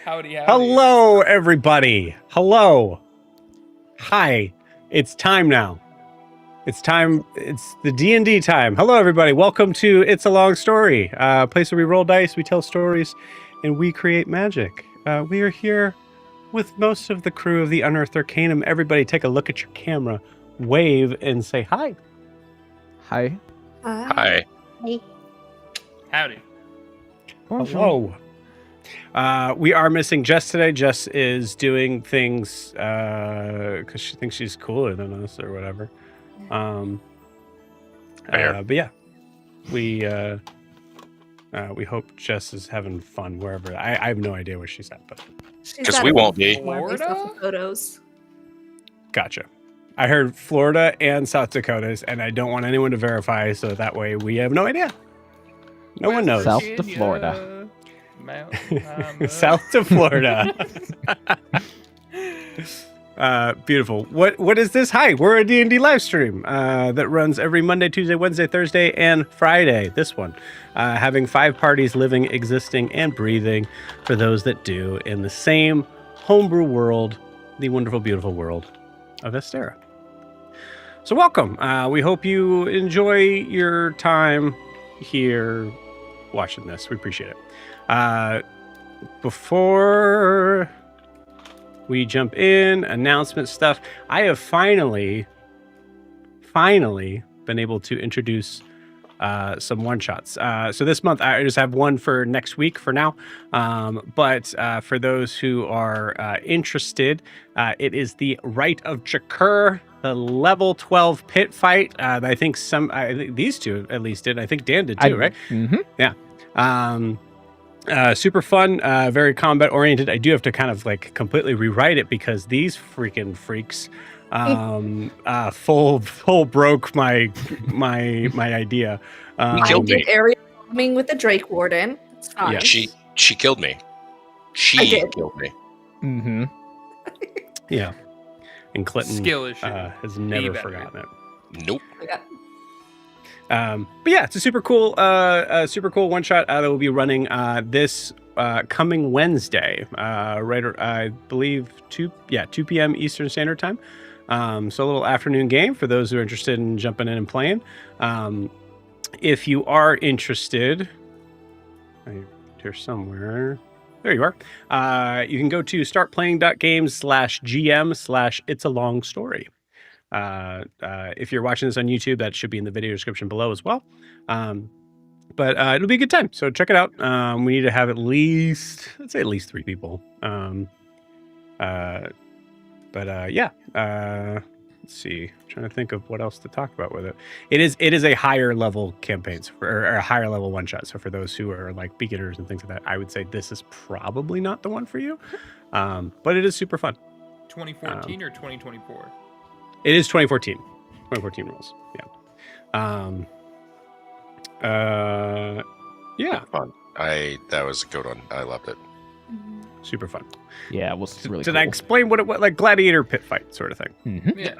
Howdy, howdy. Hello, everybody. Hello. Hi. It's time now. It's time. It's the D&D time. Hello, everybody. Welcome to It's a Long Story, a place where we roll dice, we tell stories, and we create magic. We are here with most of the crew of the Unearthed Arcanum. Everybody, take a look at your camera, wave, and say hi. Hi. Hi. Hey. Howdy. Hello. We are missing Jess today. Jess is doing things because she thinks she's cooler than us or whatever. But yeah, we hope Jess is having fun wherever. I have no idea where she's at, but Because we won't be. Florida? Photos. Gotcha. I heard Florida and South Dakotas, and I don't want anyone to verify, so that way we have no idea. No one knows. South to Florida. South to Florida. Beautiful. What is this? Hi, we're a D&D live stream that runs every Monday, Tuesday, Wednesday, Thursday, and Friday. This one, having 5 parties living, existing, and breathing for those that do in the same homebrew world, the wonderful, beautiful world of Estera. So welcome. We hope you enjoy your time here watching this. We appreciate it. Before we jump in, announcement stuff. I have finally been able to introduce some one-shots. So this month, I just have one for next week for now. But for those who are interested, it is the Rite of Chakur, the level 12 pit fight. I think these two at least did. I think Dan did too, right? Mm-hmm. Yeah. Super fun, very combat oriented. I do have to kind of like completely rewrite it because these freaking freaks full broke my idea. Killed me. Area bombing with the Drake Warden. It's fine. Yeah. She killed me. She killed me. Mm-hmm. Yeah. And Clinton Skill issue. has never forgotten it. Nope. Yeah. But yeah, it's a super cool one shot that will be running this coming Wednesday, right? I believe 2 p.m. Eastern Standard Time. So a little afternoon game for those who are interested in jumping in and playing. If you are interested, here somewhere. There you are. You can go to startplaying.games/GM/It's a Long Story. If you're watching this on YouTube, that should be in the video description below as well. But it'll be a good time, so check it out. We need to have at least 3 people. Let's see. I'm trying to think of what else to talk about with it. It is a higher level campaign, or a higher level one shot. So for those who are like beginners and things like that, I would say this is probably not the one for you. But it is super fun. 2014 or 2024? It is 2014. 2014 rules. Yeah. Yeah. Fun. That was a good one. I loved it. Super fun. Yeah, it was really Did cool. I explain what it was? Like gladiator pit fight sort of thing. Mm-hmm. Yeah.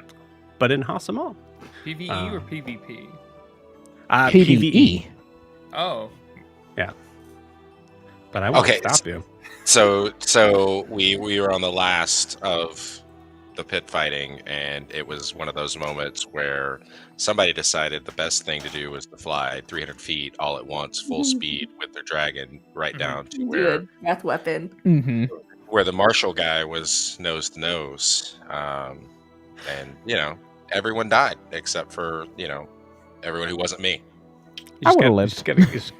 But in Hasamal. PvE or PvP? PvE. Oh. Yeah. But I won't Okay, stop you. So we were on the last of the pit fighting, and it was one of those moments where somebody decided the best thing to do was to fly 300 feet all at once, full speed with their dragon, right down to where Good breath weapon. Mm-hmm. where the martial guy was nose to nose, and everyone died except for everyone who wasn't me. I would've lived. Just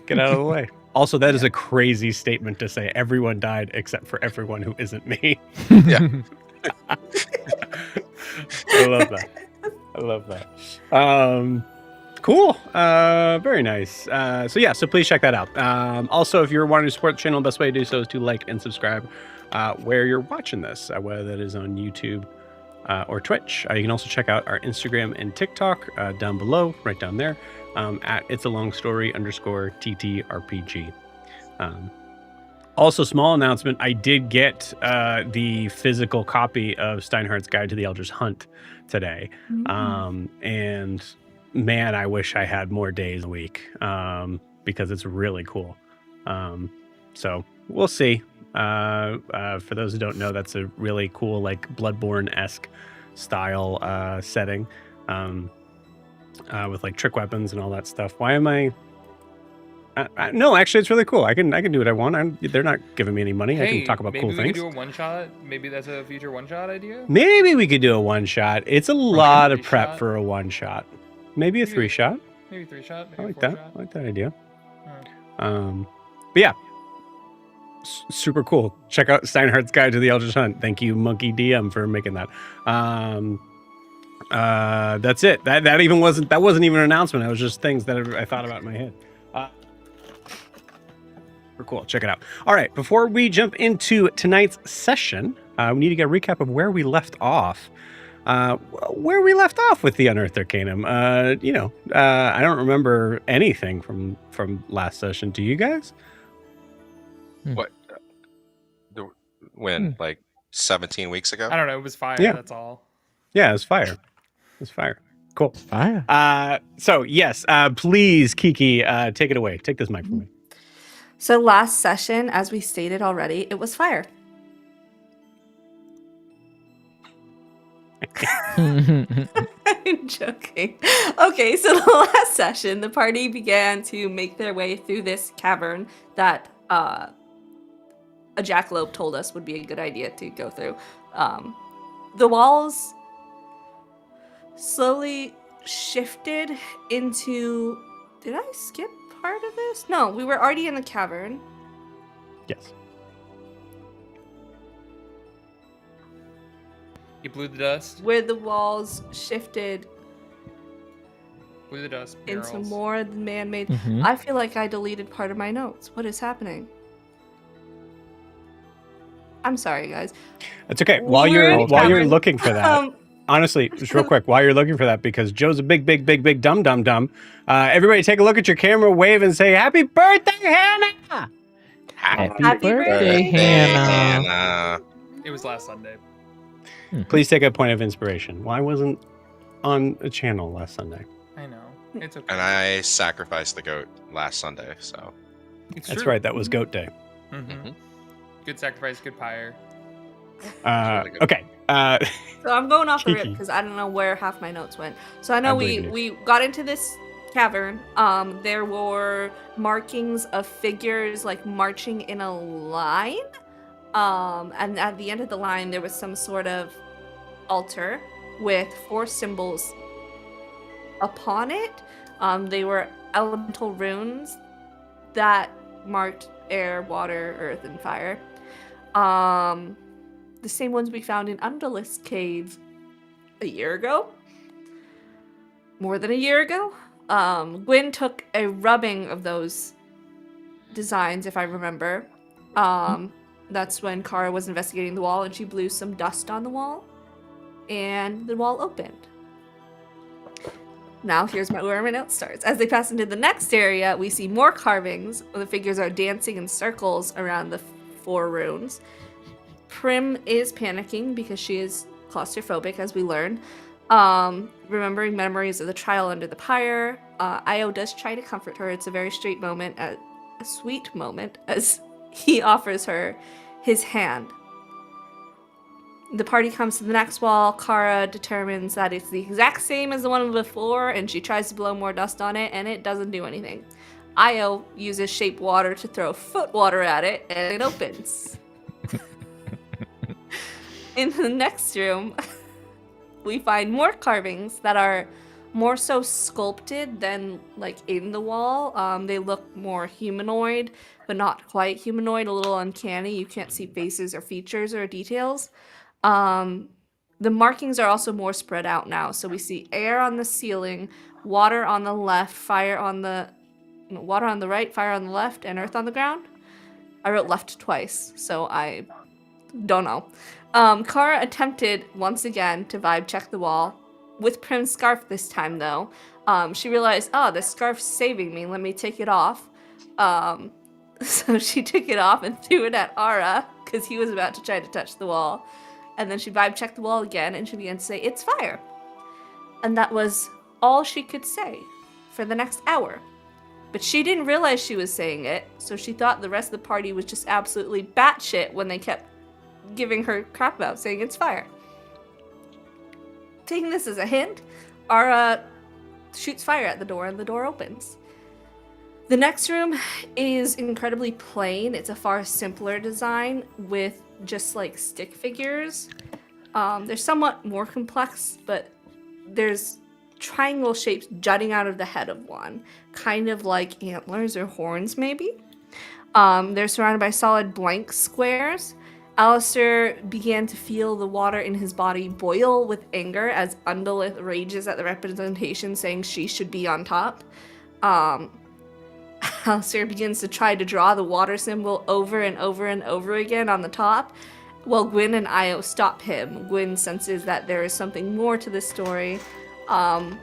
get out of the way. Also, that is a crazy statement to say. Everyone died except for everyone who isn't me. Yeah. I love that. Cool. Very nice. So please check that out. Also, if you're wanting to support the channel, the best way to do so is to like and subscribe where you're watching this, whether that is on YouTube or Twitch. You can also check out our Instagram and TikTok down below, right down there, at It's a Long Story _TTRPG. Also, small announcement, I did get the physical copy of Steinhardt's Guide to the Elder's Hunt today. And man, I wish I had more days a week because it's really cool. So we'll see. For those who don't know, that's a really cool, like Bloodborne-esque style setting. with like trick weapons and all that stuff. Why am I? No, actually, it's really cool. I can do what I want. They're not giving me any money. I can talk about cool maybe we things. could do a one-shot. Maybe that's a future one-shot idea. Maybe we could do a one shot. It's a lot of prep three-shot. for a one shot. Maybe a Maybe- 3-shot. Maybe 3-shot. Maybe I like 4-shot. that. I like that idea. Hmm. But yeah, super cool. Check out Steinhardt's Guide to the Eldritch Hunt. Thank you, Monkey DM, for making that. That's it. That wasn't even an announcement. It was just things that I thought about in my head. Super cool. Check it out. All right. Before we jump into tonight's session, we need to get a recap of where we left off. Where we left off with the Unearthed Arcanum. I don't remember anything from last session. Do you guys? What? When? Like 17 weeks ago? I don't know. It was fire. Yeah. That's all. Yeah, it was fire. It was fire. Cool. Fire. So yes, please, Kiki, take it away. Take this mic from me. So last session, as we stated already, it was fire. I'm joking. Okay, so the last session, the party began to make their way through this cavern that a jackalope told us would be a good idea to go through. The walls slowly shifted into... Did I skip part of this? No, we were already in the cavern. Yes. You blew the dust. Where the walls shifted Blew the dust. into murals. more man-made. Mhm. I feel like I deleted part of my notes. What is happening? I'm sorry, guys. That's okay. We While were you're in while you're cavern. looking for that, honestly, just real quick, while you're looking for that, because Joe's a big dumb. Everybody, take a look at your camera, wave, and say "Happy birthday, Hannah!" Happy Happy birthday, birthday, Hannah. It was last Sunday. Please take a point of inspiration. Why wasn't on a channel last Sunday? I know. It's okay. And I sacrificed the goat last Sunday, so It's That's true. right. That was Goat Day. Mhm. Good sacrifice. Good pyre. really good. Okay. So I'm going off the rip Kiki. because I don't know where half my notes went. So I know I believe you. we got into this cavern. There were markings of figures like marching in a line. And at the end of the line, there was some sort of altar with 4 symbols upon it. They were elemental runes that marked air, water, earth, and fire. The same ones we found in Underlist Cave a year ago. More than a year ago. Gwyn took a rubbing of those designs, if I remember. That's when Kara was investigating the wall and she blew some dust on the wall. And the wall opened. Now here's where my note starts. As they pass into the next area, we see more carvings. The figures are dancing in circles around the 4 runes. Prim is panicking because she is claustrophobic, as we learn. Remembering memories of the trial under the pyre. Io does try to comfort her. It's a very sweet moment, as he offers her his hand. The party comes to the next wall. Kara determines that it's the exact same as the one before, and she tries to blow more dust on it, and it doesn't do anything. Io uses shape water to throw foot water at it, and it opens. In the next room, we find more carvings that are more so sculpted than like in the wall. They look more humanoid, but not quite humanoid, a little uncanny. You can't see faces or features or details. The markings are also more spread out now. So we see air on the ceiling, water on the left, water on the right, fire on the left, and earth on the ground. I wrote left twice, so I don't know. Kara attempted once again to vibe check the wall with Prim's scarf this time, though. She realized, this scarf's saving me. Let me take it off. So she took it off and threw it at Ara because he was about to try to touch the wall. And then she vibe checked the wall again and she began to say, "It's fire." And that was all she could say for the next hour. But she didn't realize she was saying it, so she thought the rest of the party was just absolutely batshit when they kept giving her crap about saying it's fire. Taking this as a hint, Ara shoots fire at the door, and the door opens. The next room is incredibly plain. It's a far simpler design with just like stick figures. They're somewhat more complex, but there's triangle shapes jutting out of the head of one, kind of like antlers or horns, maybe. They're surrounded by solid blank squares. Alistair began to feel the water in his body boil with anger as Undulith rages at the representation, saying she should be on top. Alistair begins to try to draw the water symbol over and over and over again on the top, while Gwyn and Io stop him. Gwyn senses that there is something more to this story, that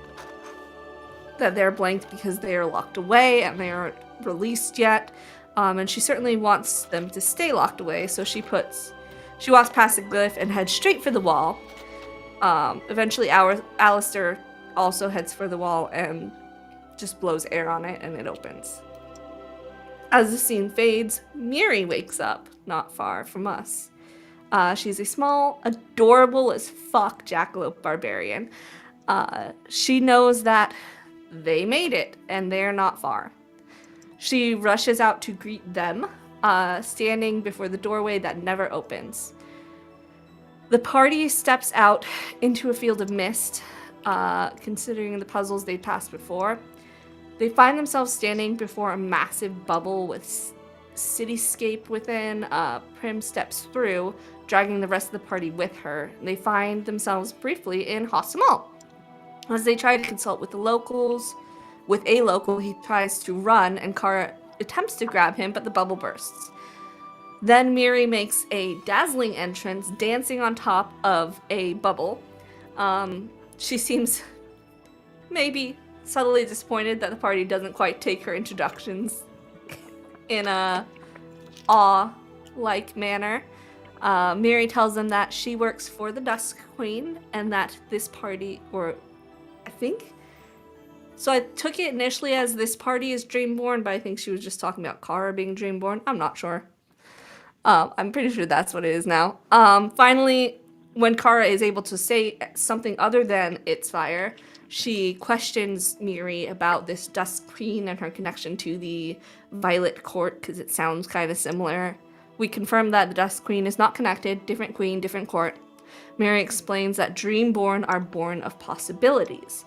they're blanked because they are locked away and they aren't released yet. And she certainly wants them to stay locked away, so she walks past the glyph and heads straight for the wall. Eventually, Alistair also heads for the wall and just blows air on it, and it opens. As the scene fades, Miri wakes up, not far from us. She's a small, adorable as fuck jackalope barbarian. She knows that they made it, and they're not far. She rushes out to greet them, standing before the doorway that never opens. The party steps out into a field of mist, considering the puzzles they passed before. They find themselves standing before a massive bubble with cityscape within. Prim steps through, dragging the rest of the party with her. They find themselves briefly in Hostimal. As they try to consult with a local, he tries to run, and Kara attempts to grab him, but the bubble bursts. Then Miri makes a dazzling entrance, dancing on top of a bubble. She seems maybe subtly disappointed that the party doesn't quite take her introductions in a awe-like manner. Miri tells them that she works for the Dusk Queen and that this party, or I think, so I took it initially as this party is Dreamborn, but I think she was just talking about Kara being Dreamborn. I'm not sure. I'm pretty sure that's what it is now. Finally, when Kara is able to say something other than it's fire, she questions Miri about this Dusk Queen and her connection to the Violet Court, because it sounds kind of similar. We confirm that the Dusk Queen is not connected, different queen, different court. Miri explains that Dreamborn are born of possibilities.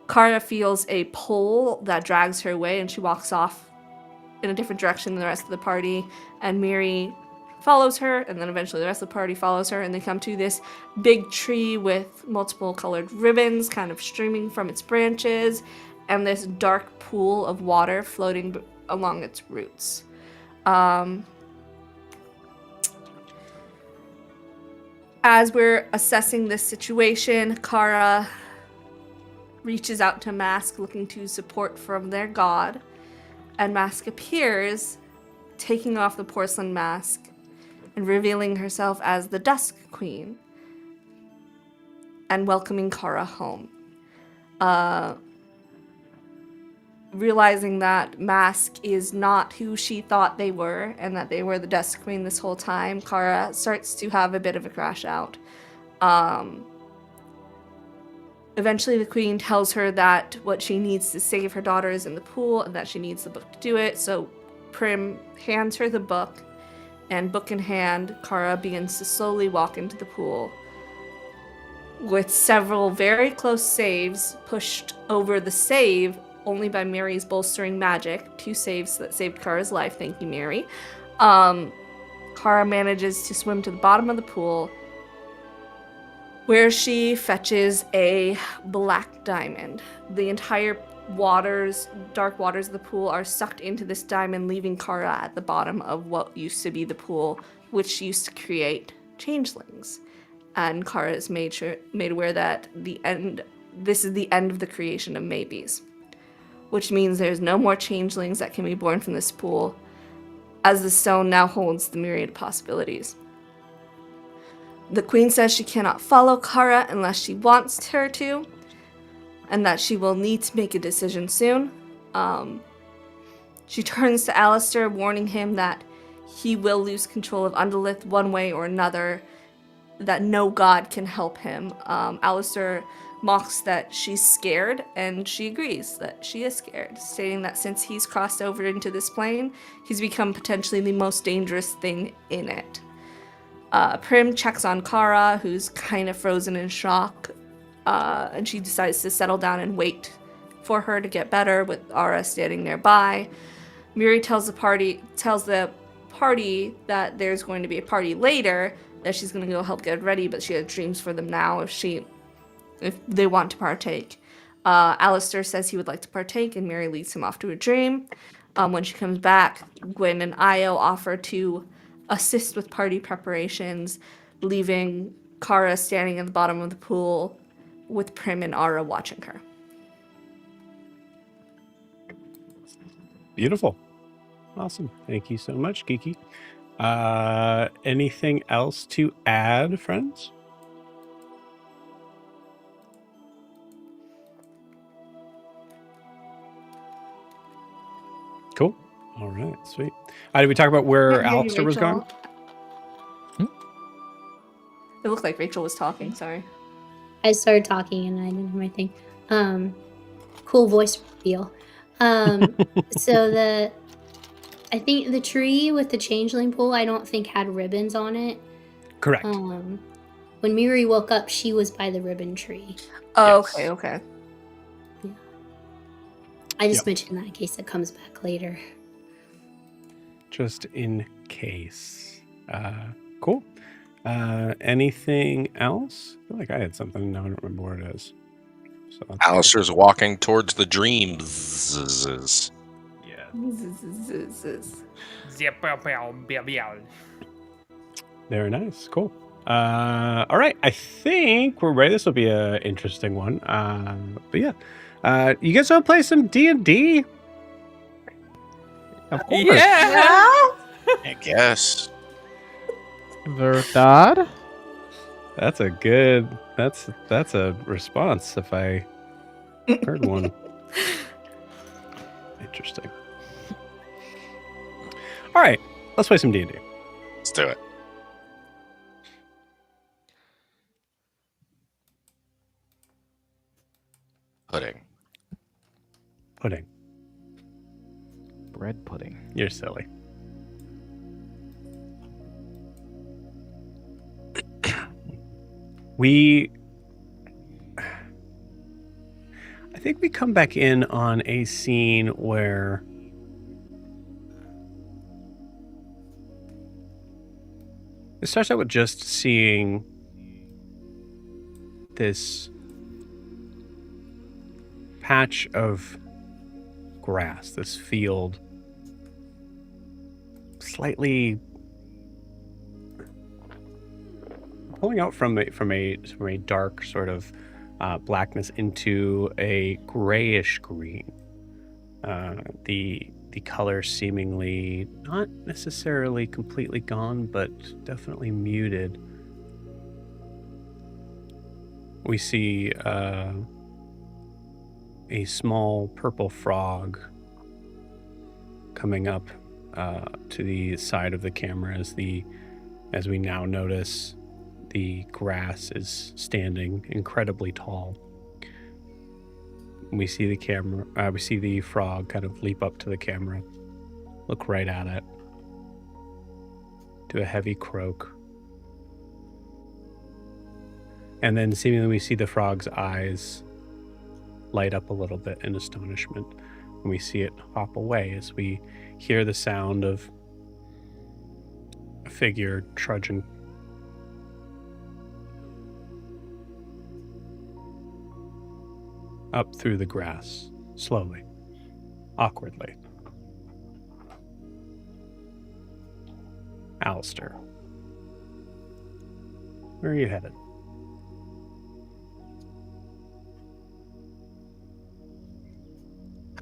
Kara feels a pull that drags her away, and she walks off in a different direction than the rest of the party, and Miri follows her, and then eventually the rest of the party follows her, and they come to this big tree with multiple colored ribbons kind of streaming from its branches, and this dark pool of water floating along its roots. As we're assessing this situation, Kara reaches out to Mask, looking to support from their god, and Mask appears, taking off the porcelain mask and revealing herself as the Dusk Queen and welcoming Kara home. Realizing that Mask is not who she thought they were and that they were the Dusk Queen this whole time, Kara starts to have a bit of a crash out. Eventually the queen tells her that what she needs to save her daughter is in the pool and that she needs the book to do it, so Prim hands her the book, and book in hand, Kara begins to slowly walk into the pool. With several very close saves pushed over the save only by Miri's bolstering magic, 2 saves that saved Kara's life, thank you Miri. Kara manages to swim to the bottom of the pool, where she fetches a black diamond. The entire dark waters of the pool are sucked into this diamond, leaving Kara at the bottom of what used to be the pool, which used to create changelings. And Kara is made aware that this is the end of the creation of maybes, which means there's no more changelings that can be born from this pool, as the stone now holds the myriad possibilities. The queen says she cannot follow Kara unless she wants her to, and that she will need to make a decision soon. She turns to Alistair, warning him that he will lose control of Undulith one way or another, that no god can help him. Alistair mocks that she's scared, and she agrees that she is scared, stating that since he's crossed over into this plane, he's become potentially the most dangerous thing in it. Prim checks on Kara, who's kind of frozen in shock, and she decides to settle down and wait for her to get better, with Ara standing nearby. Miri tells the party that there's going to be a party later, that she's going to go help get ready, but she has dreams for them now if they want to partake. Alistair says he would like to partake, and Miri leads him off to a dream. When she comes back, Gwen and Io offer to assist with party preparations, leaving Kara standing at the bottom of the pool with Prim and Ara watching her. Beautiful. Awesome. Thank you so much, Kiki. Anything else to add, friends? Cool. All right, sweet. Did we talk about where Can't hear you, Alistair was Rachel. going? It looked like Rachel was talking, sorry. I started talking and I didn't hear my thing. Cool voice reveal. So I think the tree with the changeling pool, I don't think had ribbons on it. Correct. When Miri woke up, she was by the ribbon tree. Oh, Yes. okay. I just Yep. mentioned that in case it comes back later. Just in case. Cool. Anything else? I feel like I had something. Now I don't remember where it is. So that's Alistair's walking towards the dreams. yeah. Very nice. Cool. All right. I think we're ready. This will be an interesting one. But yeah. You guys want to play some D&D? Of course. Yeah. I guess. Verdad? That's a good. That's a response if I heard one. Interesting. All right. Let's play some D&D. Let's do it. Pudding. Pudding. Bread pudding. You're silly. I think we come back in on a scene where it starts out with just seeing this patch of grass, this field, slightly pulling out from a dark sort of blackness into a grayish green. The color seemingly not necessarily completely gone, but definitely muted. We see a small purple frog coming up to the side of the camera as we now notice the grass is standing incredibly tall. We see the frog kind of leap up to the camera, look right at it, do a heavy croak. And then seemingly we see the frog's eyes light up a little bit in astonishment. And we see it hop away as we hear the sound of a figure trudging up through the grass, slowly, awkwardly. Alistair, where are you headed?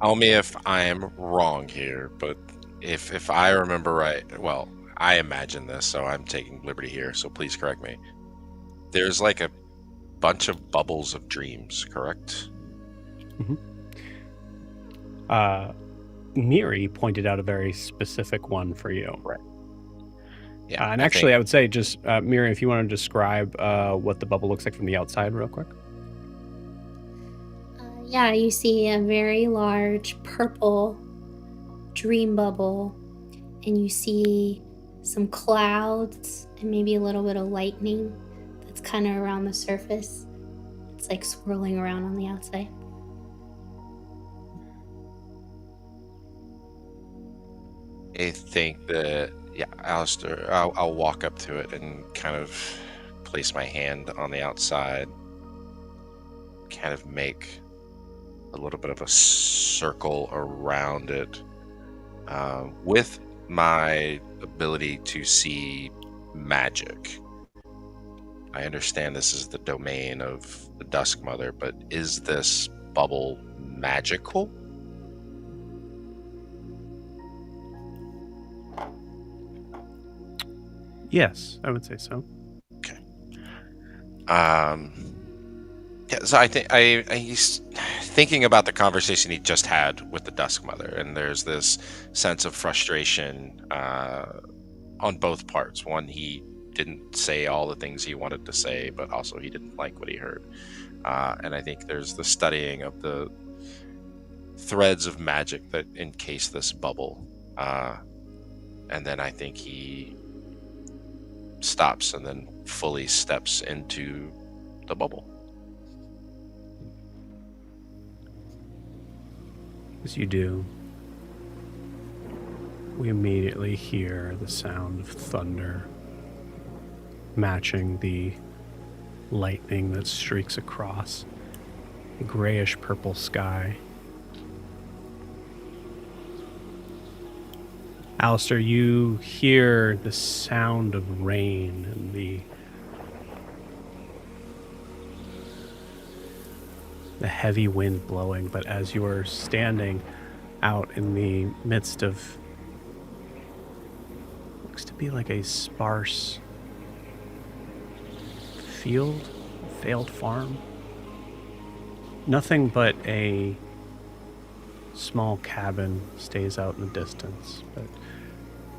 Tell me if I'm wrong here, but if I remember right, well, I imagine this, so I'm taking liberty here, so please correct me. There's like a bunch of bubbles of dreams, correct? Miri pointed out a very specific one for you. Right. Yeah. And actually, I would say just, Miri, if you want to describe what the bubble looks like from the outside real quick. Yeah, you see a very large purple dream bubble, and you see some clouds and maybe a little bit of lightning that's kind of around the surface. It's like swirling around on the outside. I think that, yeah, Alistair, I'll walk up to it and kind of place my hand on the outside, kind of make a little bit of a circle around it, with my ability to see magic. I understand this is the domain of the Dusk Mother, but is this bubble magical? Yes, I would say so. Yeah, so I think he's thinking about the conversation he just had with the Dusk Mother, and there's this sense of frustration on both parts. One, he didn't say all the things he wanted to say, but also he didn't like what he heard. And I think there's the studying of the threads of magic that encase this bubble. And then I think he stops and then fully steps into the bubble. As you do, we immediately hear the sound of thunder matching the lightning that streaks across the grayish purple sky. Alistair, you hear the sound of rain and the heavy wind blowing, but as you're standing out in the midst of looks to be like a sparse field, failed farm, nothing but a small cabin stays out in the distance. But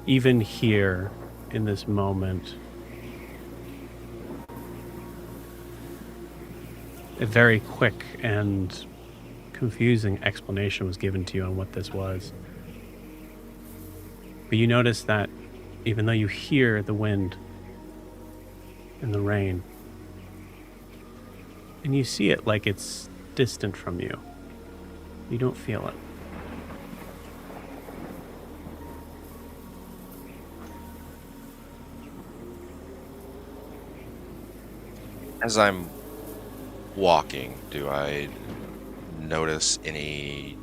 even here in this moment, a very quick and confusing explanation was given to you on what this was. But you notice that even though you hear the wind and the rain, and you see it like it's distant from you, you don't feel it. As I'm walking, do I notice any?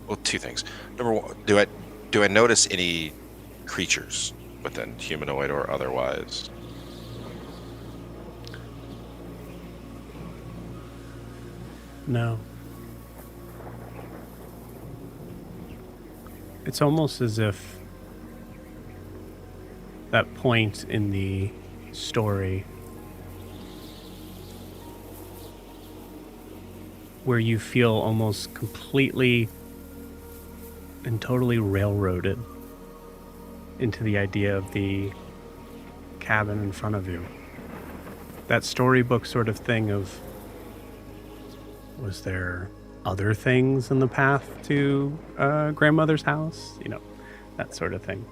Well, two things. Number one, do I notice any creatures within, humanoid or otherwise? No. It's almost as if that point in the story where you feel almost completely and totally railroaded into the idea of the cabin in front of you. That storybook sort of thing of, was there other things in the path to grandmother's house? You know, that sort of thing.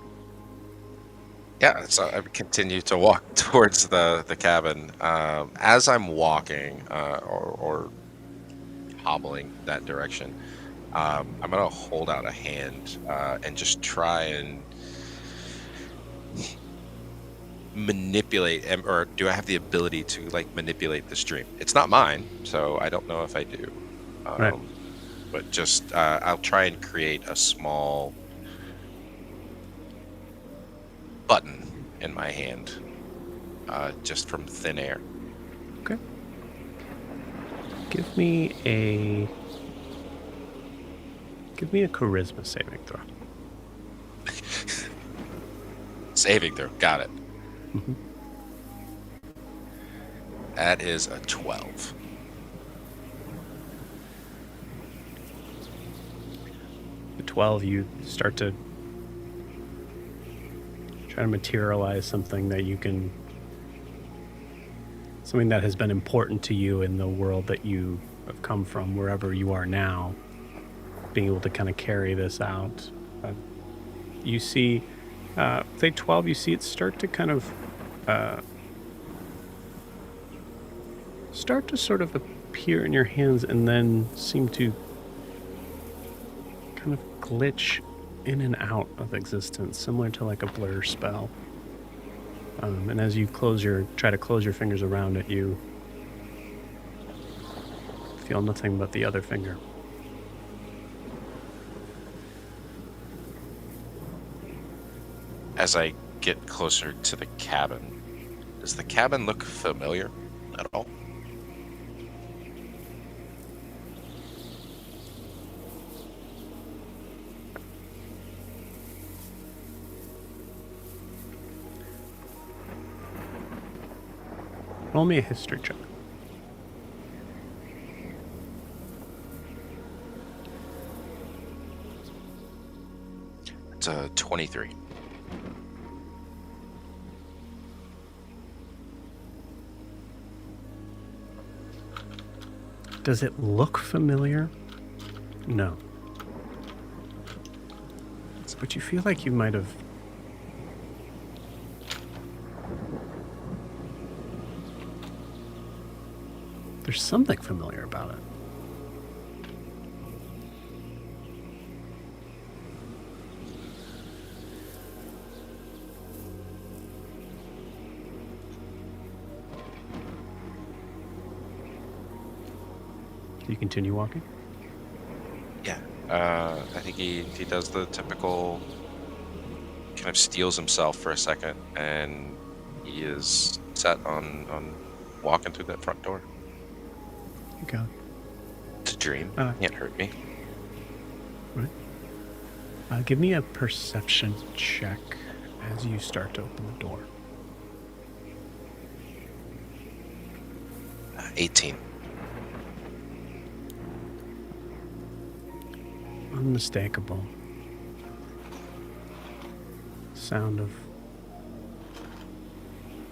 Yeah, so I continue to walk towards the cabin. As I'm walking or hobbling that direction, I'm gonna hold out a hand and just try and manipulate, or do I have the ability to like manipulate the stream? It's not mine, so I don't know if I do. Right. But just I'll try and create a small button in my hand, just from thin air. Okay. Give me a charisma saving throw. Saving throw, got it. Mm-hmm. That is a 12. The 12, you start to try to materialize something that you can, something that has been important to you in the world that you have come from, wherever you are now, being able to kind of carry this out. You see, say 12, you see it start to kind of, start to sort of appear in your hands and then seem to kind of glitch in and out of existence, similar to like a blur spell. And as you try to close your fingers around it, you feel nothing but the other finger. As I get closer to the cabin, does the cabin look familiar at all? Roll me a history check. It's a 23. Does it look familiar? No. But you feel like you might have... There's something familiar about it. Do you continue walking? Yeah. I think he does the typical, kind of steals himself for a second, and he is set on walking through that front door. Okay. It's a dream. Can't hurt me. Right. Give me a perception check as you start to open the door. 18. Unmistakable sound of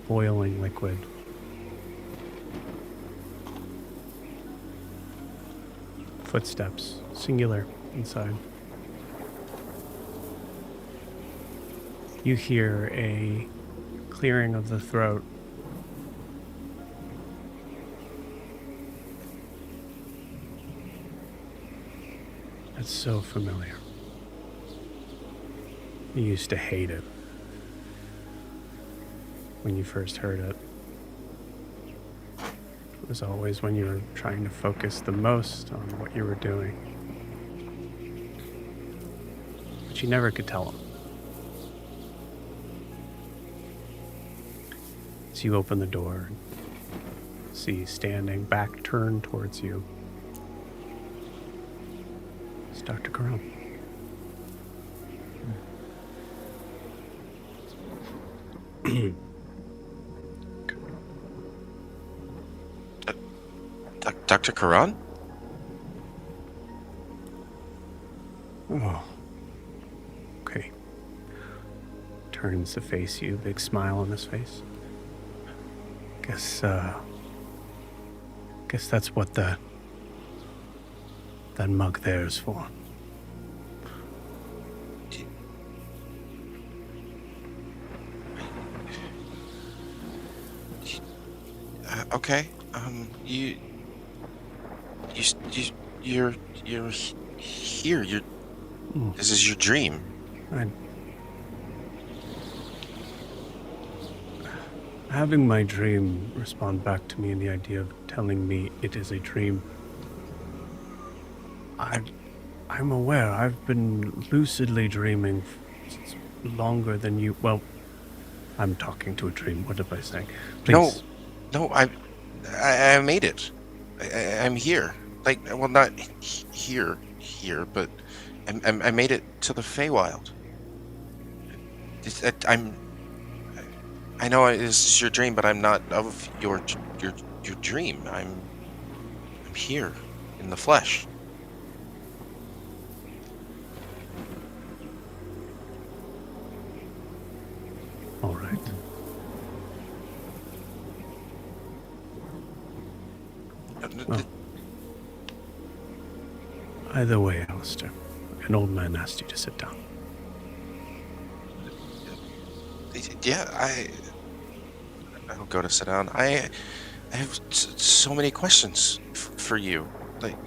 boiling liquid. Footsteps, singular, inside. You hear a clearing of the throat. It's so familiar. You used to hate it when you first heard it. It was always when you were trying to focus the most on what you were doing. But you never could tell them. As you open the door, see standing, back turned towards you, it's Dr. Karam. Dr. Karan? Oh. Okay. Turns to face you, big smile on his face. Guess that's what that mug there is for. Okay. You're here. This is your dream. Having my dream respond back to me in the idea of telling me it is a dream. I'm aware. I've been lucidly dreaming longer than you. Well, I'm talking to a dream. What am I saying? Please. No. I made it. I'm here. Like, well, not here, but I made it to the Feywild. I know this is your dream, but I'm not of your dream. I'm here in the flesh. All right. Well, By the way, Alistair, an old man asked you to sit down. Yeah, I'll go to sit down. I have so many questions for you. Like,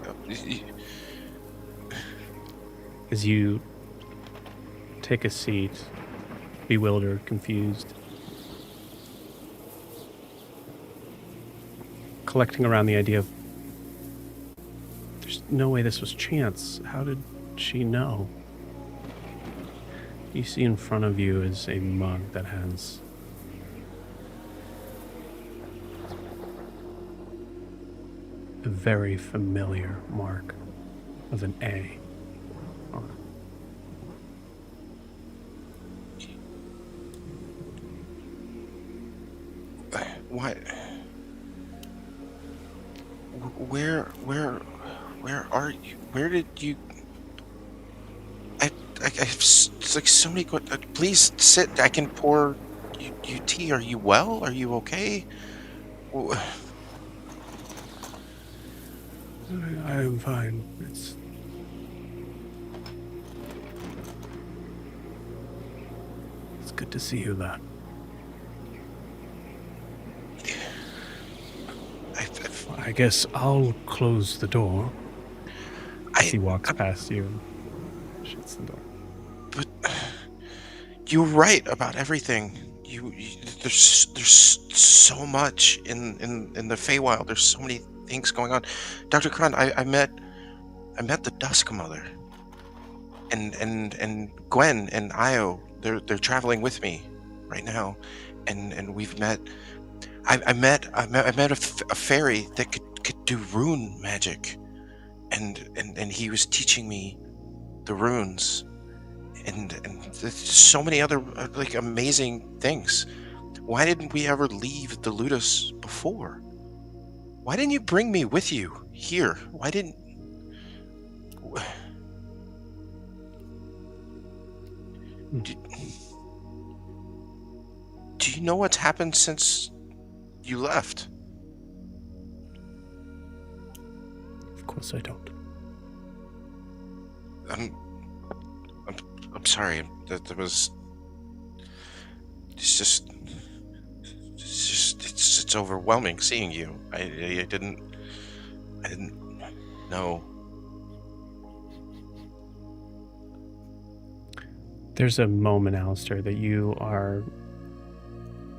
As you take a seat, bewildered, confused, collecting around the idea of there's no way this was chance. How did she know? You see in front of you is a mug that has a very familiar mark of an A on it. What? Where are you? Where did you? I have like so many. Please sit. I can pour you tea. Are you well? Are you okay? I am fine. It's good to see you, lad. I guess I'll close the door. As he walks past you and shuts the door. But you're right about everything. There's so much in the Feywild. There's so many things going on. Dr. Kron, I met the Dusk Mother. And Gwen and Io, they're traveling with me right now. And we've met I met a fairy that could do rune magic. And he was teaching me the runes. And there's so many other like amazing things. Why didn't we ever leave the Ludus before? Why didn't you bring me with you here? Why didn't... Do you know what's happened since you left? Of course I don't. I'm sorry. That was... It's overwhelming seeing you. I didn't know. There's a moment, Alistair, that you are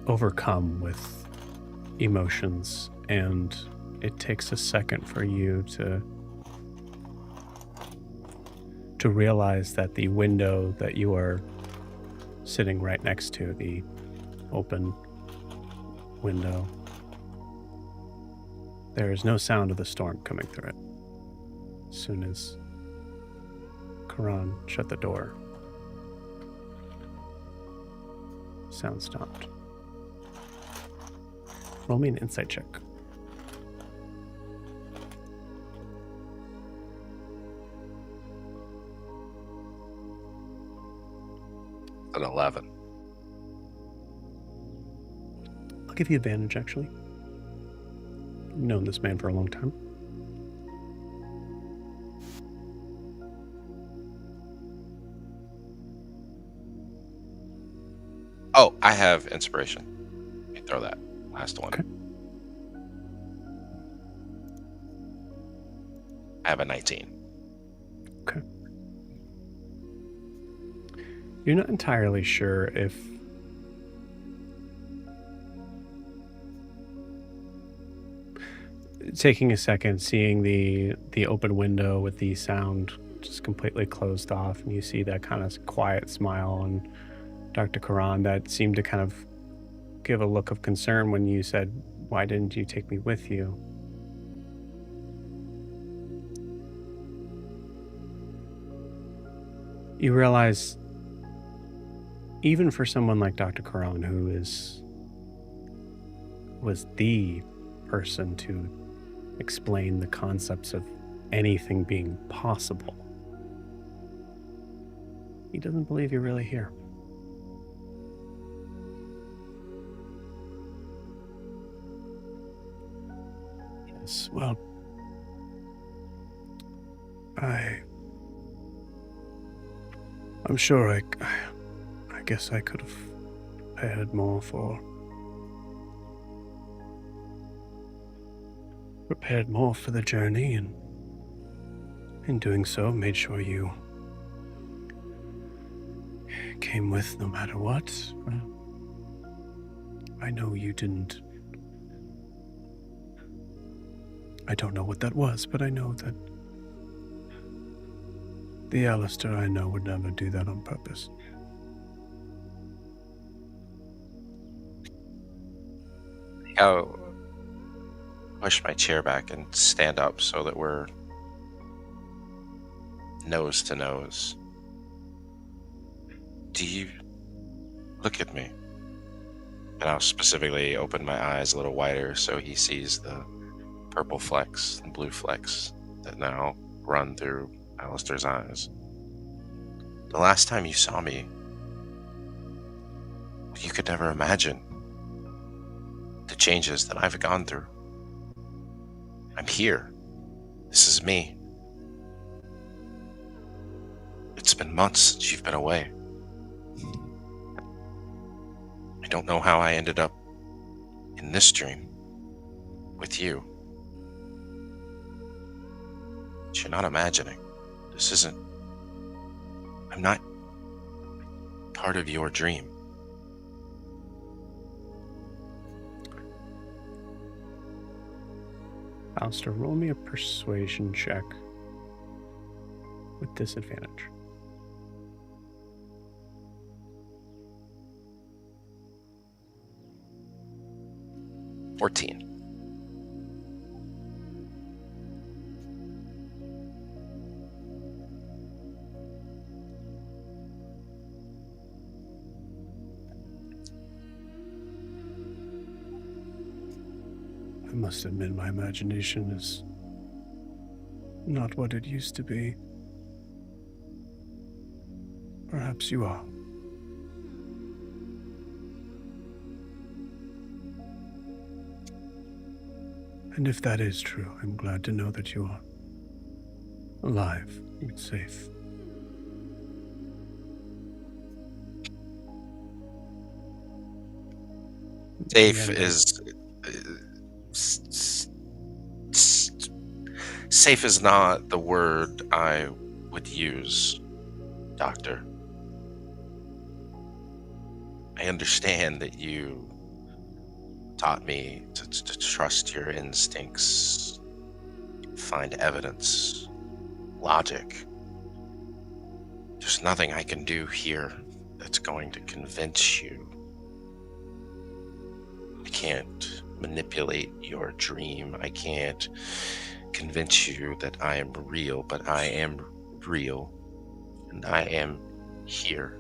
overcome with emotions, and it takes a second for you to realize that the window that you are sitting right next to, the open window, there is no sound of the storm coming through it. As soon as Karan shut the door, sound stopped. Roll me an insight check. An 11. I'll give you advantage, actually. I've known this man for a long time. Oh, I have inspiration. Let me throw that last one. Okay. I have a 19. Okay. You're not entirely sure if taking a second, seeing the open window with the sound just completely closed off, and you see that kind of quiet smile on Dr. Karan that seemed to kind of give a look of concern when you said, "Why didn't you take me with you?" You realize, even for someone like Dr. Karan, who was the person to explain the concepts of anything being possible, he doesn't believe you're really here. Yes, well, I'm sure I guess I could have prepared more for the journey, and in doing so, made sure you came with no matter what. I know you didn't. I don't know what that was, but I know that the Alistair I know would never do that on purpose. I'll push my chair back and stand up so that we're nose to nose. Do you look at me? And I'll specifically open my eyes a little wider so he sees the purple flecks and blue flecks that now run through Alistair's eyes. The last time you saw me, you could never imagine the changes that I've gone through. I'm here. This is me. It's been months since you've been away. I don't know how I ended up in this dream with you. But you're not imagining. This isn't... I'm not part of your dream. Alistair, roll me a persuasion check with disadvantage. $14. I must admit my imagination is not what it used to be. Perhaps you are. And if that is true, I'm glad to know that you are alive and safe. Safe And, is... safe is not the word I would use, Doctor. I understand that you taught me to trust your instincts, find evidence, logic. There's nothing I can do here that's going to convince you. I can't manipulate your dream. I can't convince you that I am real, but I am real, and I am here.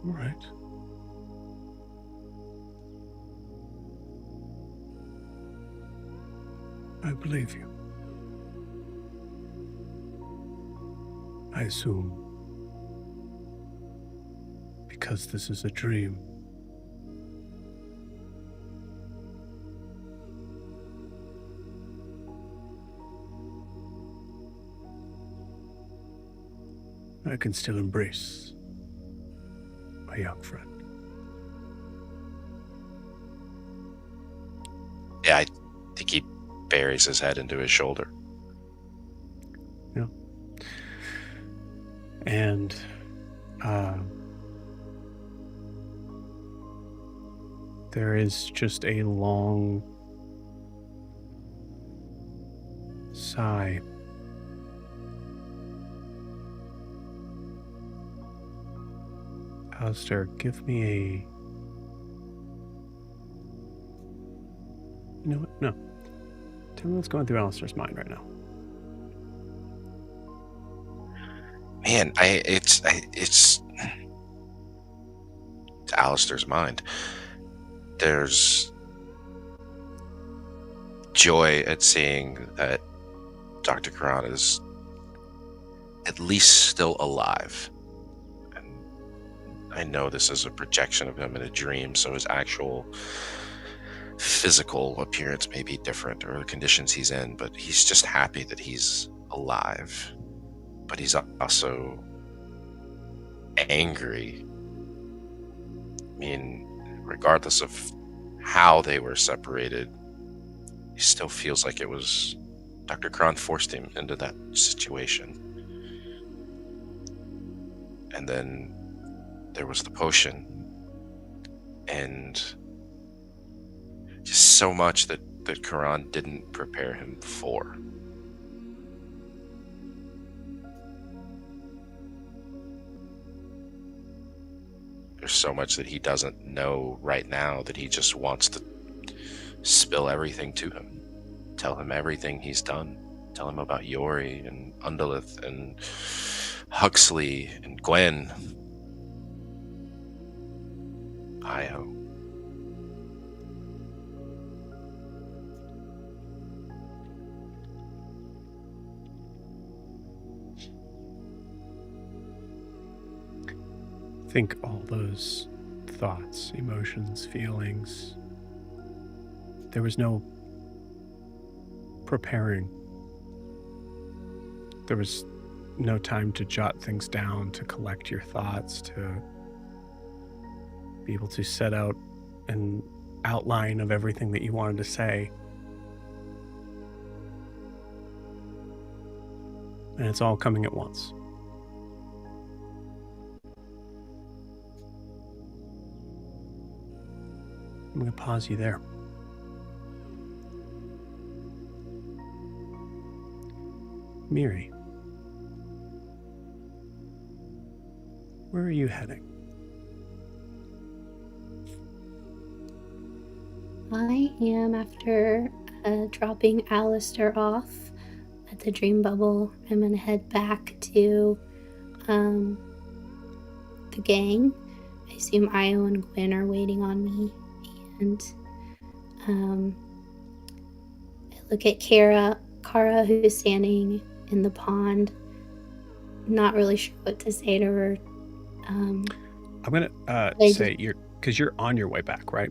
all right. I believe you. I assume because this is a dream, I can still embrace my young friend. Yeah, I think he buries his head into his shoulder. Yeah. And there is just a long sigh. Alistair, give me a... You know what? No. Tell me what's going through Alistair's mind right now. Man, it's Alistair's mind. There's joy at seeing that Dr. Karan is at least still alive. And I know this is a projection of him in a dream, so his actual physical appearance may be different or the conditions he's in, but he's just happy that he's alive. But he's also angry. I mean, regardless of how they were separated, he still feels like it was Dr. Kron forced him into that situation. And then there was the potion, and just so much that Karan didn't prepare him for. There's so much that he doesn't know right now that he just wants to spill everything to him. Tell him everything he's done. Tell him about Yori and Undalith and Huxley and Gwen. Io. Think all those thoughts, emotions, feelings. There was no preparing. There was no time to jot things down, to collect your thoughts, to be able to set out an outline of everything that you wanted to say. And it's all coming at once. I'm going to pause you there. Miri, where are you heading? I am, after dropping Alistair off at the dream bubble, I'm going to head back to the gang. I assume Io and Gwen are waiting on me. And I look at Kara, who's standing in the pond. Not really sure what to say to her. I'm going to say because you're on your way back, right?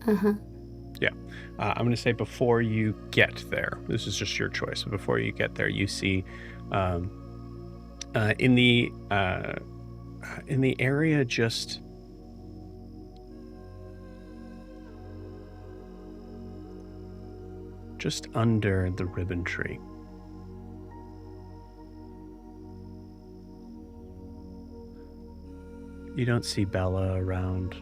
Uh-huh. Yeah. I'm going to say before you get there, this is just your choice. Before you get there, you see in the area just under the ribbon tree. You don't see Bella around.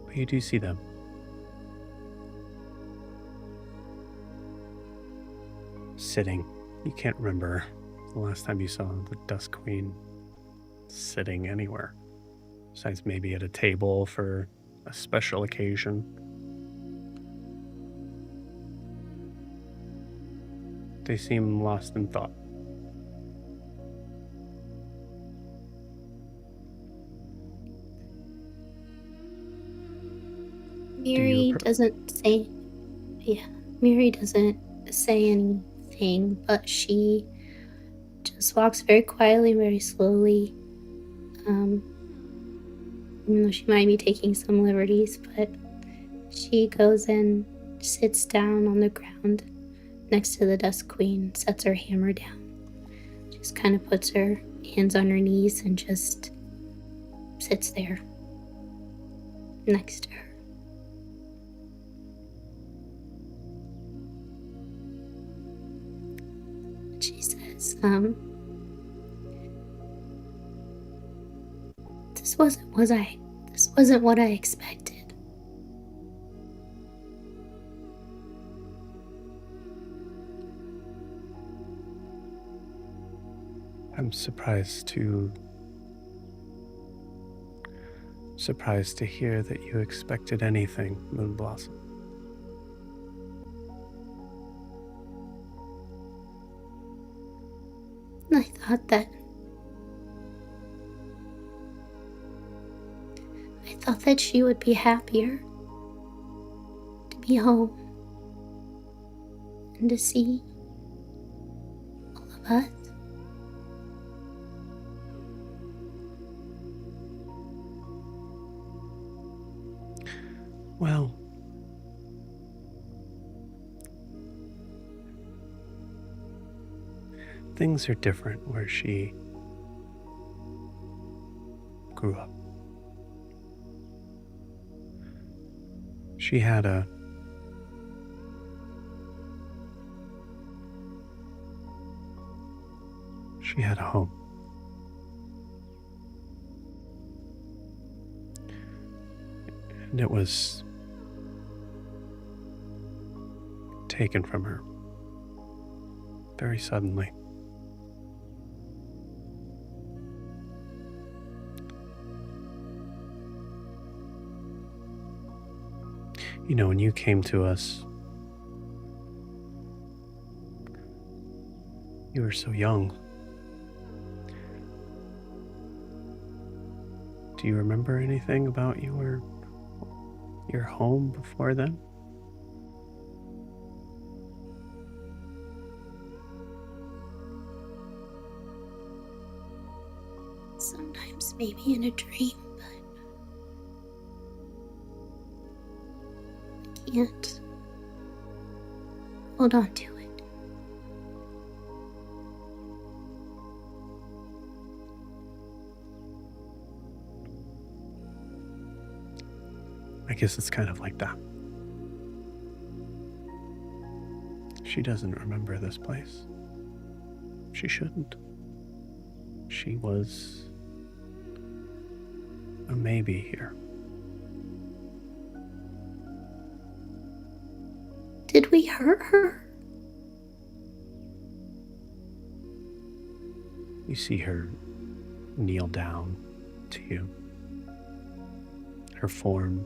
But you do see them. Sitting. You can't remember the last time you saw the Dusk Queen sitting anywhere, besides maybe at a table for a special occasion. They seem lost in thought. Miri doesn't say anything, but she just walks very quietly, very slowly. Even though she might be taking some liberties, but she goes and sits down on the ground next to the Dusk Queen, sets her hammer down, just kind of puts her hands on her knees and just sits there next to her. She says, this wasn't what I expected. I'm surprised to hear that you expected anything, Moonblossom. I thought that she would be happier to be home and to see all of us. Well, things are different where she grew up. She had a home. And it was taken from her very suddenly. You know, when you came to us, you were so young. Do you remember anything about your home before then? Sometimes maybe in a dream, but I can't hold on to it. I guess it's kind of like that. She doesn't remember this place. She shouldn't. She was a maybe here. Did we hurt her? You see her kneel down to you. Her form,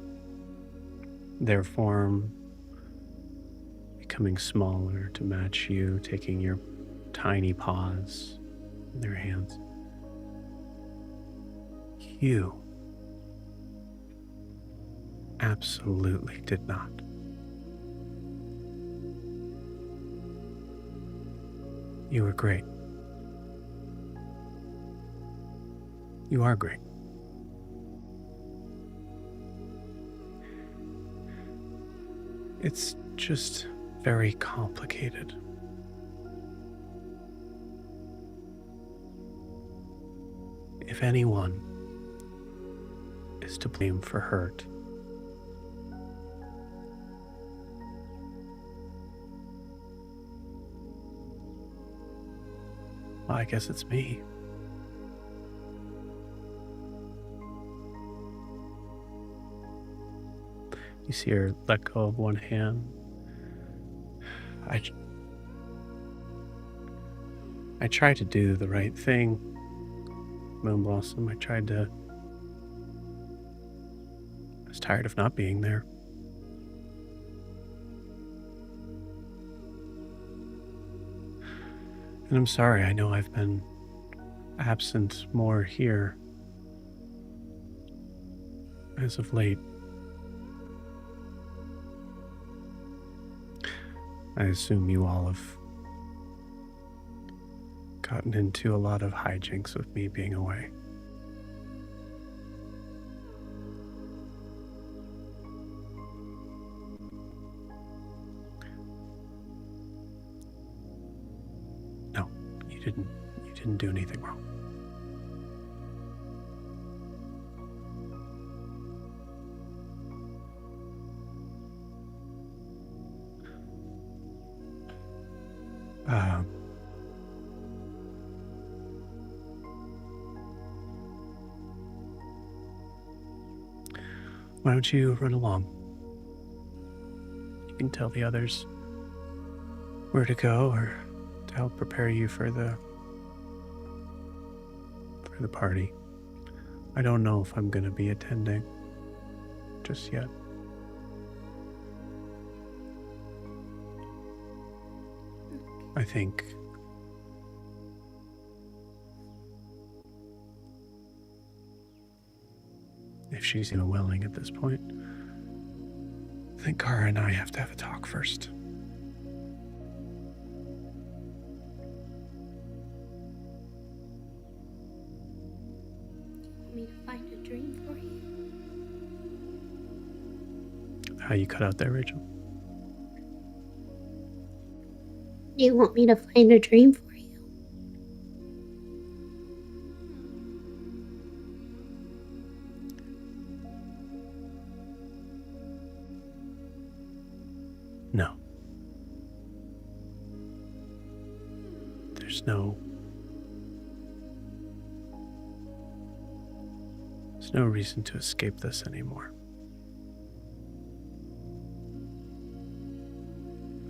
their form, becoming smaller to match you, taking your tiny paws in their hands. You absolutely did not. You were great. You are great. It's just very complicated. If anyone is to blame for hurt, well, I guess it's me. You see her let go of one hand. I tried to do the right thing, Moonblossom. I was tired of not being there. And I'm sorry, I know I've been absent more here as of late. I assume you all have gotten into a lot of hijinks with me being away. No, you didn't do anything wrong. Why don't you run along? You can tell the others where to go or to help prepare you for the party. I don't know if I'm going to be attending just yet. I think if she's even willing at this point, I think Kara and I have to have a talk first. Want me to find a dream for you? you cut out there, Rachel. Do you want me to find a dream for you? No. There's no reason to escape this anymore.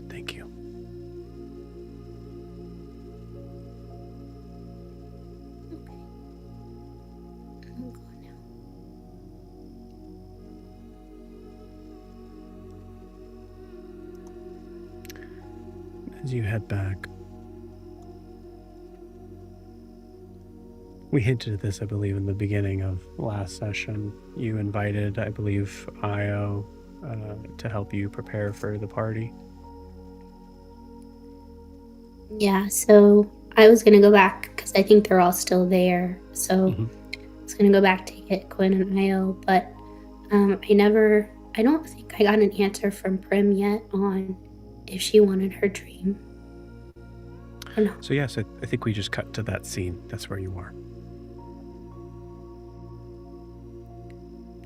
Thank you. Okay. I'm going now. As you head back, we hinted at this, I believe, in the beginning of last session. You invited, I believe, Io to help you prepare for the party. Yeah, so I was going to go back because I think they're all still there. So Mhm. I was going to go back to get Quinn and Io, but I don't think I got an answer from Prim yet on if she wanted her dream or not. So yes, I think we just cut to that scene. That's where you are.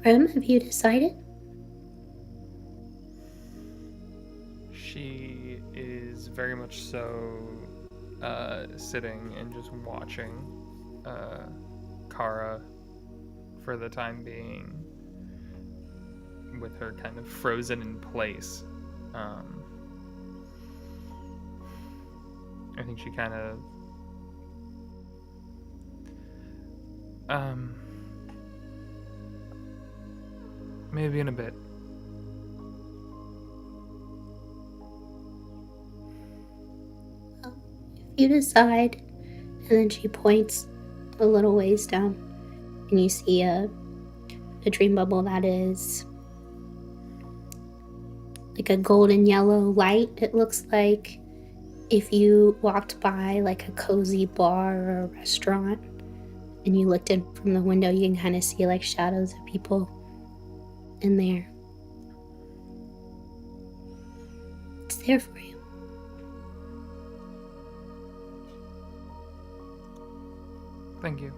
Prim, have you decided? She is very much so sitting and just watching Kara for the time being, with her kind of frozen in place. I think she kind of maybe in a bit. If you decide, and then she points a little ways down, and you see a dream bubble that is like a golden yellow light. It looks like if you walked by like a cozy bar or a restaurant and you looked in from the window, you can kind of see like shadows of people in there. It's there for you. Thank you.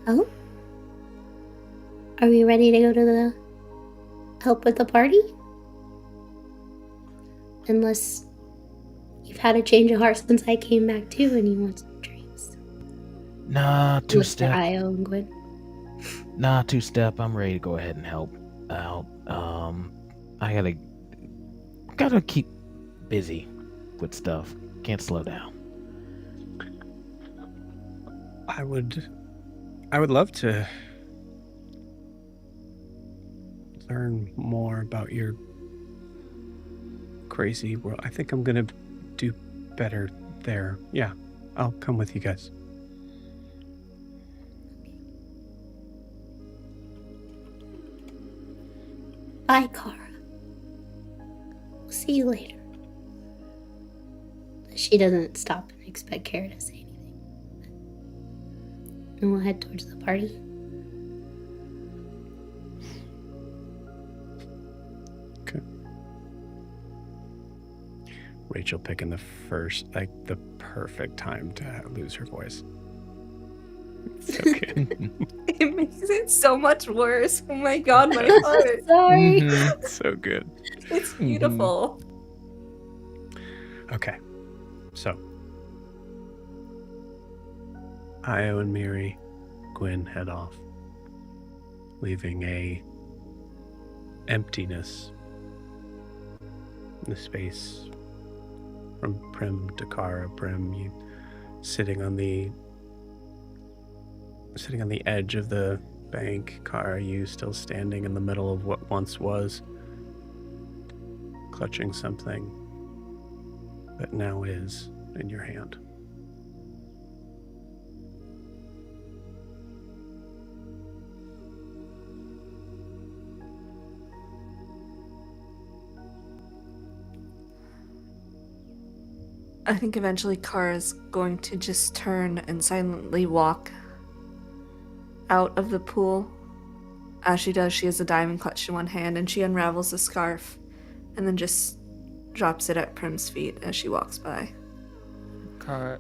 Oh? Are we ready to go to the help with the party? Unless you've had a change of heart since I came back too and you want some dreams. Nah, Look two-step. at Io and Gwen. Nah, two-step. I'm ready to go ahead and help out. I gotta keep busy with stuff. Can't slow down. I would love to learn more about your crazy world. I think I'm gonna do better there. Yeah, I'll come with you guys. Bye, Kara. We'll see you later. She doesn't stop and expect Kara to say anything. And we'll head towards the party. Okay. Rachel picking the perfect time to lose her voice. It's so good. It makes it so much worse. Oh my god, my heart. Sorry. It's so good. It's beautiful. Okay, so Io and Miri, Gwen head off, leaving a emptiness in the space from Prim to Kara. Prim, you sitting on the edge of the bank. Kara, you still standing in the middle of what once was, clutching something that now is in your hand. I think eventually Kara's going to just turn and silently walk out of the pool. As she does, she has a diamond clutched in one hand, and she unravels the scarf and then just drops it at Prim's feet as she walks by. Kara,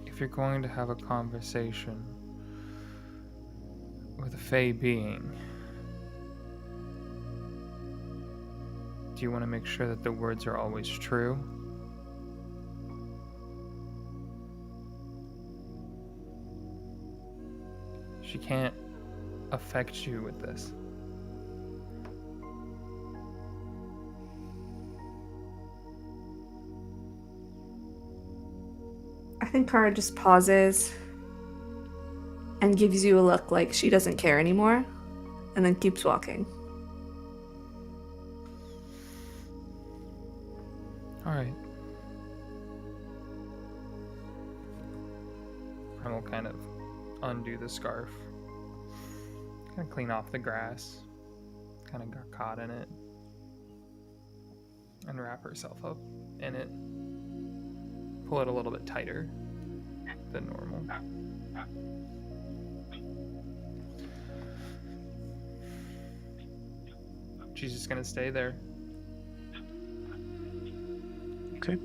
if you're going to have a conversation with a Fey being, do you want to make sure that the words are always true? She can't affect you with this. I think Kara just pauses and gives you a look like she doesn't care anymore, and then keeps walking. Alright. I will kind of undo the scarf. Kind of clean off the grass. Kind of got caught in it. And wrap herself up in it. Pull it a little bit tighter than normal. She's just gonna stay there. Okay.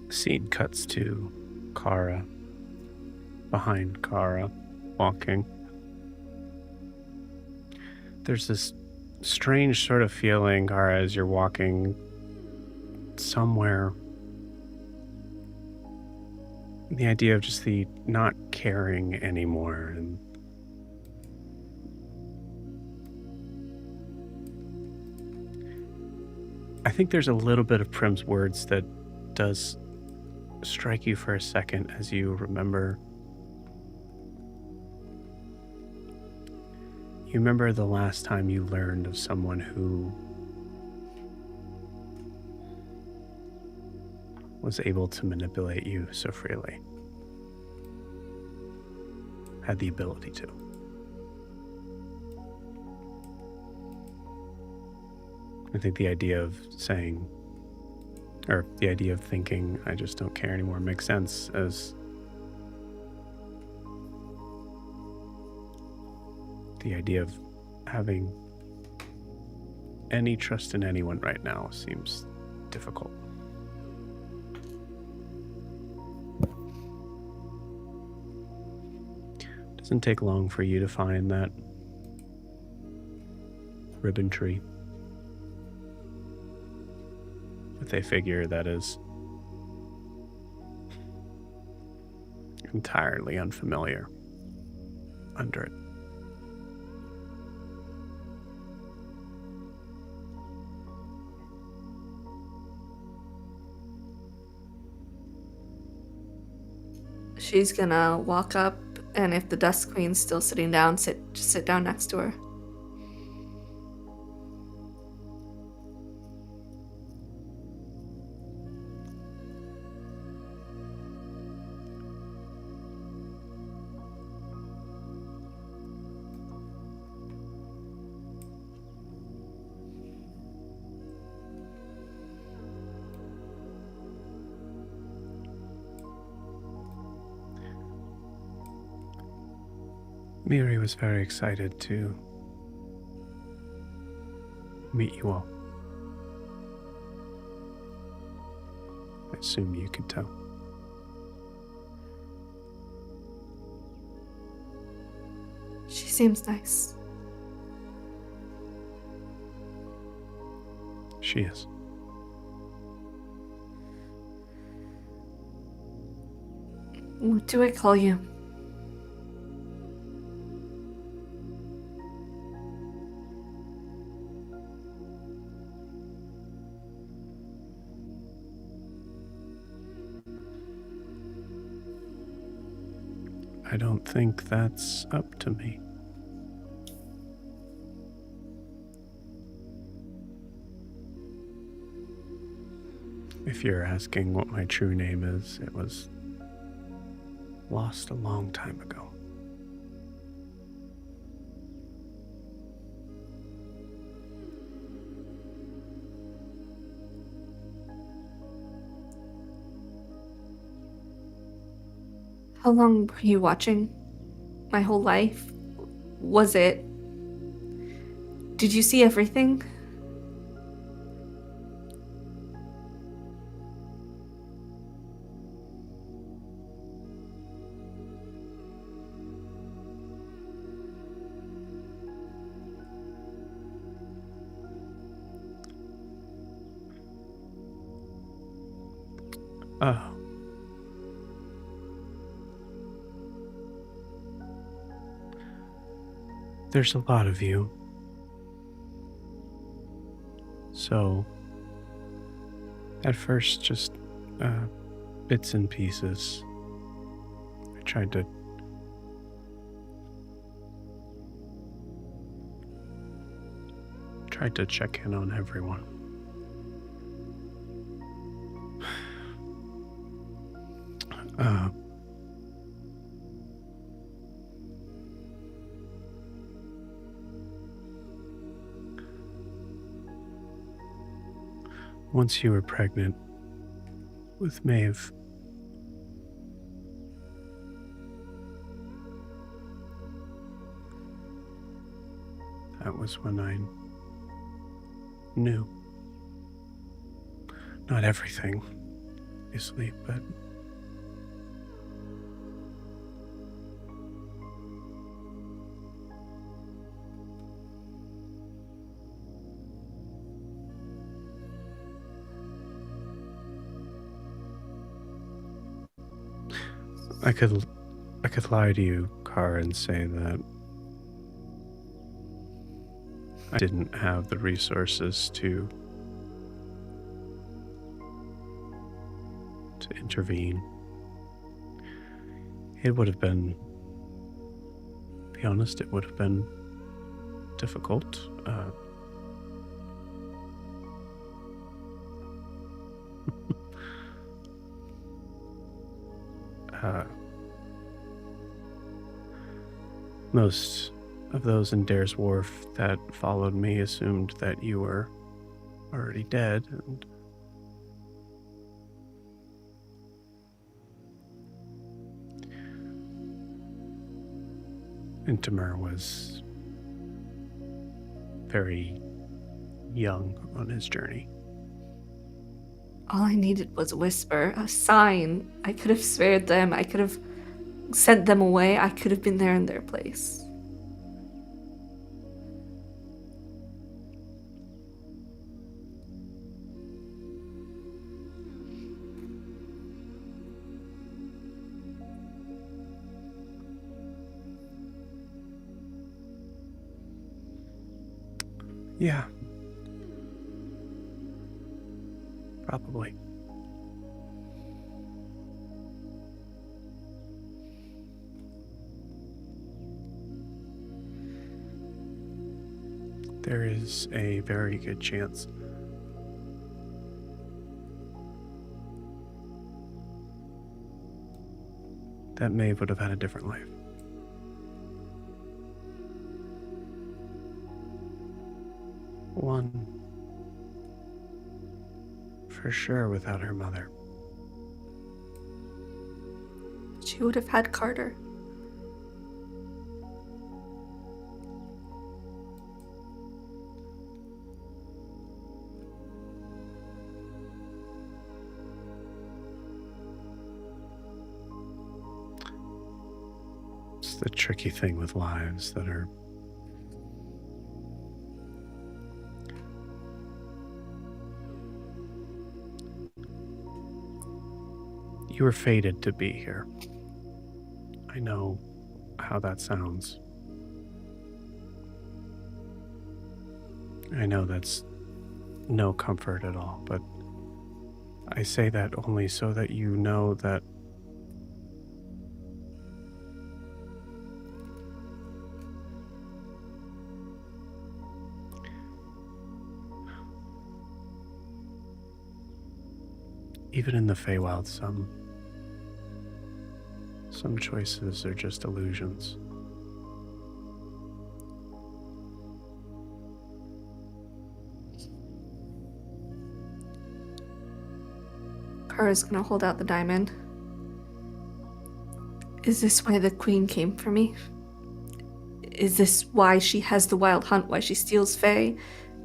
Scene cuts to Kara, behind Kara, walking. There's this strange sort of feeling, Kara, as you're walking somewhere. The idea of just the not caring anymore, and I think there's a little bit of Prim's words that does strike you for a second as you remember. You remember the last time you learned of someone who was able to manipulate you so freely. Had the ability to. I think the idea of saying, or the idea of thinking, I just don't care anymore, makes sense as the idea of having any trust in anyone right now seems difficult. Doesn't take long for you to find that ribbon tree with a figure that is entirely unfamiliar under it. She's gonna walk up, and if the Dusk Queen's still sitting down, just sit down next to her. Miri was very excited to meet you all. I assume you could tell. She seems nice. She is. What do I call you? I don't think that's up to me. If you're asking what my true name is, it was lost a long time ago. How long were you watching? My whole life? Was it? Did you see everything? Oh. There's a lot of you. So, at first, just bits and pieces. I tried to check in on everyone. Once you were pregnant with Maeve, that was when I knew. Not everything, obviously, but I could lie to you, Kara, and say that I didn't have the resources to intervene. It would have been, to be honest, it would have been difficult. Most of those in Dare's Wharf that followed me assumed that you were already dead, and Tamar was very young on his journey. All I needed was a whisper, a sign. I could have spared them. I could have sent them away. I could have been there in their place. Yeah. Probably. There is a very good chance that Maeve would have had a different life. One for sure without her mother. She would have had Carter. It's the tricky thing with lives that are you were fated to be here. I know how that sounds. I know that's no comfort at all, but I say that only so that you know that even in the Feywild, some choices are just illusions. Kara's gonna hold out the diamond. Is this why the queen came for me? Is this why she has the wild hunt, why she steals Fae?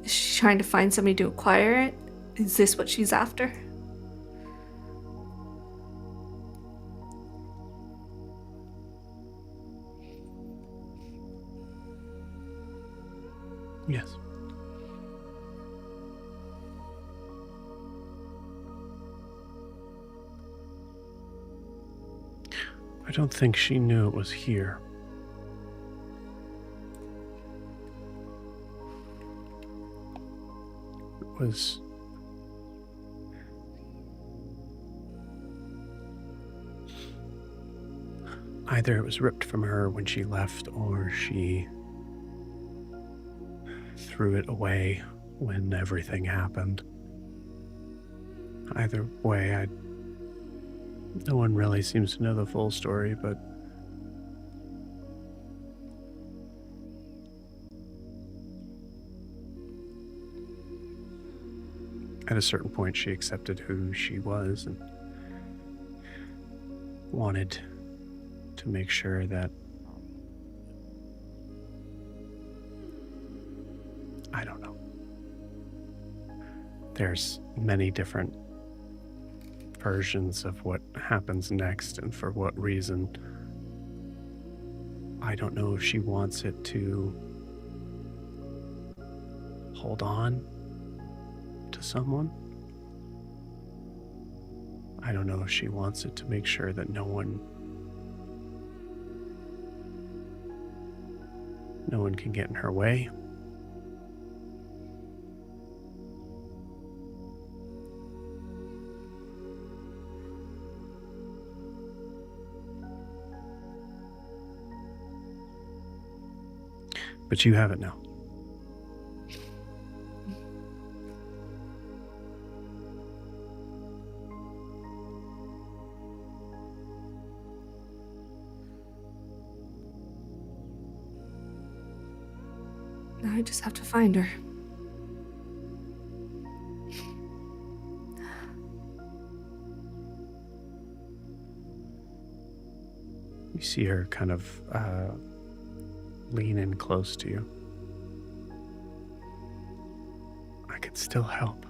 Is she trying to find somebody to acquire it? Is this what she's after? Yes. I don't think she knew it was here. It was... either it was ripped from her when she left, or she threw it away when everything happened. Either way, no one really seems to know the full story, but at a certain point she accepted who she was and wanted to make sure that, I don't know. There's many different versions of what happens next and for what reason. I don't know if she wants it to hold on to someone. I don't know if she wants it to make sure that no one can get in her way. But you have it now. Now I just have to find her. You see her kind of lean in close to you. I could still help.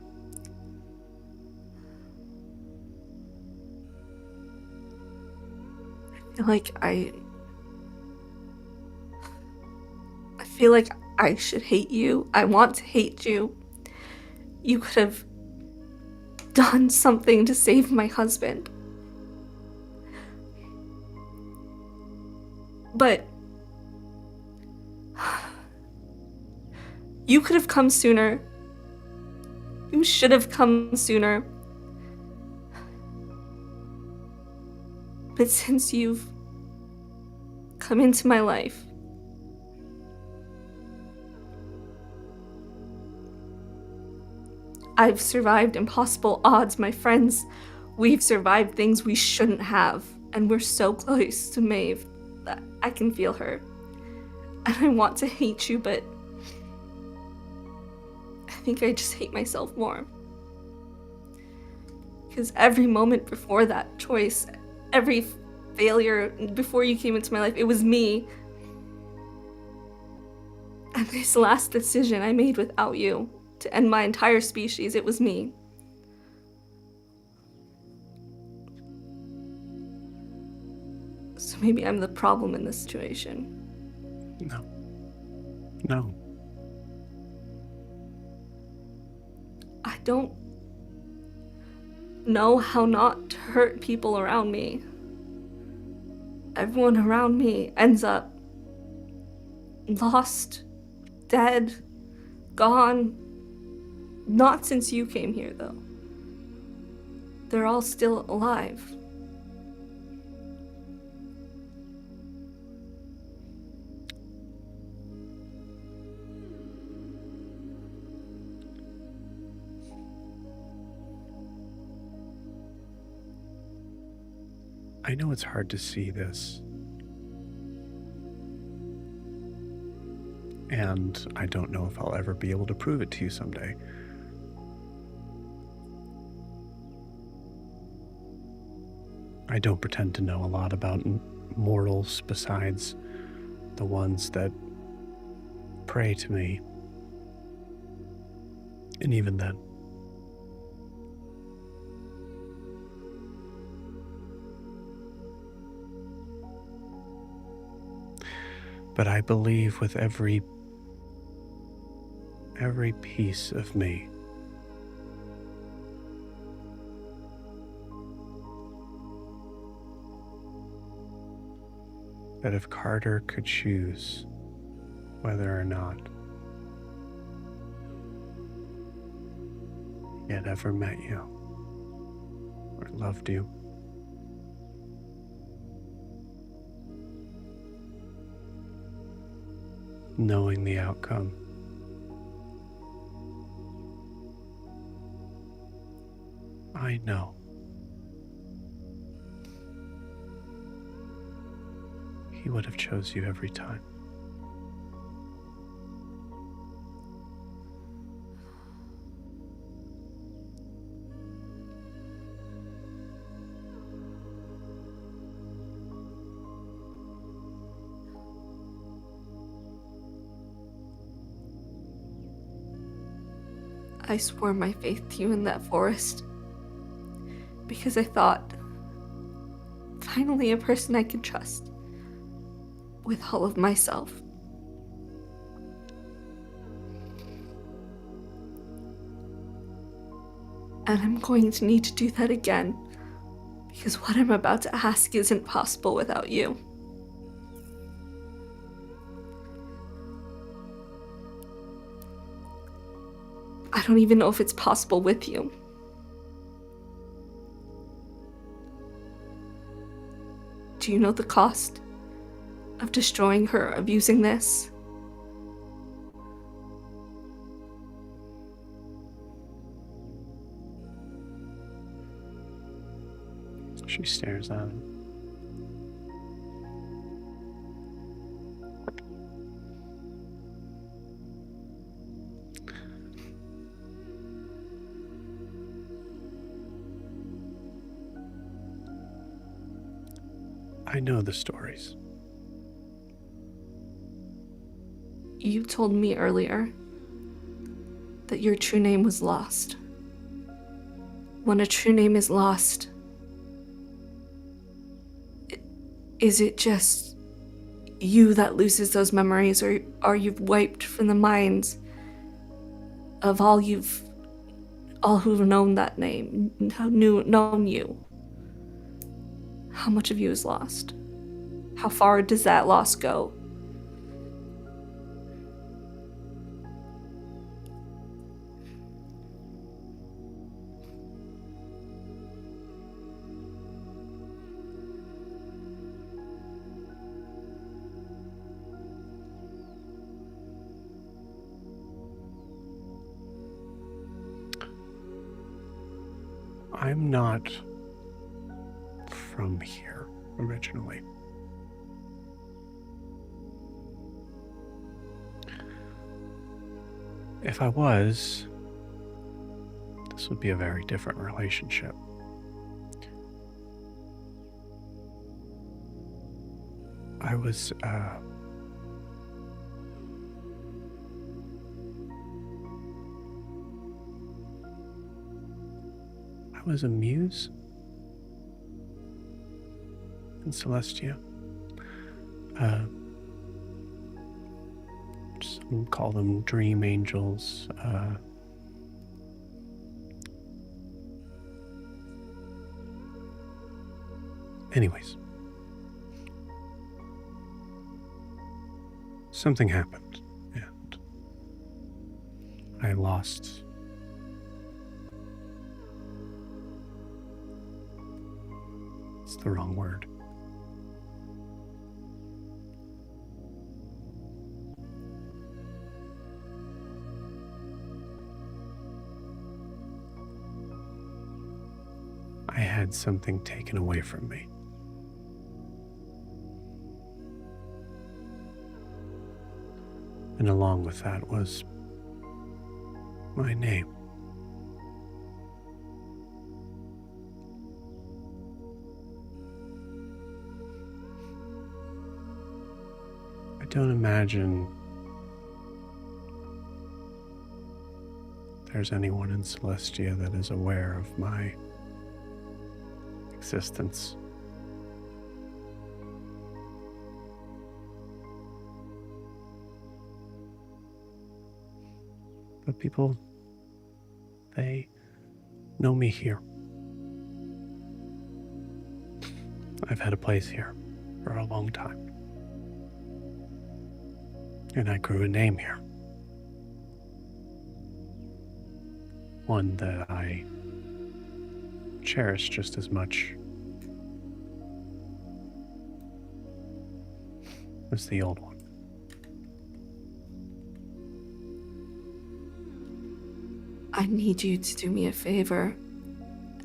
I feel like I should hate you. I want to hate you. You could have done something to save my husband. But you could have come sooner. You should have come sooner. But since you've come into my life, I've survived impossible odds. My friends, we've survived things we shouldn't have. And we're so close to Maeve that I can feel her. And I want to hate you, but I think I just hate myself more. Because every moment before that choice, every failure before you came into my life, it was me. And this last decision I made without you to end my entire species, it was me. So maybe I'm the problem in this situation. No. I don't know how not to hurt people around me. Everyone around me ends up lost, dead, gone. Not since you came here, though. They're all still alive. I know it's hard to see this. And I don't know if I'll ever be able to prove it to you someday. I don't pretend to know a lot about mortals besides the ones that pray to me. And even then. But I believe with every piece of me that if Carter could choose whether or not he had ever met you or loved you, knowing the outcome, I know he would have chose you every time. I swore my faith to you in that forest because I thought, finally a person I can trust with all of myself. And I'm going to need to do that again because what I'm about to ask isn't possible without you. I don't even know if it's possible with you. Do you know the cost of destroying her, of using this? She stares at him. I know the stories. You told me earlier that your true name was lost. When a true name is lost, is it just you that loses those memories, or are you wiped from the minds of all who've known that name, known you? How much of you is lost? How far does that loss go? I'm not from here originally. If I was, this would be a very different relationship. I was a muse in Celestia. Some call them dream angels. Anyways, something happened, and I lost it's the wrong word. I had something taken away from me. And along with that was my name. I don't imagine there's anyone in Celestia that is aware of my existence. But people, they know me here. I've had a place here for a long time. And I grew a name here. One that I cherish just as much as the old one. I need you to do me a favor.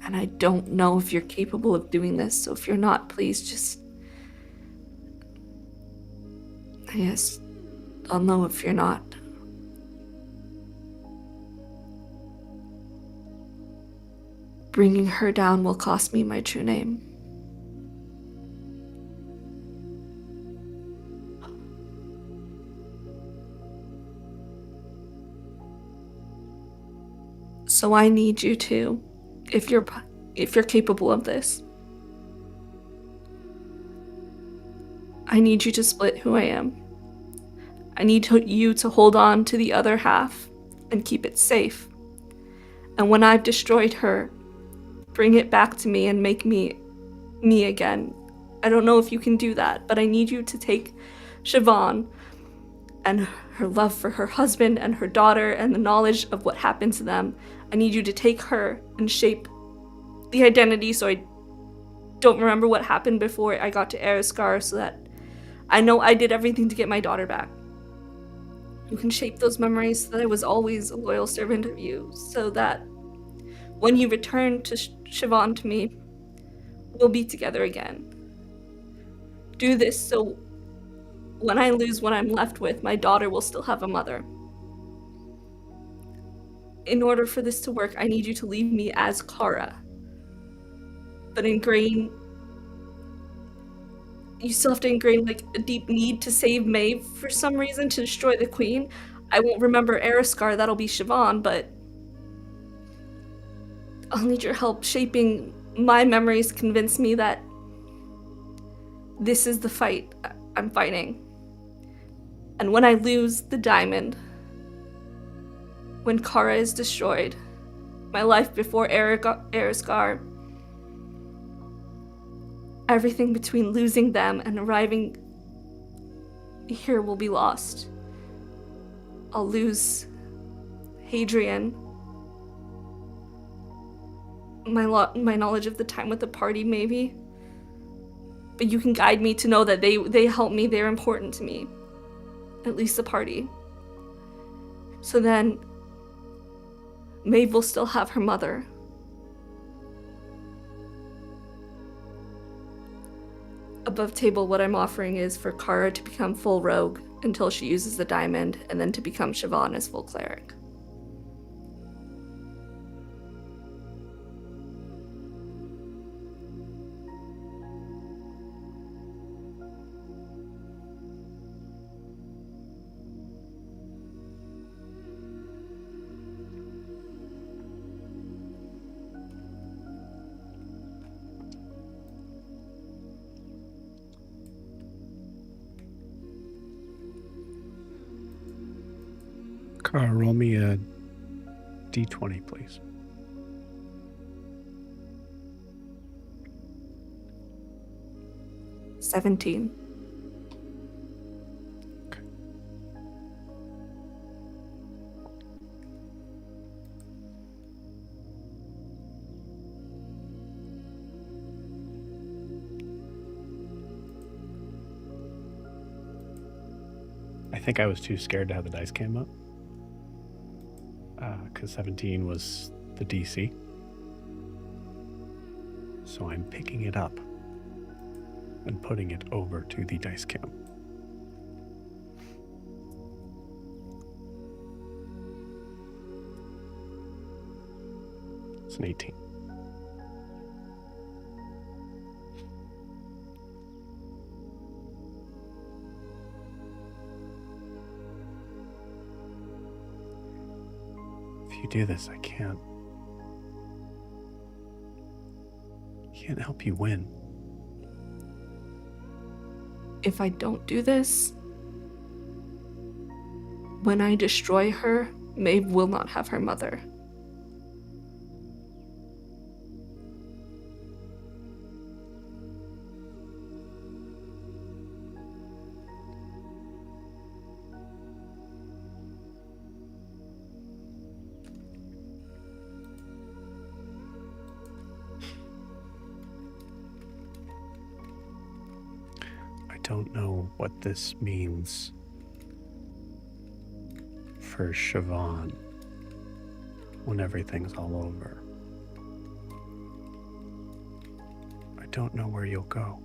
And I don't know if you're capable of doing this, so if you're not, please just... Yes, I'll know if you're not. Bringing her down will cost me my true name. So I need you to, if you're capable of this, I need you to split who I am. I need you to hold on to the other half and keep it safe. And when I've destroyed her, bring it back to me and make me me again. I don't know if you can do that, but I need you to take Siobhan and her love for her husband and her daughter and the knowledge of what happened to them. I need you to take her and shape the identity so I don't remember what happened before I got to Eriscar, so that I know I did everything to get my daughter back. You can shape those memories so that I was always a loyal servant of you, so that when you return to Siobhan to me, we'll be together again. Do this so when I lose what I'm left with, my daughter will still have a mother. In order for this to work, I need you to leave me as Kara. But you still have to ingrain like a deep need to save Maeve for some reason, to destroy the queen. I won't remember Eriscar, that'll be Siobhan, but I'll need your help shaping my memories, convince me that this is the fight I'm fighting. And when I lose the diamond, when Kara is destroyed, my life before Eriscar, everything between losing them and arriving here will be lost. I'll lose Hadrian, my knowledge of the time with the party maybe, but you can guide me to know that they help me, they're important to me, at least the party. So then Maeve will still have her mother. Above table, what I'm offering is for Kara to become full rogue until she uses the diamond, and then to become Siobhan as full cleric. Roll me a d20, please. $17. Okay. I think I was too scared to have the dice cam up. Because 17 was the DC. So I'm picking it up and putting it over to the dice cam. It's an 18. you do this, I can't help you win. If I don't do this, when I destroy her, Maeve will not have her mother. I don't know what this means for Siobhan when everything's all over. I don't know where you'll go.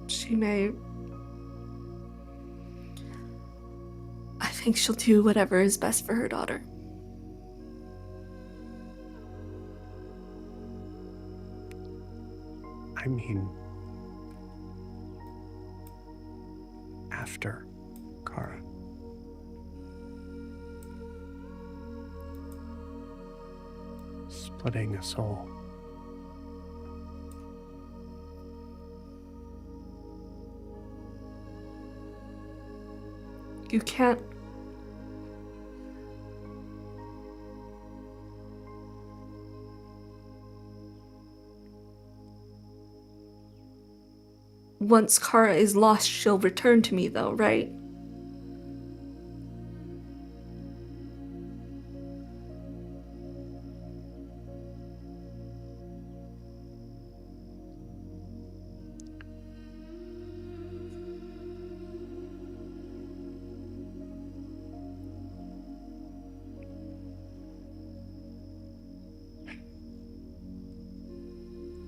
She may... I think she'll do whatever is best for her daughter. I mean, after Kara. Splitting a soul. You can't... Once Kara is lost, she'll return to me, though, right?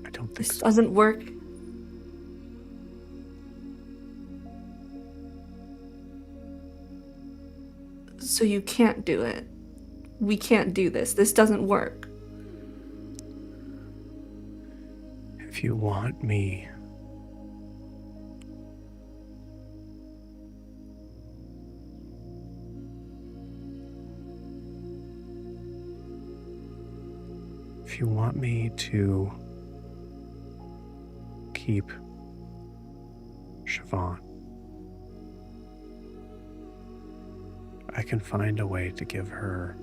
I don't think This so. doesn't work. So you can't do it. We can't do this. This doesn't work. If you want me, if you want me to keep Siobhan, I can find a way to give her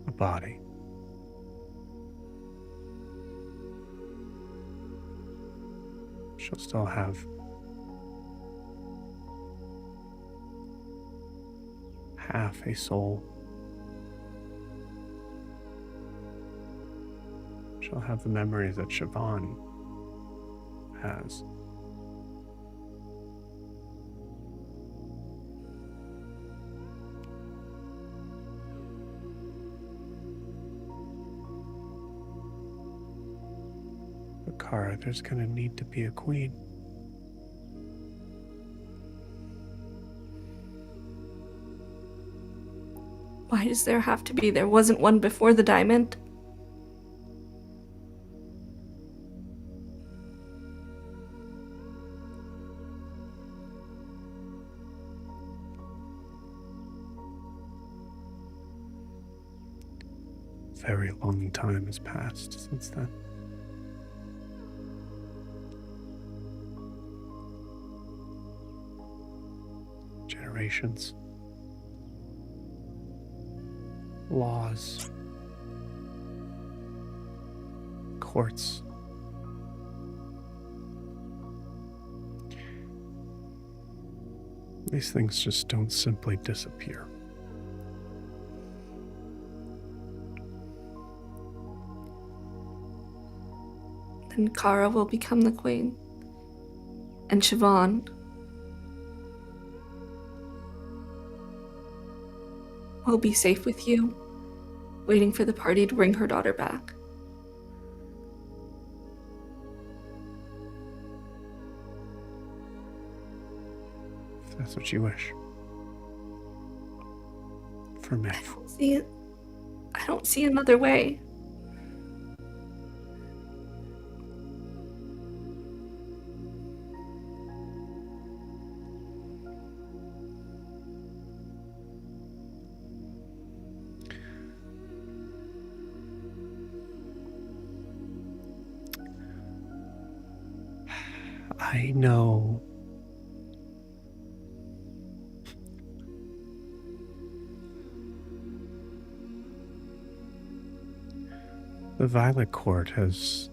a body. She'll still have half a soul. She'll have the memories that Siobhan has. But Kara, there's gonna need to be a queen. Why does there have to be? There wasn't one before the diamond. Very long time has passed since then. Generations. Laws. Courts. These things just don't simply disappear. Then Kara will become the queen. And Siobhan will be safe with you, waiting for the party to bring her daughter back. If that's what you wish. For me. I don't see another way. I know. The Violet Court has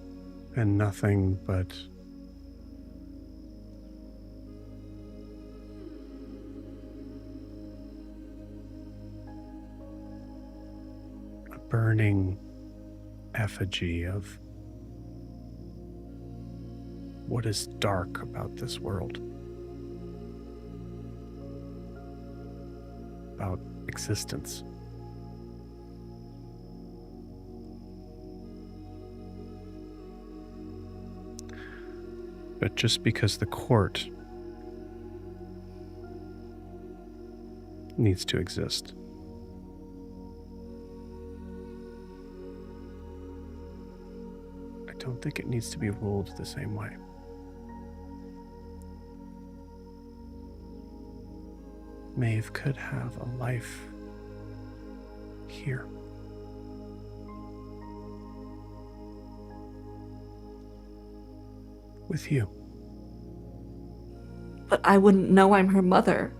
been nothing but a burning effigy of what is dark about this world, about existence. But just because the court needs to exist, I don't think it needs to be ruled the same way. Maeve could have a life here. With you. But I wouldn't know I'm her mother.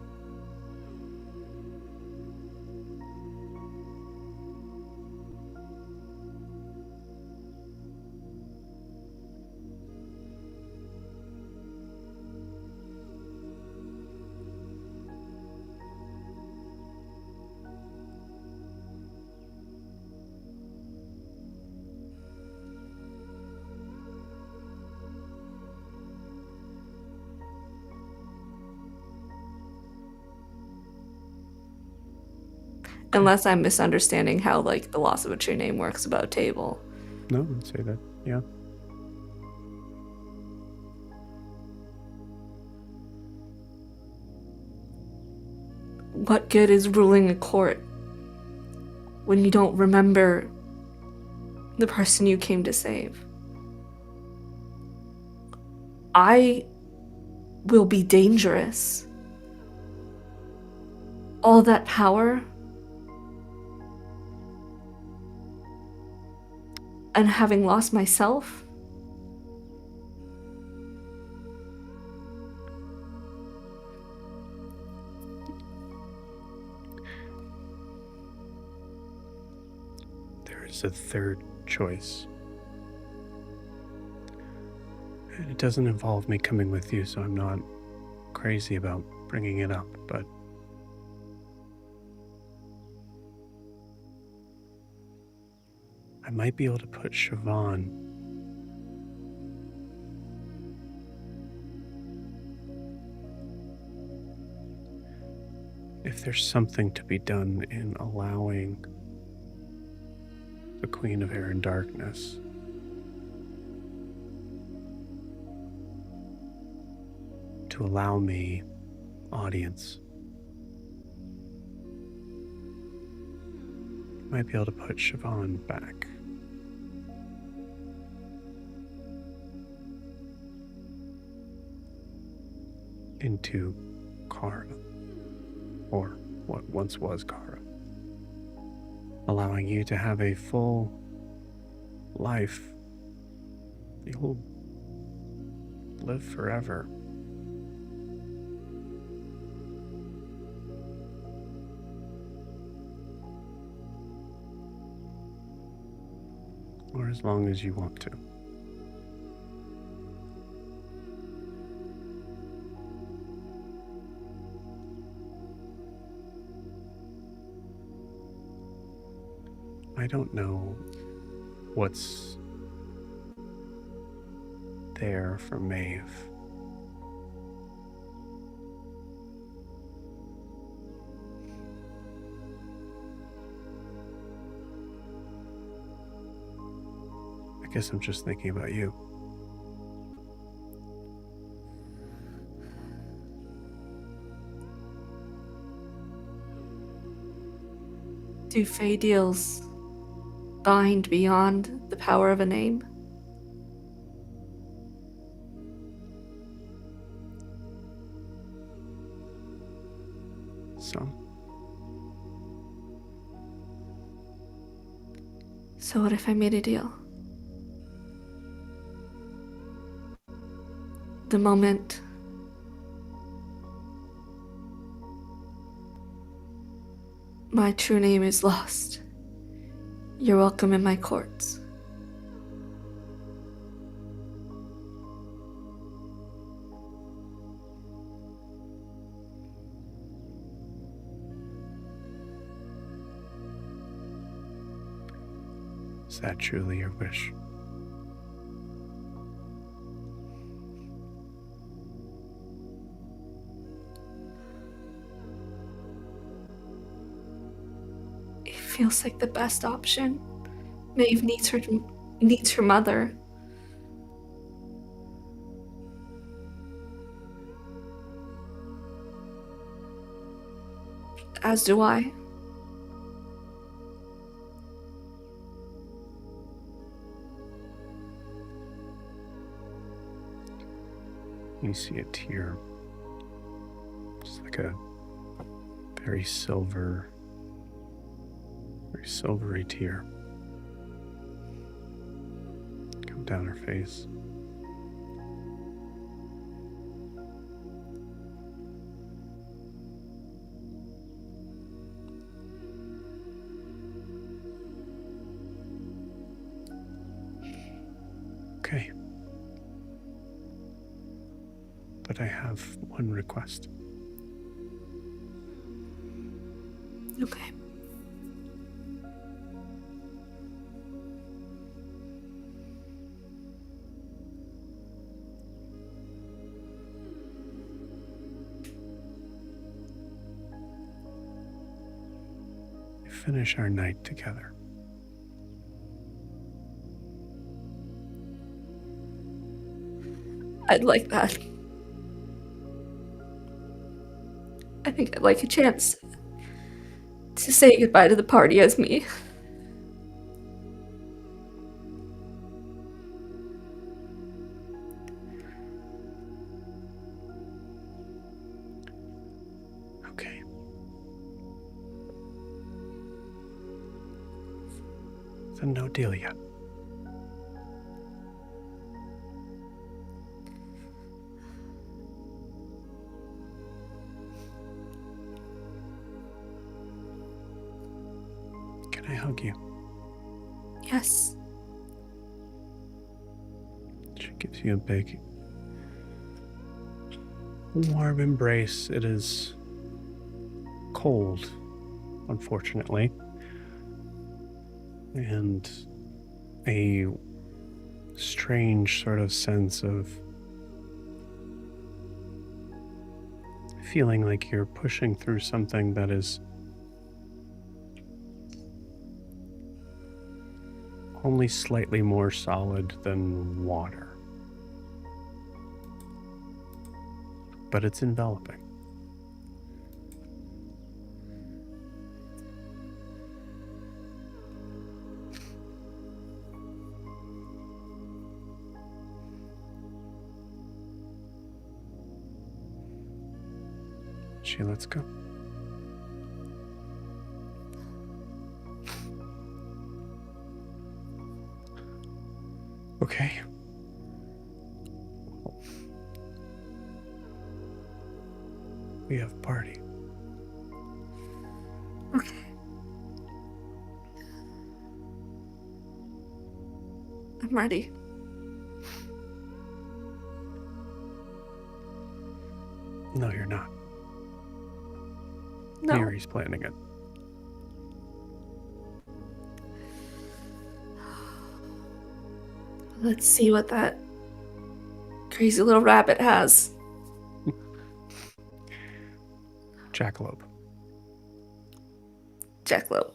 Unless I'm misunderstanding how, like, the loss of a true name works about a table. No, I'd say that, yeah. What good is ruling a court when you don't remember the person you came to save? I will be dangerous. All that power and having lost myself? There is a third choice. And it doesn't involve me coming with you, so I'm not crazy about bringing it up, but I might be able to put Siobhan if there's something to be done in allowing the Queen of Air and Darkness to allow me audience. Might be able to put Siobhan back. Into Kara, or what once was Kara, allowing you to have a full life. You'll live forever. Or as long as you want to. I don't know what's there for Maeve. I guess I'm just thinking about you. Do Fey deals bind beyond the power of a name? Some. So what if I made a deal? the moment my true name is lost, you're welcome in my courts. Is that truly your wish? It feels like the best option. Maeve needs her mother. As do I. You see a tear. It's like a very silvery tear come down her face. Okay. But I have one request. Okay. We finish our night together. I'd like that. I think I'd like a chance to say goodbye to the party as me. Okay. Then no deal yet. Can I hug you? Yes. She gives you a big, warm embrace. It is cold, unfortunately, and a strange sort of sense of feeling like you're pushing through something that is only slightly more solid than water. But it's enveloping. She lets go. Okay. We have a party. Okay. I'm ready. No, you're not. No. Miri's planning it. Let's see what that crazy little rabbit has. Jackalope. Jackalope.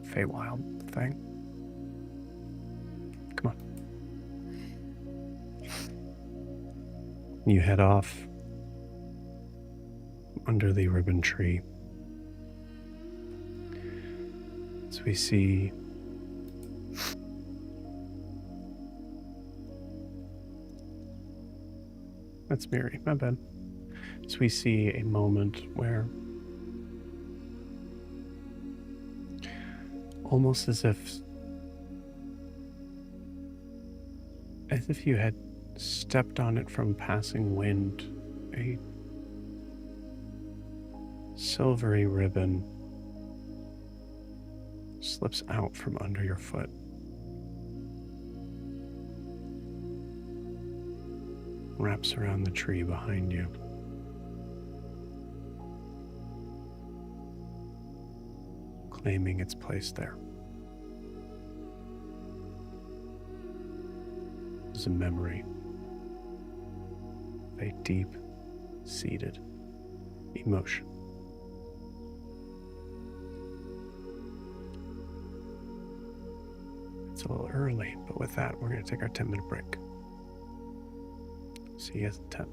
Feywild thing. Come on. You head off under the ribbon tree. As we see that's Miri, my bad. As we see a moment where almost as if you had stepped on it from passing wind. A silvery ribbon slips out from under your foot. Wraps around the tree behind you. Claiming its place there. It's a memory of a deep-seated emotion. It's a little early, but with that, we're going to take our 10-minute break. See you guys in 10.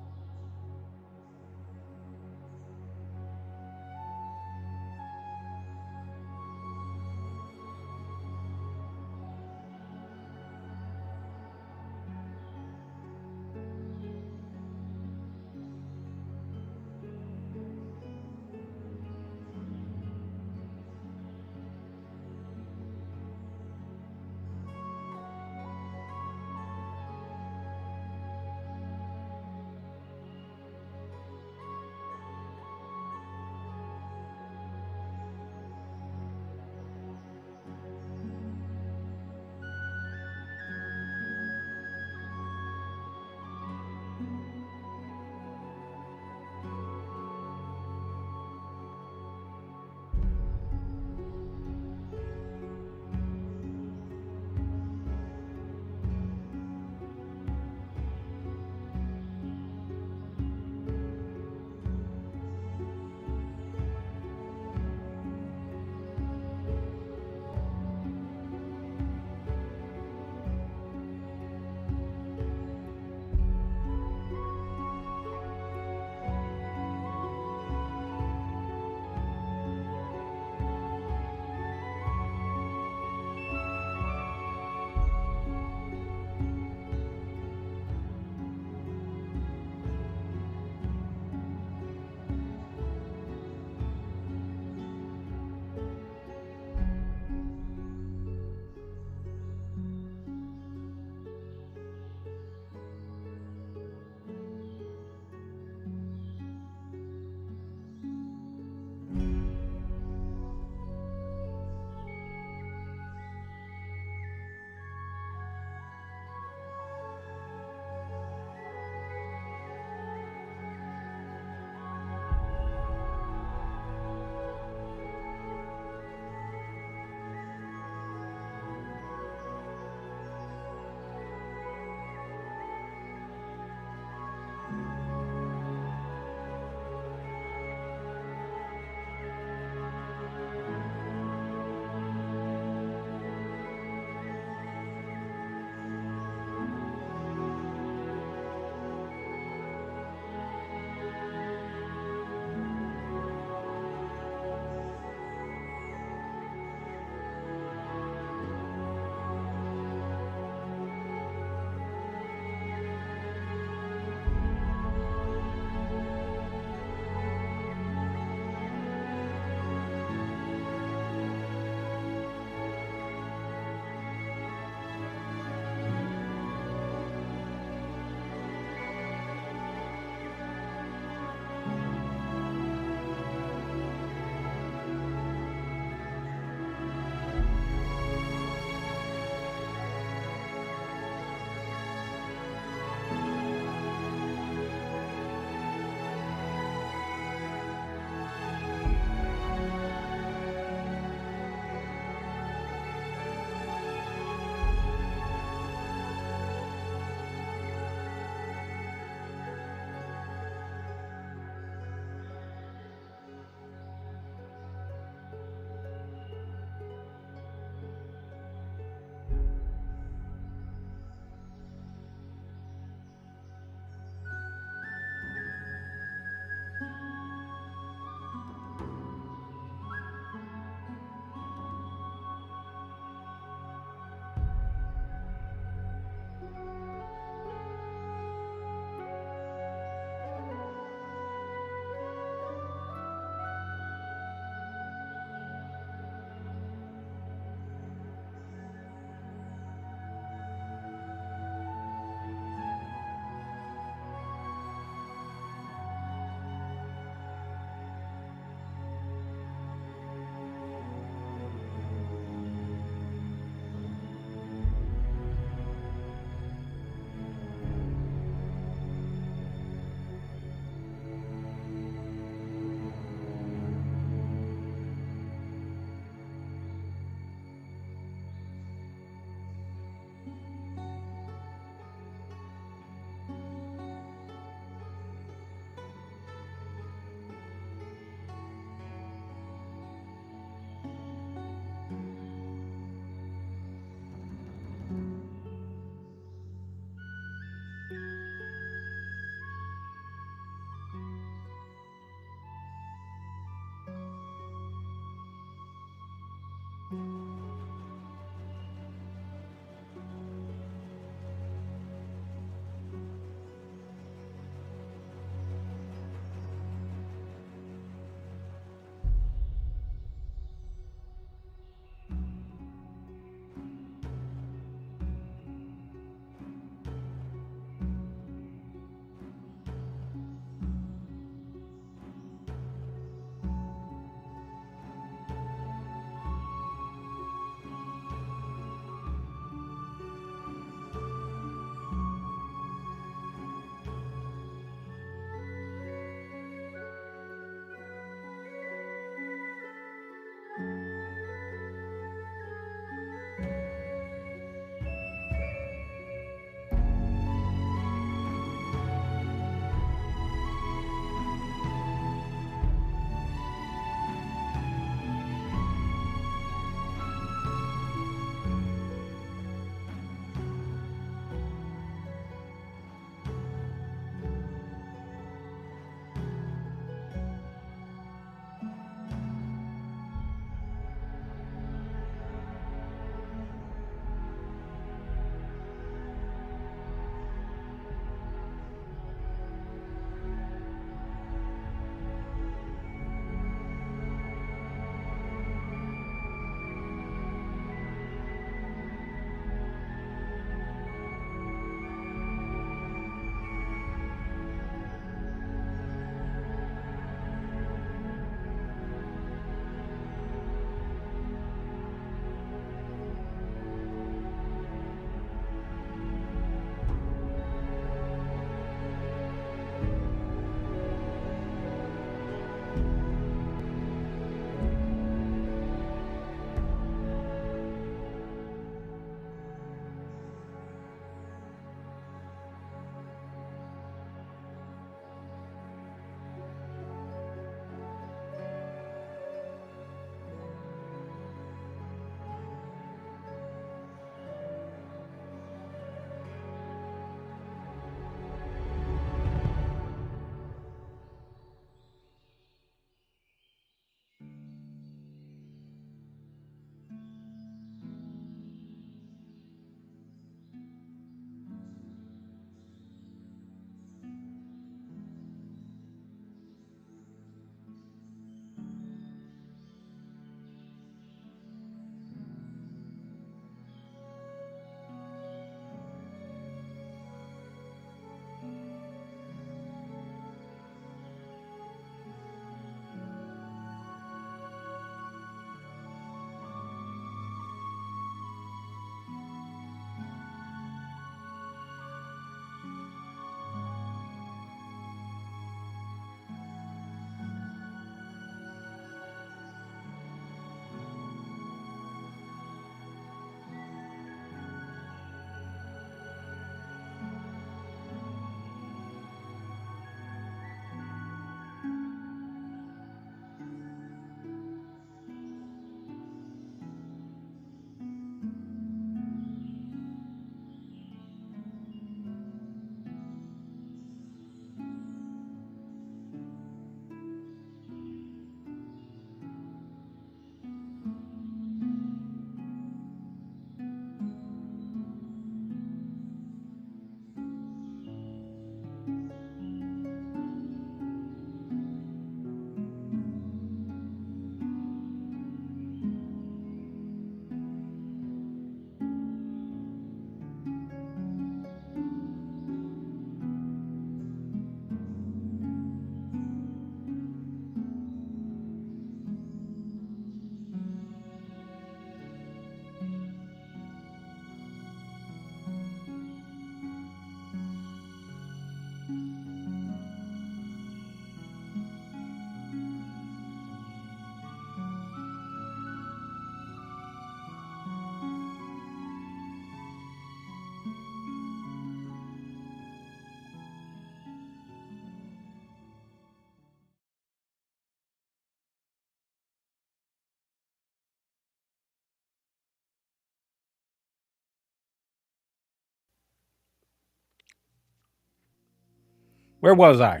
Where was I?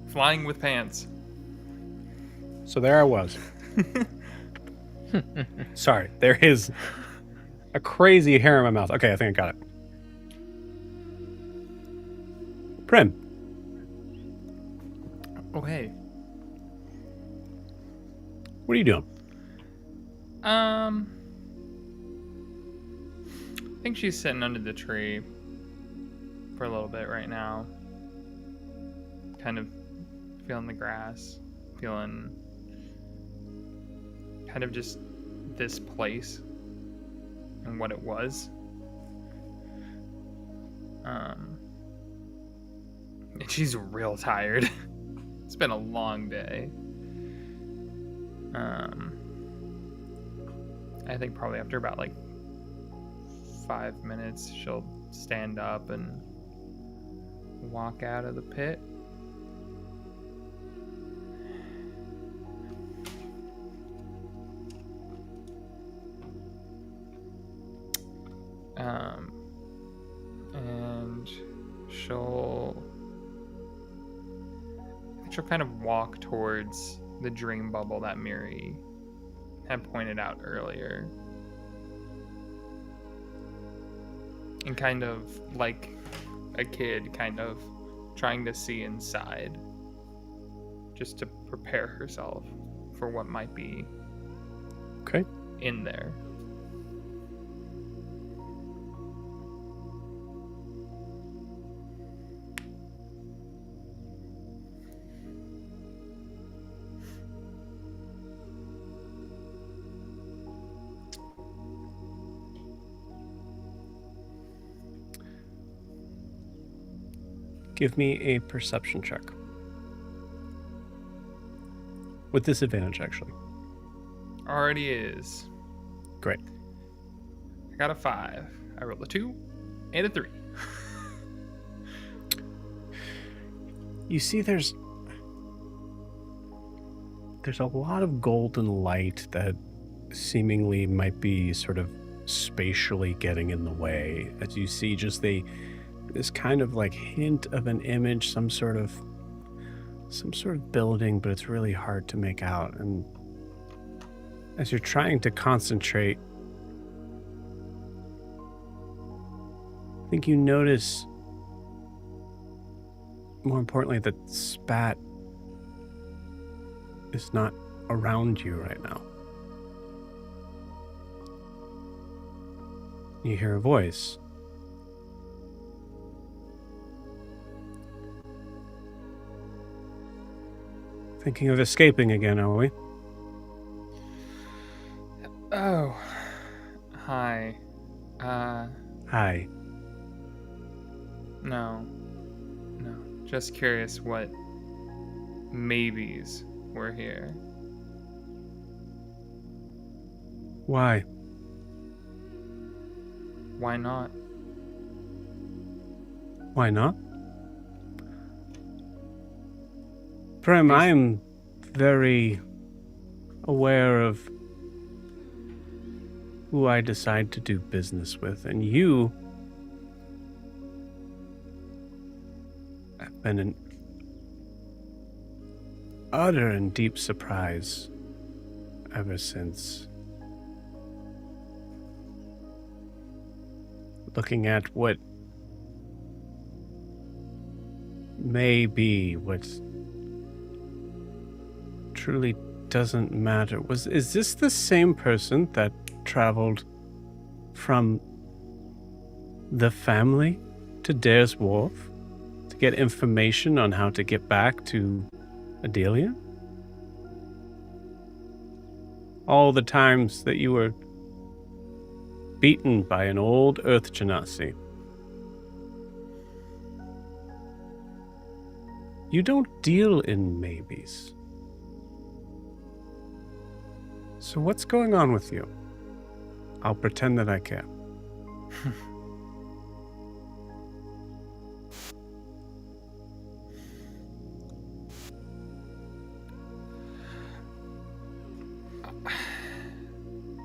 Flying with pants. So there I was. Sorry, there is a crazy hair in my mouth. Okay, I think I got it. Prim. Oh, hey. What are you doing? I think she's sitting under the tree for a little bit right now. Kind of feeling the grass, feeling kind of just this place and what it was. And she's real tired. It's been a long day. I think probably after about like 5 minutes, she'll stand up and walk out of the pit. And she'll kind of walk towards the dream bubble that Miri had pointed out earlier. And kind of like a kid, kind of trying to see inside, just to prepare herself for what might be in there. Give me a perception check. With disadvantage, actually. Already is. Great. I got a 5. I rolled a 2 and a 3. You see, there's a lot of golden light that seemingly might be sort of spatially getting in the way. As you see just this kind of like hint of an image, some sort of building, but it's really hard to make out. And as you're trying to concentrate, I think you notice, more importantly, that Spat is not around you right now. You hear a voice. Thinking of escaping again, are we? Oh. Hi. Hi. No. Just curious what maybes were here. Why? Why not? Why not? Prim, I am very aware of who I decide to do business with, and you have been an utter and deep surprise ever since. Looking at what may be what truly doesn't matter. Is this the same person that traveled from the family to Dare's Wharf to get information on how to get back to Adelia? All the times that you were beaten by an old Earth Genasi. You don't deal in maybes. So what's going on with you? I'll pretend that I care.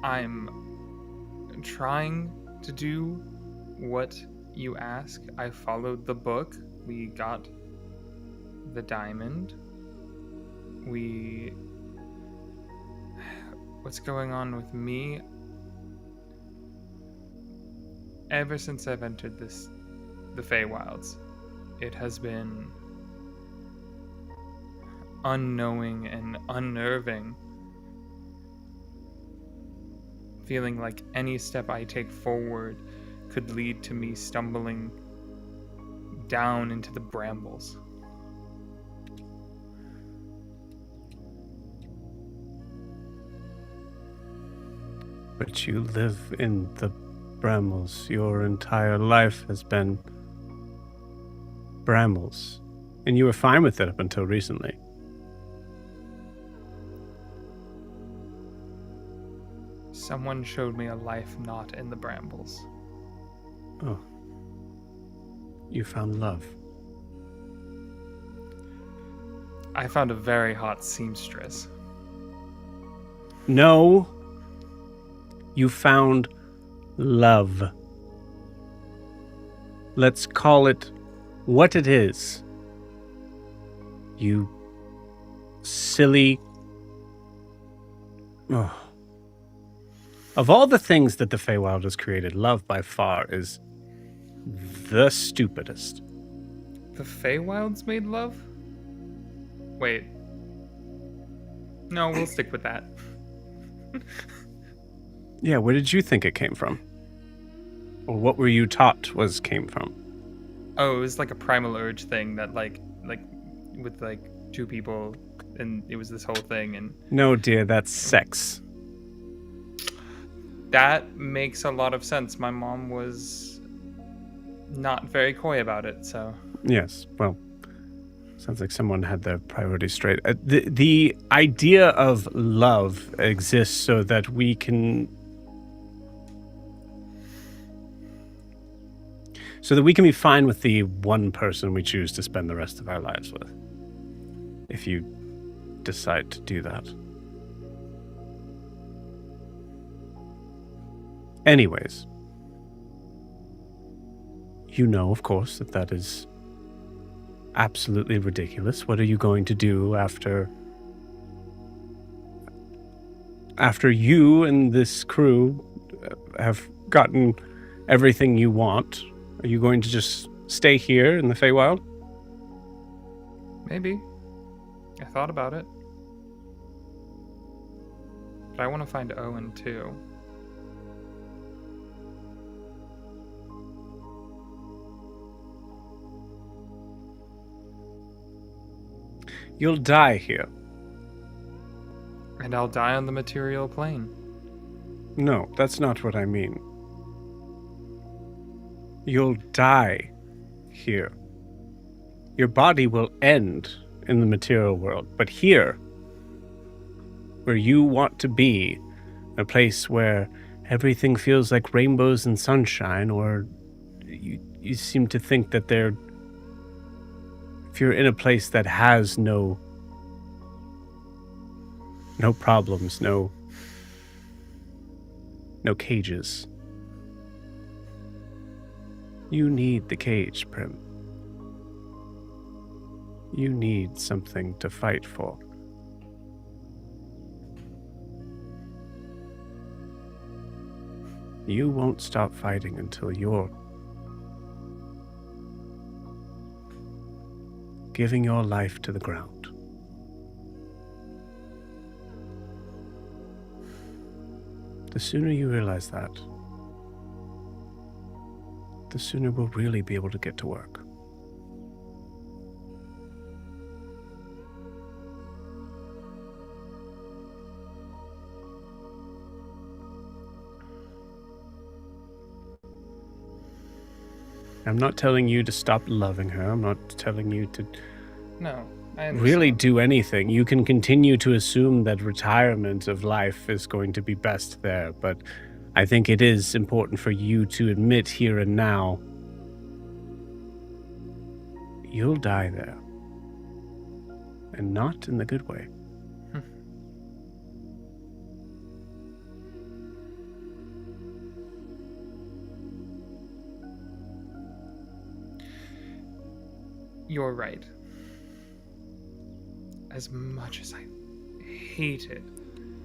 I'm trying to do what you ask. I followed the book. We got the diamond. We what's going on with me? Ever since I've entered the Feywilds, it has been unknowing and unnerving. Feeling like any step I take forward could lead to me stumbling down into the brambles. But you live in the brambles. Your entire life has been brambles. And you were fine with it up until recently. Someone showed me a life not in the brambles. Oh. You found love. I found a very hot seamstress. No. You found love. Let's call it what it is. You silly... Oh. Of all the things that the Feywild has created, love by far is the stupidest. The Feywilds made love? Wait. No, we'll stick with that. Yeah, where did you think it came from? Or what were you taught came from? Oh, it was like a primal urge thing that like with like two people, and it was this whole thing, and No, dear, that's sex. that makes a lot of sense. My mom was not very coy about it, so Yes, well, sounds like someone had their priorities straight. The idea of love exists so that we can... So that we can be fine with the one person we choose to spend the rest of our lives with. If you decide to do that. Anyways. You know, of course, that is absolutely ridiculous. What are you going to do after you and this crew have gotten everything you want? Are you going to just stay here in the Feywild? maybe. I thought about it. But I want to find Owen too. You'll die here. And I'll die on the material plane. No, that's not what I mean. You'll die here. Your body will end in the material world, but here, where you want to be, a place where everything feels like rainbows and sunshine, or you seem to think that if you're in a place that has no problems, no cages. You need the cage, Prim. You need something to fight for. You won't stop fighting until you're giving your life to the ground. The sooner you realize that, the sooner we'll really be able to get to work. I'm not telling you to stop loving her. I'm not telling you to No, I understand. really do anything. You can continue to assume that retirement of life is going to be best there, but I think it is important for you to admit here and now, you'll die there. And not in the good way. You're right. As much as I hate it,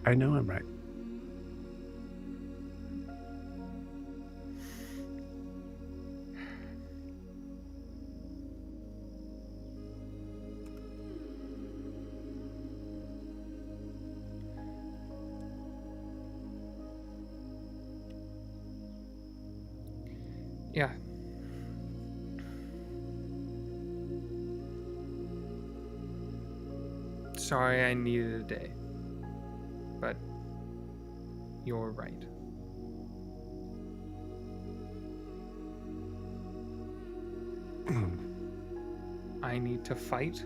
I know I'm right. Yeah. Sorry I needed a day. But you're right. I need to fight.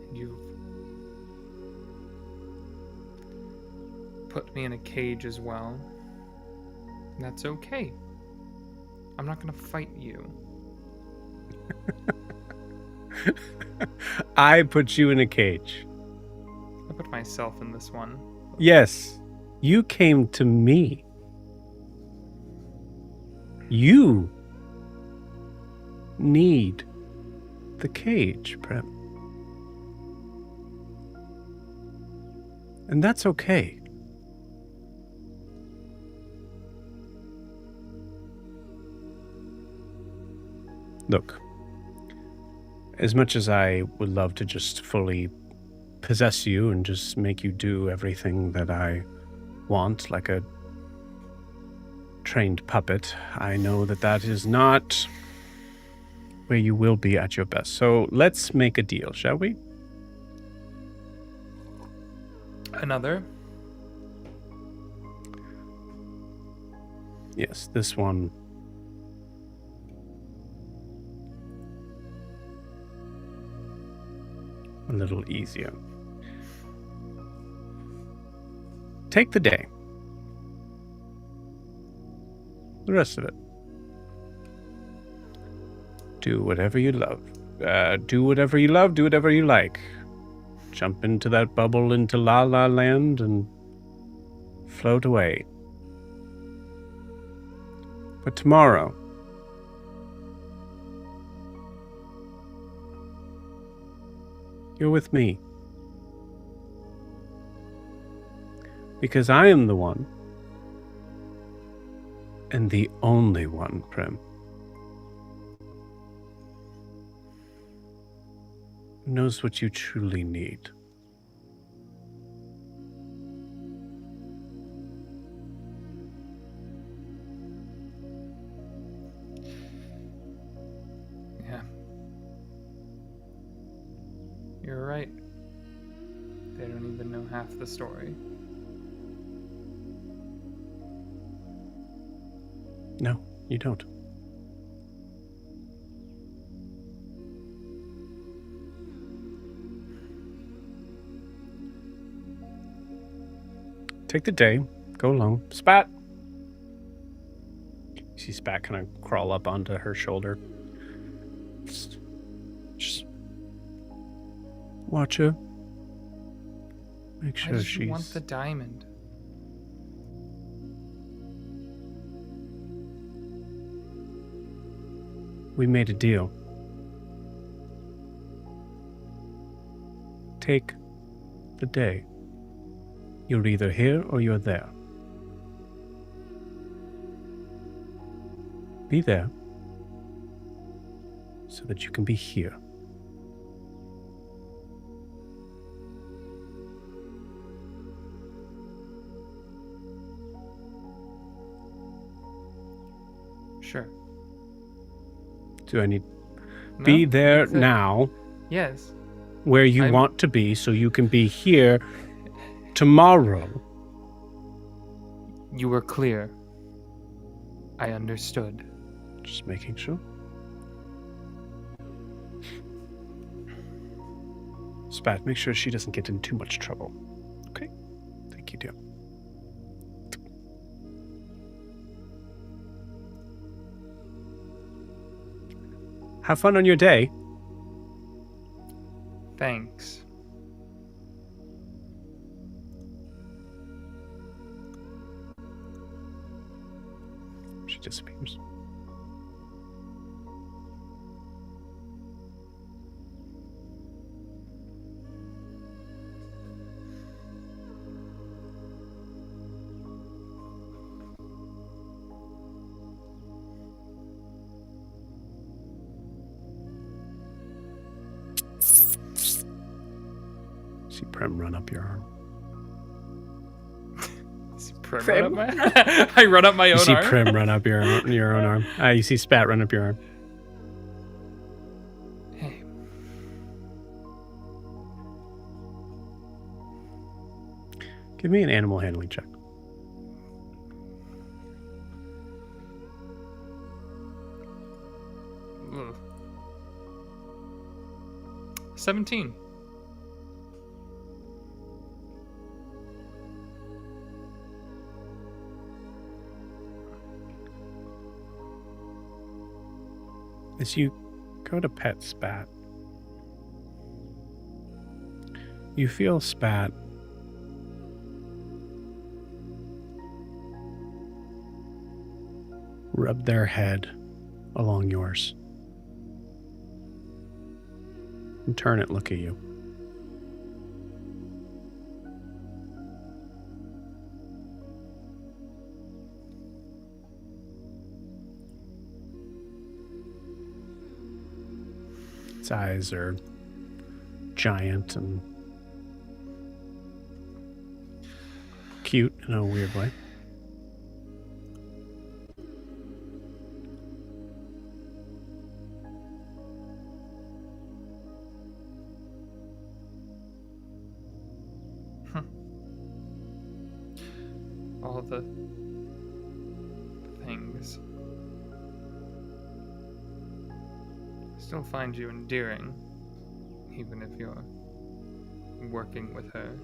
And you've put me in a cage as well. And that's okay. I'm not gonna fight you. I put you in a cage. I put myself in this one. Yes, you came to me. You need the cage, Prem. And that's okay. Look, as much as I would love to just fully possess you and just make you do everything that I want, like a trained puppet, I know that that is not where you will be at your best. So let's make a deal, shall we? Another? Yes, this one. A little easier. Take the day. The rest of it. Do whatever you love. Do whatever you love, do whatever you like. Jump into that bubble into La La Land and float away. But tomorrow, you're with me. Because I am the one, and the only one, Prem, who knows what you truly need. Yeah. You're right. They don't even know half the story. No, you don't. Take the day, go along. Spat! You see Spat kind of crawl up onto her shoulder. Just watch her. Make Why sure did she's... you want the diamond? We made a deal. Take the day. You're either here or you're there. Be there so that you can be here. Sure. Do I need No, be there that's it. now Yes. where you I'm- want to be so you can be here tomorrow? You were clear. I understood. Just making sure. Spat, make sure she doesn't get in too much trouble. Okay? Thank you, dear. Have fun on your day. Thanks. She disappears. See Prem run up your arm. Prim Prim. run up my I run up my You own see arm. Prim run up your own arm. You see Spat run up your arm. Hey. Give me an animal handling check. Ugh. 17. As you go to pet Spat, you feel Spat rub their head along yours and turn it, look at you. Its eyes are giant and cute in a weird way. All the things. Still find you endearing, even if you're working with her.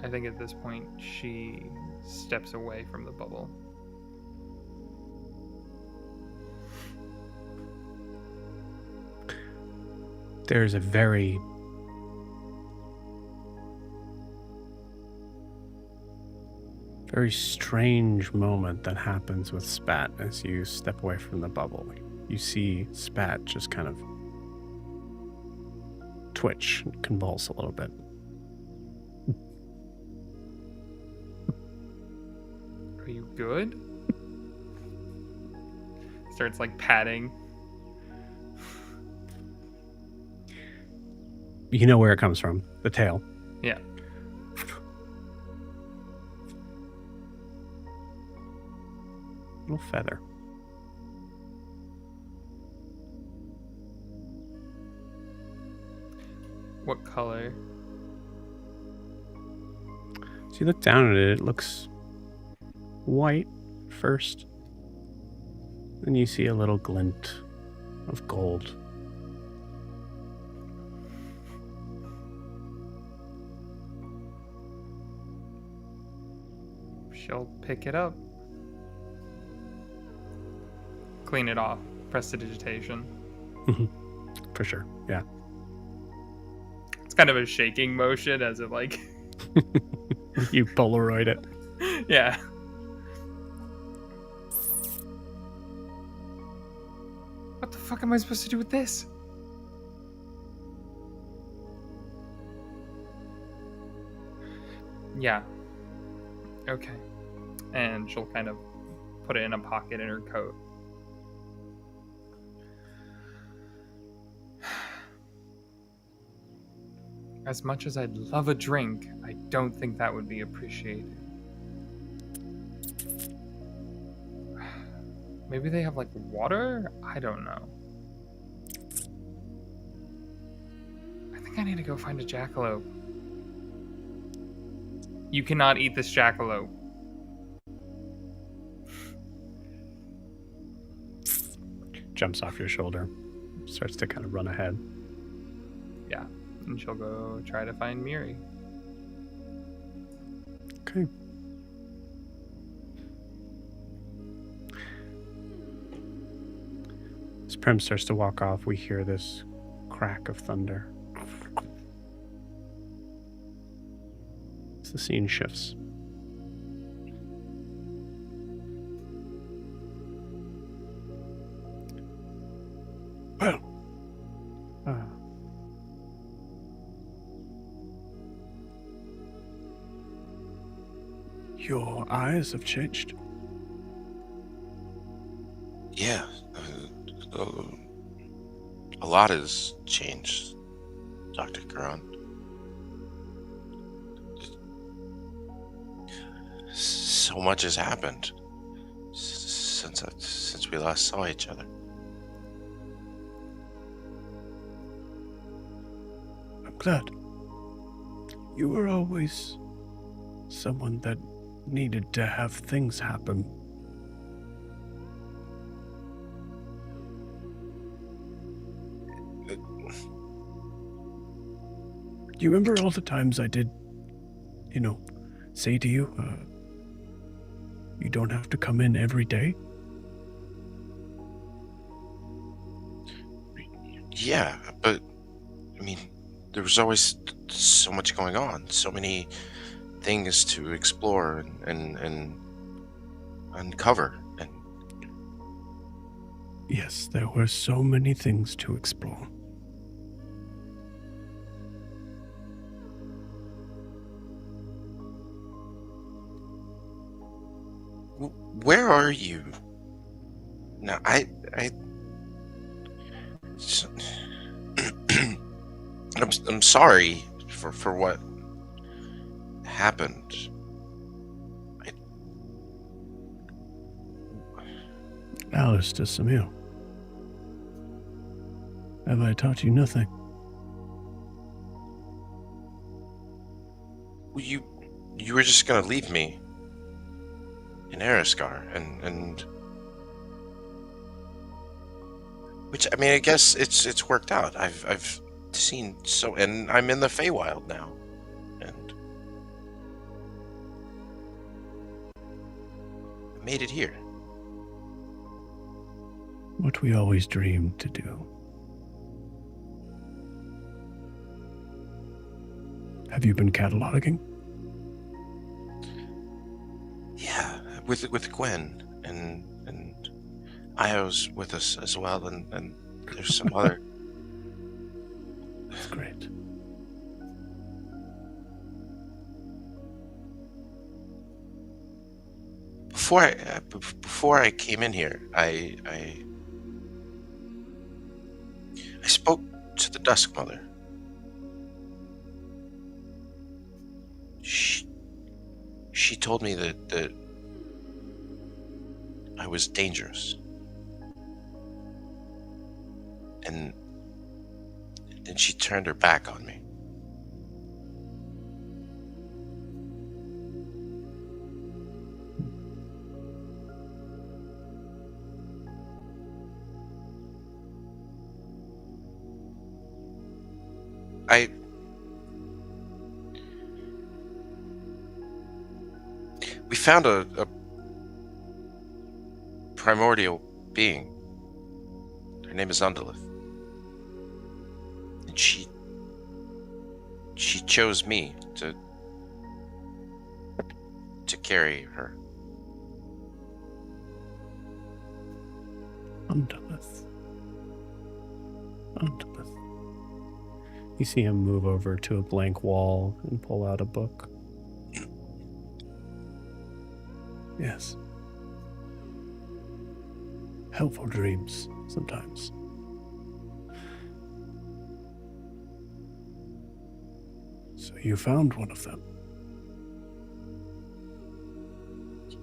I think at this point she steps away from the bubble. There's a very strange moment that happens with Spat as you step away from the bubble. You see Spat just kind of twitch, convulse a little bit. Are you good? Starts like patting. You know where it comes from, the tail. Yeah. Little feather. What color? So you look down at it, it looks white first. Then you see a little glint of gold. She'll pick it up. Clean it off. Prestidigitation. For sure, yeah. It's kind of a shaking motion as it like... You Polaroid it. Yeah. What the fuck am I supposed to do with this? Yeah. Okay. And she'll kind of put it in a pocket in her coat. As much as I'd love a drink, I don't think that would be appreciated. Maybe they have like water? I don't know. I think I need to go find a jackalope. You cannot eat this jackalope. Jumps off your shoulder. Starts to kind of run ahead. Yeah. And she'll go try to find Miri. Okay. As Prim starts to walk off, we hear this crack of thunder. As the scene shifts. Well, Your eyes have changed. Yeah. A lot has changed, Dr. Garan. So much has happened since we last saw each other. I'm glad. You were always someone that needed to have things happen. Do you remember all the times I did, say to you, you don't have to come in every day? Yeah, but I mean, there was always so much going on, so many things to explore and uncover. And Yes, there were so many things to explore. where are you? Now, I'm sorry for what happened. Alistair Samir, have I taught you nothing? You were just gonna leave me in Eriskar, and which, I mean, I guess it's worked out. I've seen and I'm in the Feywild now, and I made it here. What we always dreamed to do. Have you been cataloging? Yeah, with Gwen and Io's with us as well, and there's some other. That's great. Before I came in here, I spoke to the Dusk Mother. She told me that I was dangerous, and then she turned her back on me. We found a primordial being. Her name is Undulith. And she chose me to carry her. Undulith. You see him move over to a blank wall and pull out a book. Yes. Helpful dreams, sometimes. So you found one of them.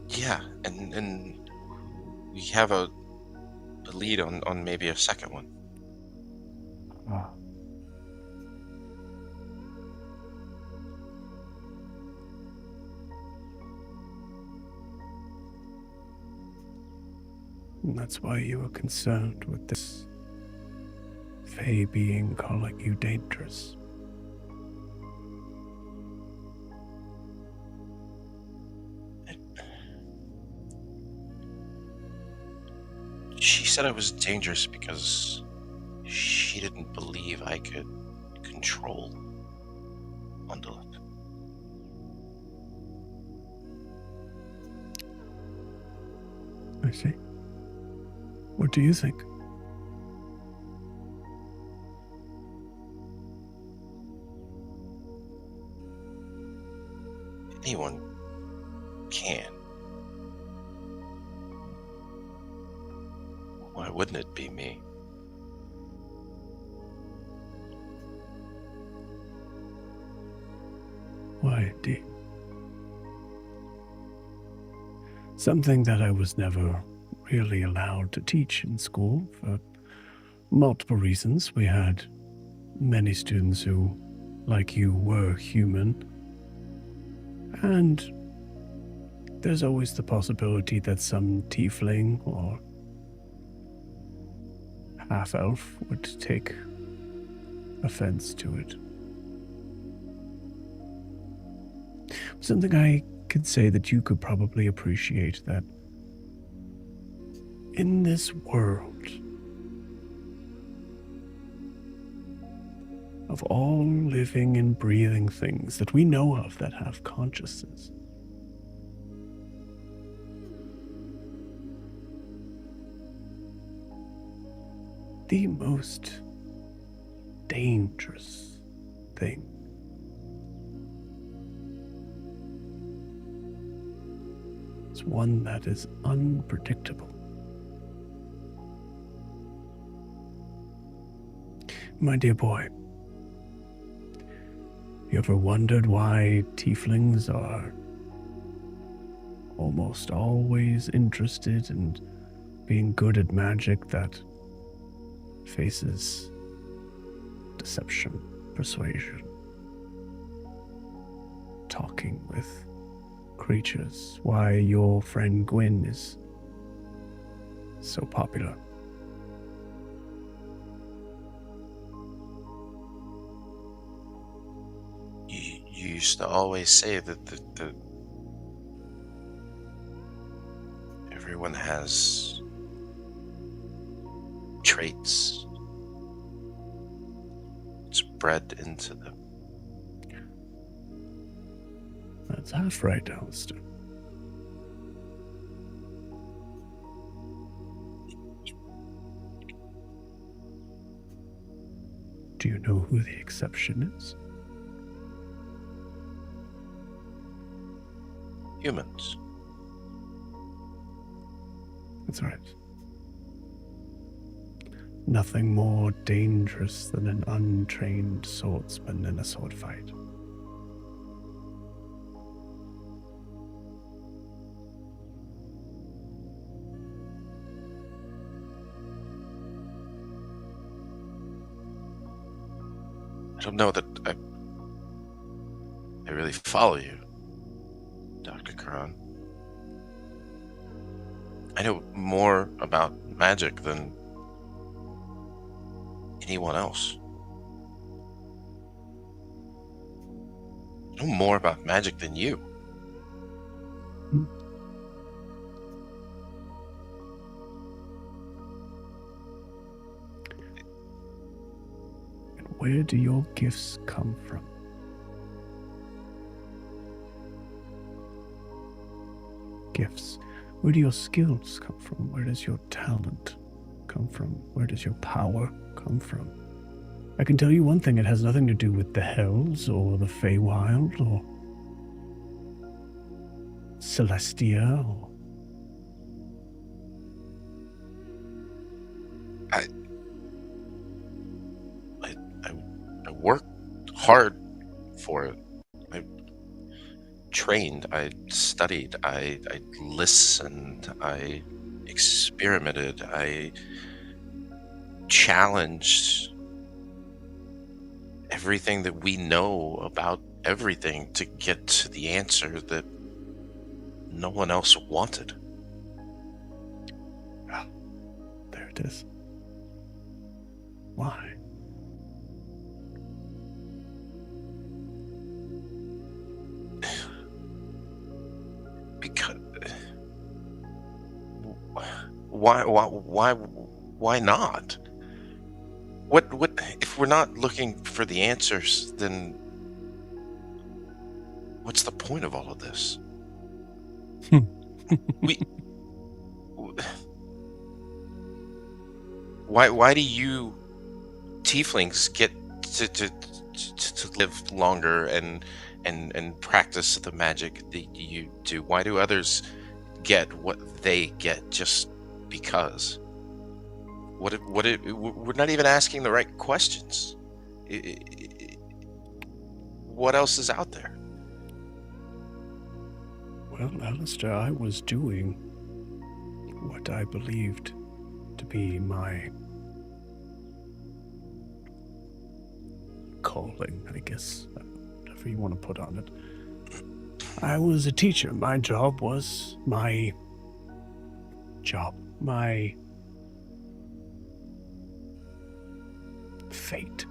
Yeah, and we have a lead on maybe a second one. Ah. And that's why you were concerned with this Fey being calling you dangerous. She said I was dangerous because she didn't believe I could control Undulith. I see. What do you think? Anyone can. Why wouldn't it be me? Why, indeed. Something that I was never really allowed to teach in school for multiple reasons. We had many students who, like you, were human. And there's always the possibility that some tiefling or half-elf would take offense to it. Something I could say that you could probably appreciate, that in this world of all living and breathing things that we know of that have consciousness, the most dangerous thing is one that is unpredictable. My dear boy, you ever wondered why tieflings are almost always interested in being good at magic that faces deception, persuasion, talking with creatures? Why your friend Gwyn is so popular? You used to always say that the everyone has traits. It's bred into them. That's half right, Alistair. Do you know who the exception is? Humans. That's right. Nothing more dangerous than an untrained swordsman in a sword fight. I don't know that I really follow you, Dr. Karan. I know more about magic than anyone else. I know more about magic than you. And where do your gifts come from? Gifts. Where do your skills come from? Where does your talent come from? Where does your power come from? I can tell you one thing, it has nothing to do with the Hells or the Feywild or Celestia or... I worked hard for it. I trained, I studied, I listened, I experimented, I challenged everything that we know about everything to get to the answer that no one else wanted. Ah, there it is. Why? Because why not? What if we're not looking for the answers, then what's the point of all of this? Why do you tieflings get to live longer and practice the magic that you do? Why do others get what they get just because? We're not even asking the right questions. What else is out there? Well, Alistair, I was doing what I believed to be my calling, I guess, whatever you want to put on it. I was a teacher. My job was my job, my fate.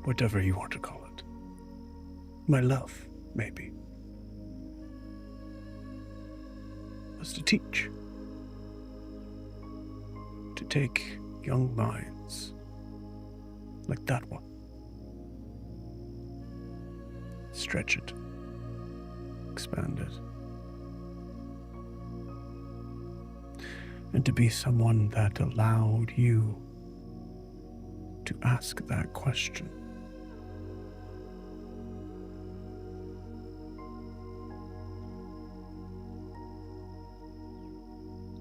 Whatever you want to call it. My love, maybe. Was to teach. To take young minds like that one. Stretch it. Expand it. And to be someone that allowed you to ask that question.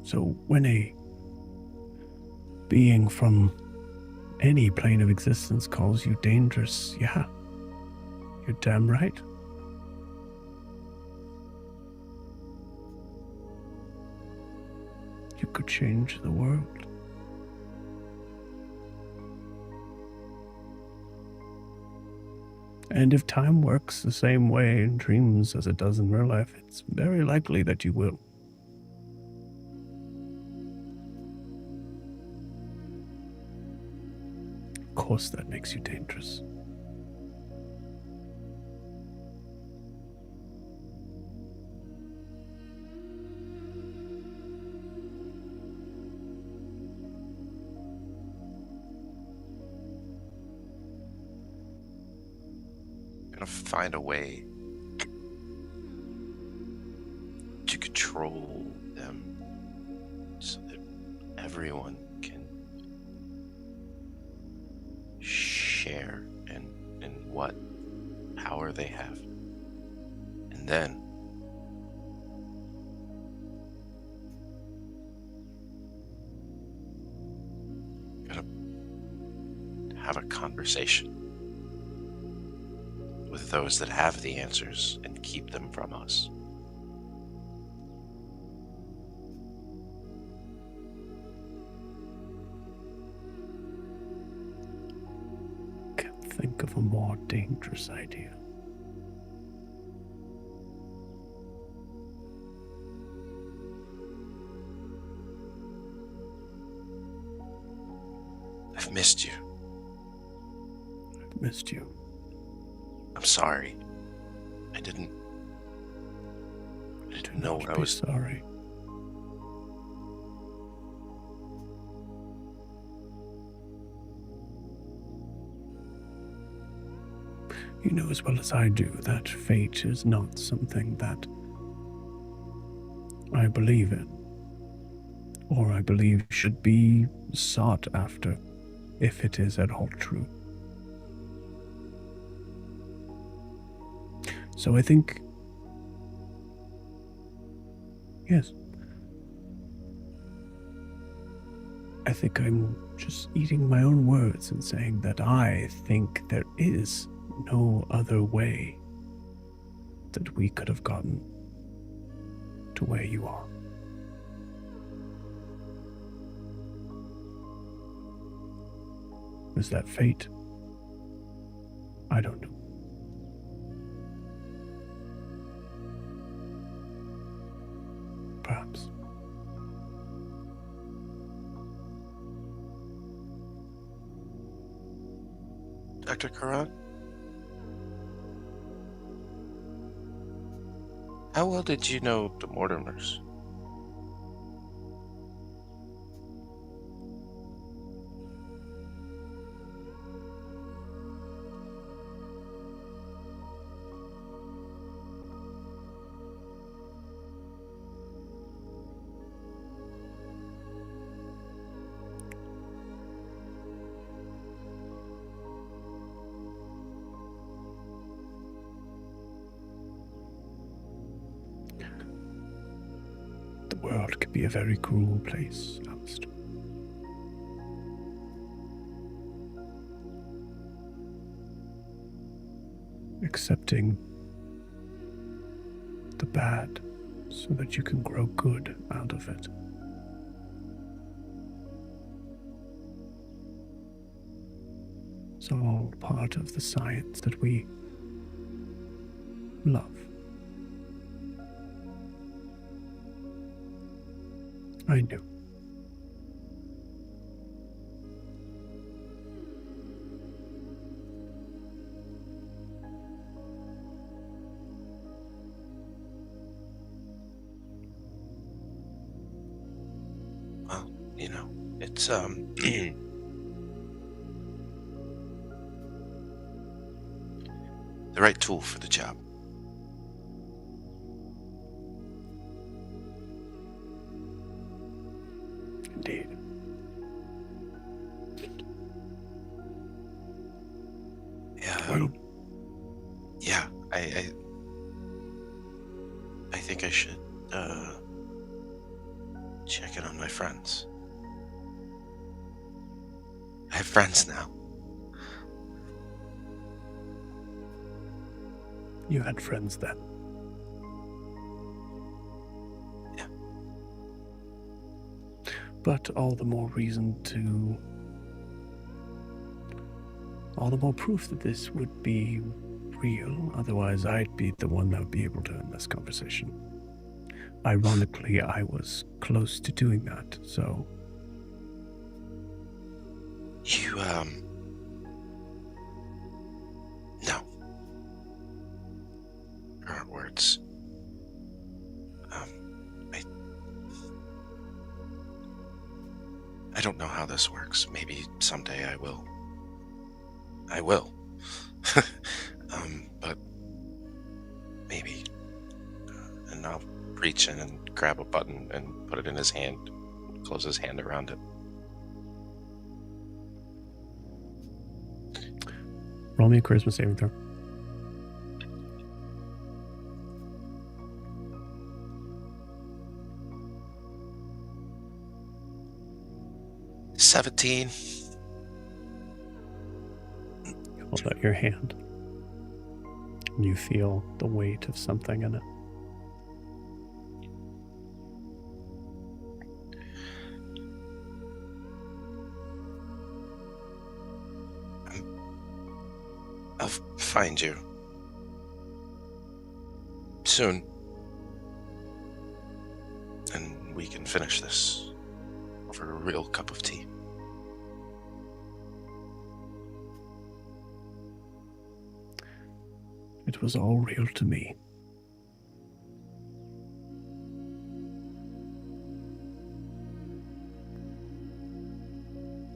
So when a being from any plane of existence calls you dangerous, yeah, you're damn right. You could change the world. And if time works the same way in dreams as it does in real life, it's very likely that you will. Of course, that makes you dangerous. Gonna find a way to control them so that everyone can share in what power they have. And then gonna have a conversation with those that have the answers and keep them from us. Can't think of a more dangerous idea. I've missed you. I've missed you. I'm sorry. I didn't know what I was. Sorry. You know as well as I do that fate is not something that I believe in, or I believe should be sought after, if it is at all true. So I think, yes, I think I'm just eating my own words and saying that I think there is no other way that we could have gotten to where you are. Is that fate? I don't know. Perhaps. Dr. Karan? How well did you know the Mortimers? world can be a very cruel place, Alistair. Accepting the bad so that you can grow good out of it. It's all part of the science that we love. I knew. Well, it's the right tool for the job. Indeed. Yeah. Well, Yeah. I think I should check in on my friends. I have friends now. you had friends then. Yeah. But all the more proof that this would be real. Otherwise, I'd be the one that would be able to end this conversation. Ironically, I was close to doing that, so... You, no. There aren't words. I don't know how this works. Maybe someday I will. But maybe. And I'll reach in and grab a button and put it in his hand, close his hand around it. Roll me a charisma saving throw. $17. Hold out your hand. And you feel the weight of something in it. I'll find you soon, and we can finish this over a real cup of tea. It was all real to me.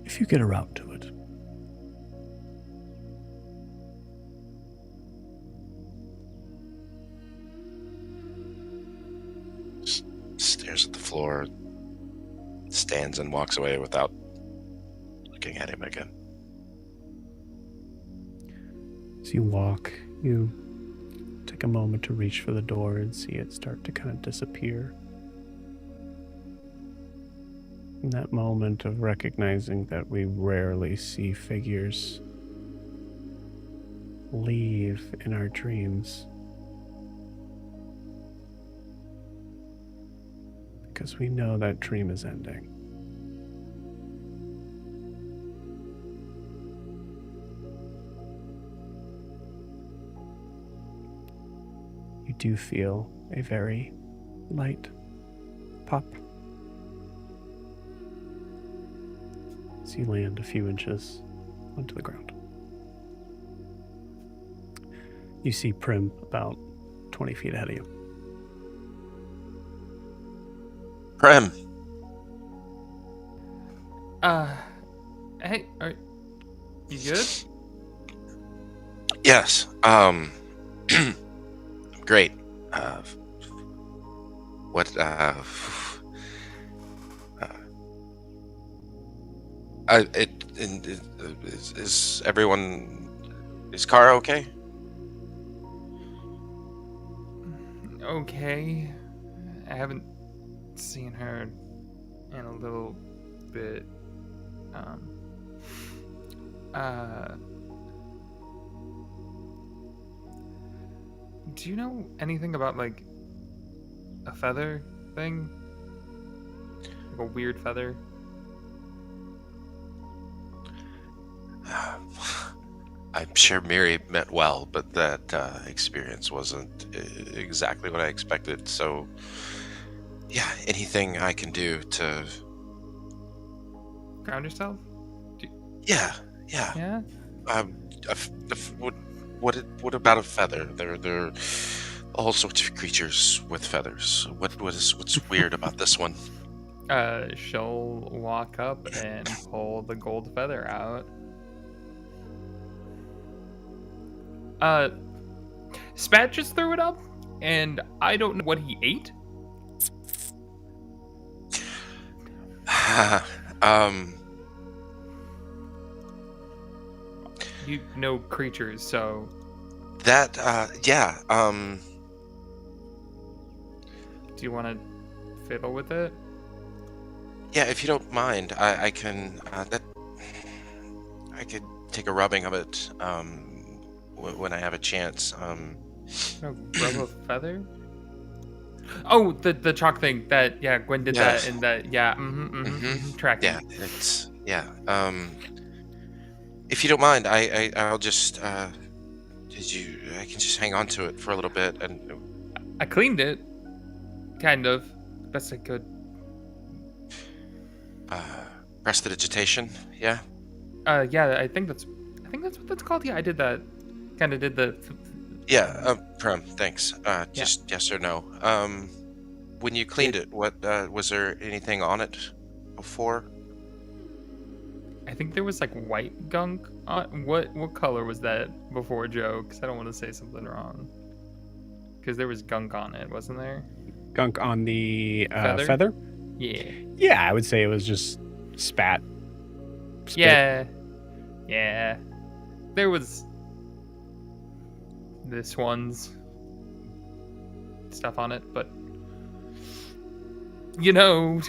If you get around to it. Stares at the floor, stands and walks away without looking at him again. As you walk, you take a moment to reach for the door and see it start to kind of disappear. In that moment of recognizing that we rarely see figures leave in our dreams. Because we know that dream is ending. You do feel a very light pop as you land a few inches onto the ground. You see Prim about 20 feet ahead of you. Prem, Hey, are you good? yes, great. Is everyone, is Kara okay? Okay. I haven't seeing her in a little bit. Do you know anything about like a feather thing? Like a weird feather? I'm sure Miri meant well, but that experience wasn't exactly what I expected. So, yeah, anything I can do to... Ground yourself? Yeah. Yeah? What about a feather? There are all sorts of creatures with feathers. What's weird about this one? She'll walk up and pull the gold feather out. Spat just threw it up, and I don't know what he ate. You know creatures, so That, yeah, do you want to fiddle with it? yeah, if you don't mind, I can, I could take a rubbing of it, when I have a chance. Rub a feather? Oh, the chalk thing. That Gwen did Yeah. that in that tracking. Yeah, it's, yeah, if you don't mind, I'll just, I can just hang on to it for a little bit, and, I cleaned it, kind of, best I could. prestidigitation, yeah? Yeah, I think that's what that's called. Yeah, I did that. Kind of did the. Yeah, Prem, thanks. Just yes or no. When you cleaned it, what was there anything on it before? I think there was like white gunk on. What color was that before, Joe? Because I don't want to say something wrong. Because there was gunk on it, wasn't there? Gunk on the Feather? feather? Yeah. Yeah, I would say it was just spat. Spit. Yeah. There was this one's stuff on it, but you know,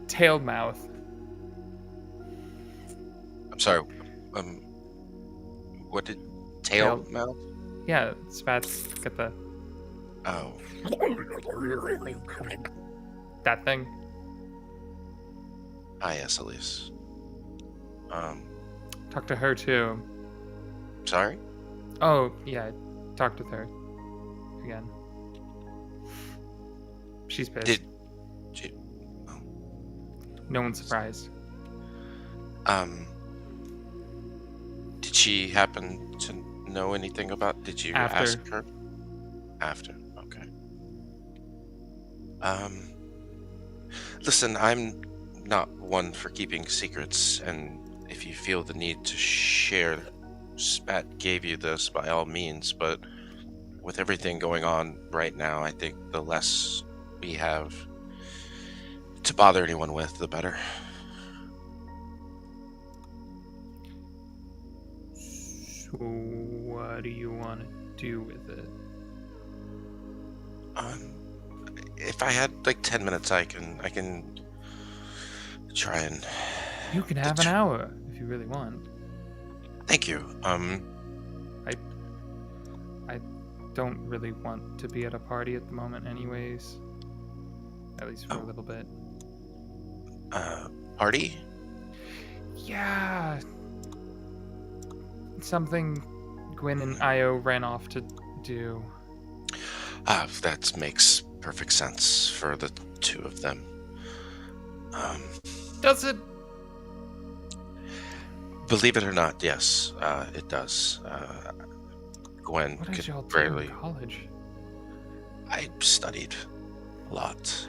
tailed mouth. I'm sorry. What did tail mouth? Yeah, spats get the Oh, that thing. yes, Elise. Talk to her too. Sorry. Oh yeah, talked with her again. She's pissed. Did she? No one's surprised. Did she happen to know anything about? Did you After. ask her? After. Okay. Listen, I'm not one for keeping secrets, and if you feel the need to share, Spat gave you this by all means, but with everything going on right now, I think the less we have to bother anyone with, the better. So what do you want to do with it? If I had like 10 minutes, I can try and... You can have an hour if you really want. Thank you. I don't really want to be at a party at the moment anyways. At least for a little bit. Party? Yeah. Something Gwen and Io ran off to do. That makes perfect sense for the two of them. Does it? Believe it or not, yes, it does. Gwen What did could y'all do barely... in college? I studied a lot.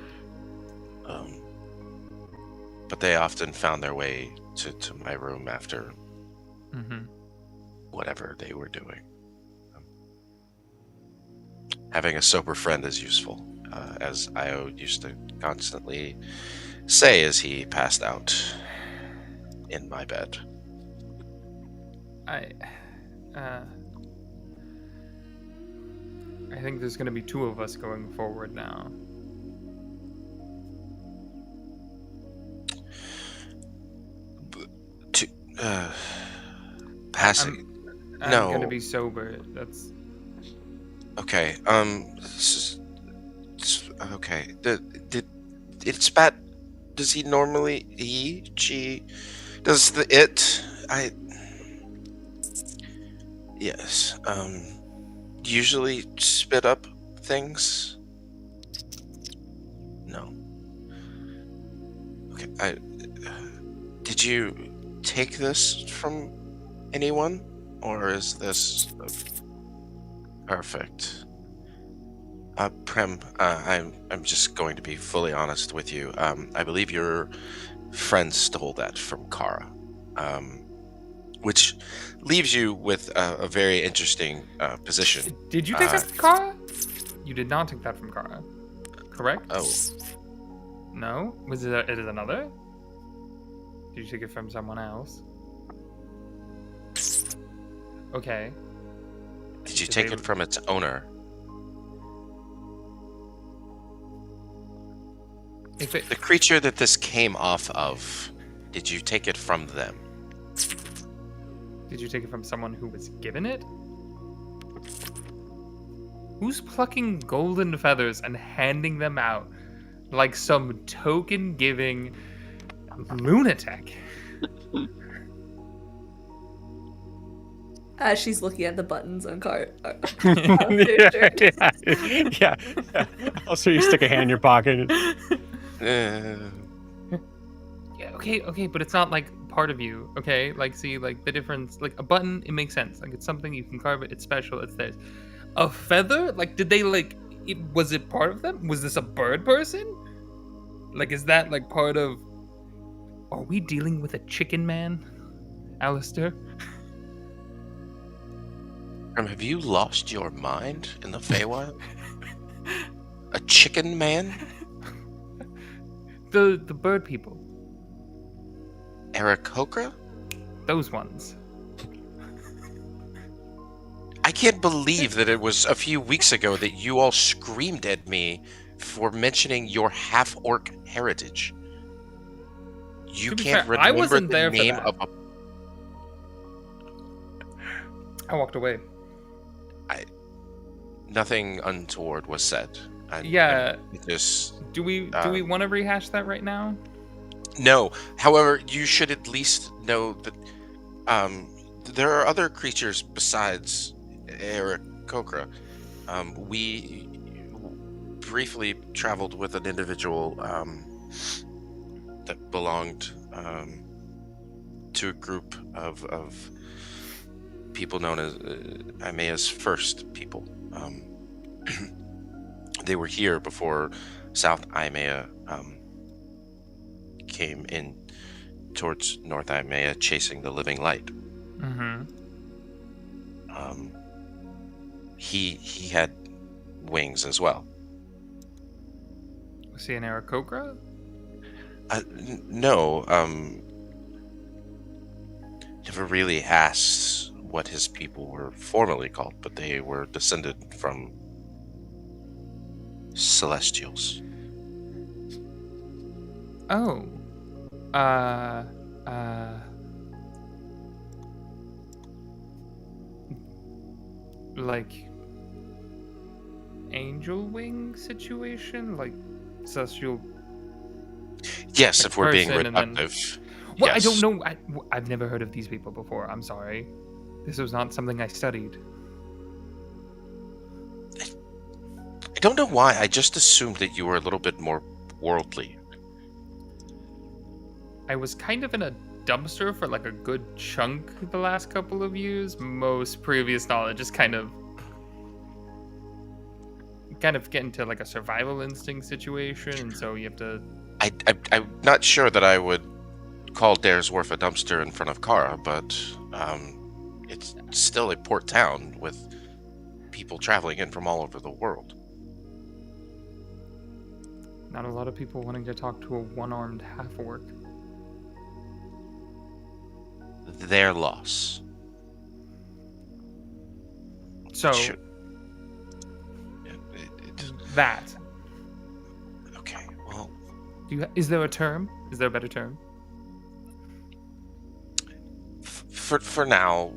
But they often found their way to my room after whatever they were doing. Having a sober friend is useful, as Io used to constantly say as he passed out in my bed. I think there's gonna be two of us going forward now. Passing. I'm No. gonna be sober. That's Okay. Okay. Did it spat? Does he normally? She. Does the it? Yes. Usually spit up things. No. Okay. Did you take this from anyone, or is this perfect? Prem, I'm just going to be fully honest with you. I believe your friend stole that from Kara, which leaves you with a very interesting position. Did you take that from Kara? You did not take that from Kara, correct? Oh, No? Was it another? Did you take it from someone else? Okay. did you take it from its owner? The creature that this came off of, did you take it from them? Did you take it from someone who was given it? Who's plucking golden feathers and handing them out like some token-giving lunatic? As she's looking at the buttons on yeah. Also, you stick a hand in your pocket. Yeah, okay, but it's not like part of you, okay? Like, see, like the difference, like a button, it makes sense. Like it's something you can carve it, it's special, it's theirs. A feather? Like, did they was it part of them? Was this a bird person? Like, is that like part of? Are we dealing with a chicken man, Alistair? Have you lost your mind in the Feywild? A chicken man? The bird people. Aarakocra? Those ones. I can't believe that it was a few weeks ago that you all screamed at me for mentioning your half-orc heritage. You To be can't fair, I remember wasn't the there for name that. of a... I walked away. Nothing untoward was said. Yeah. Just Do we want to rehash that right now? no. However, you should at least know that there are other creatures besides Aarakocra. We briefly traveled with an individual that belonged to a group of people known as Aimea's first people. They were here before South Aimea came in towards North Aimea, chasing the living light. Mm-hmm. He had wings as well. Was he an Aarakocra? No, never really asked what his people were formerly called, but they were descended from Celestials. Oh. Like angel wing situation? Like celestial? Yes, Like if we're being person and then- reductive. Well, yes. I don't know. I've never heard of these people before. I'm sorry. This was not something I studied. I don't know why. I just assumed that you were a little bit more worldly. I was kind of in a dumpster for like a good chunk the last couple of years. Most previous knowledge is kind of get into like a survival instinct situation, and so you have to. I'm not sure that I would call Daresworth a dumpster in front of Kara, but it's still a port town with people traveling in from all over the world. Not a lot of people wanting to talk to a one-armed half-orc. Their loss. So Should- that. Okay, well, Is there a term? Is there a better term? for now,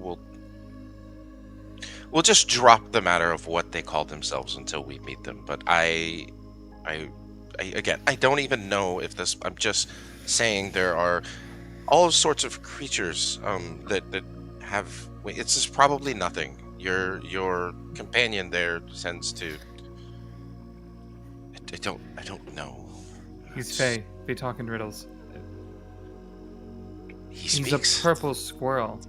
we'll just drop the matter of what they call themselves until we meet them. But I again, I don't even know if this. I'm just saying there are all sorts of creatures that have. It's just probably nothing. Your companion there tends to. I don't know. He's Fae. They talk in riddles. He's a Speaks. purple squirrel.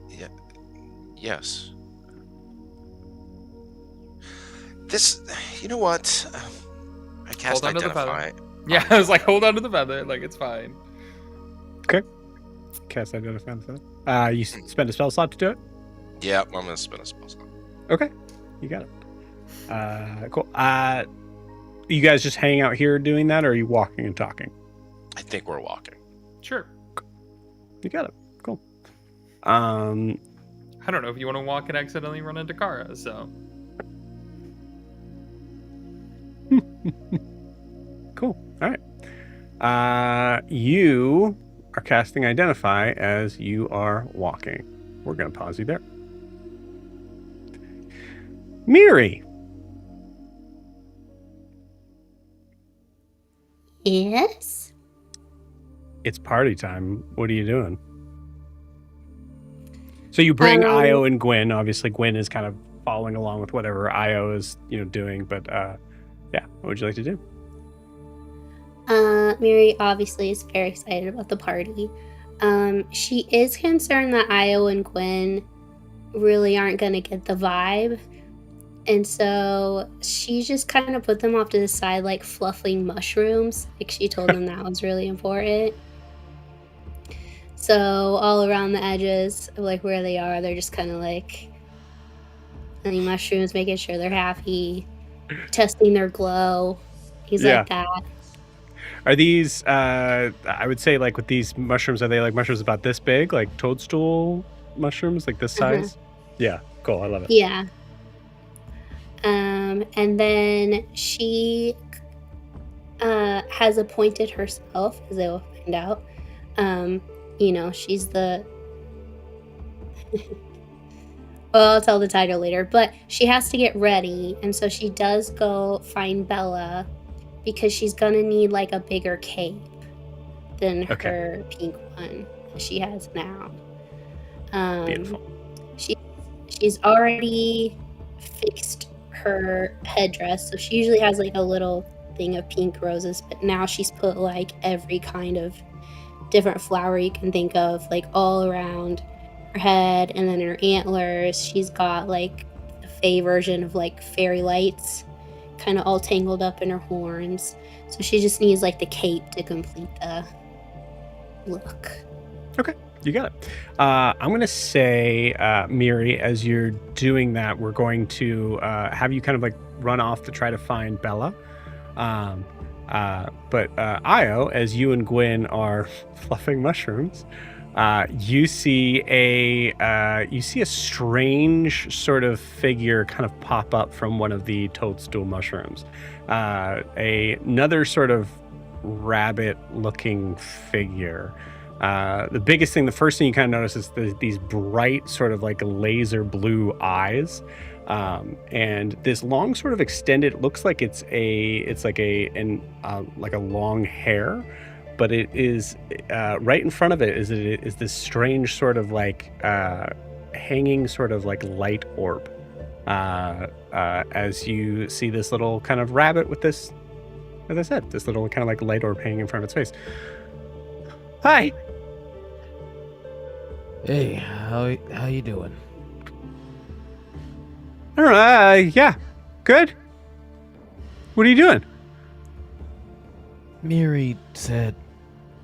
Yeah. Yes. This. You know what? I cast Hold on to the identify. Yeah, I was like, hold on to the feather. Like, it's fine. Cast identify. You spend a spell slot to do it. Yeah, I'm gonna spin a spell slot. Okay, you got it. Cool. You guys just hang out here doing that, or are you walking and talking? I think we're walking. Sure. You got it. Cool. I don't know if you want to walk and accidentally run into Kara, so. Cool. All right. You are casting Identify as you are walking. We're going to pause you there. Miri. Yes? It's party time. What are you doing? So you bring Io and Gwen. Obviously, Gwen is kind of following along with whatever Io is, doing. But yeah, what would you like to do? Miri obviously is very excited about the party. She is concerned that Io and Gwen really aren't going to get the vibe. And so she just kind of put them off to the side like fluffing mushrooms. Like she told them that was really important. So all around the edges of like where they are, they're just kind of like honey mushrooms, making sure they're happy, testing their glow, things like that. Are these, I would say like with these mushrooms, are they like mushrooms about this big, like toadstool mushrooms, like this size? Yeah, cool. I love it. Yeah. And then she has appointed herself, as they will find out. She's the. Well, I'll tell the title later, but she has to get ready, and so she does go find Bella because she's gonna need like a bigger cape than her pink one that she has now. Beautiful. She's already fixed her headdress, so she usually has like a little thing of pink roses, but now she's put like every kind of different flower you can think of like all around her head, and then her antlers she's got like the Fae version of like fairy lights kind of all tangled up in her horns, so she just needs like the cape to complete the look. Okay, you got it. I'm going to say, Miri, as you're doing that, we're going to have you kind of like run off to try to find Bella. But Io, as you and Gwen are fluffing mushrooms, you see a strange sort of figure kind of pop up from one of the toadstool mushrooms. Another sort of rabbit-looking figure. The first thing you kind of notice is these bright sort of like laser blue eyes. And this long sort of extended, looks like it's like a long hair, but it is right in front of it is this strange sort of like hanging sort of like light orb. As you see this little kind of rabbit with this, as I said, this little kind of like light orb hanging in front of its face. Hi. Hey, how you doing? I don't know. Yeah, good. What are you doing? Miri said,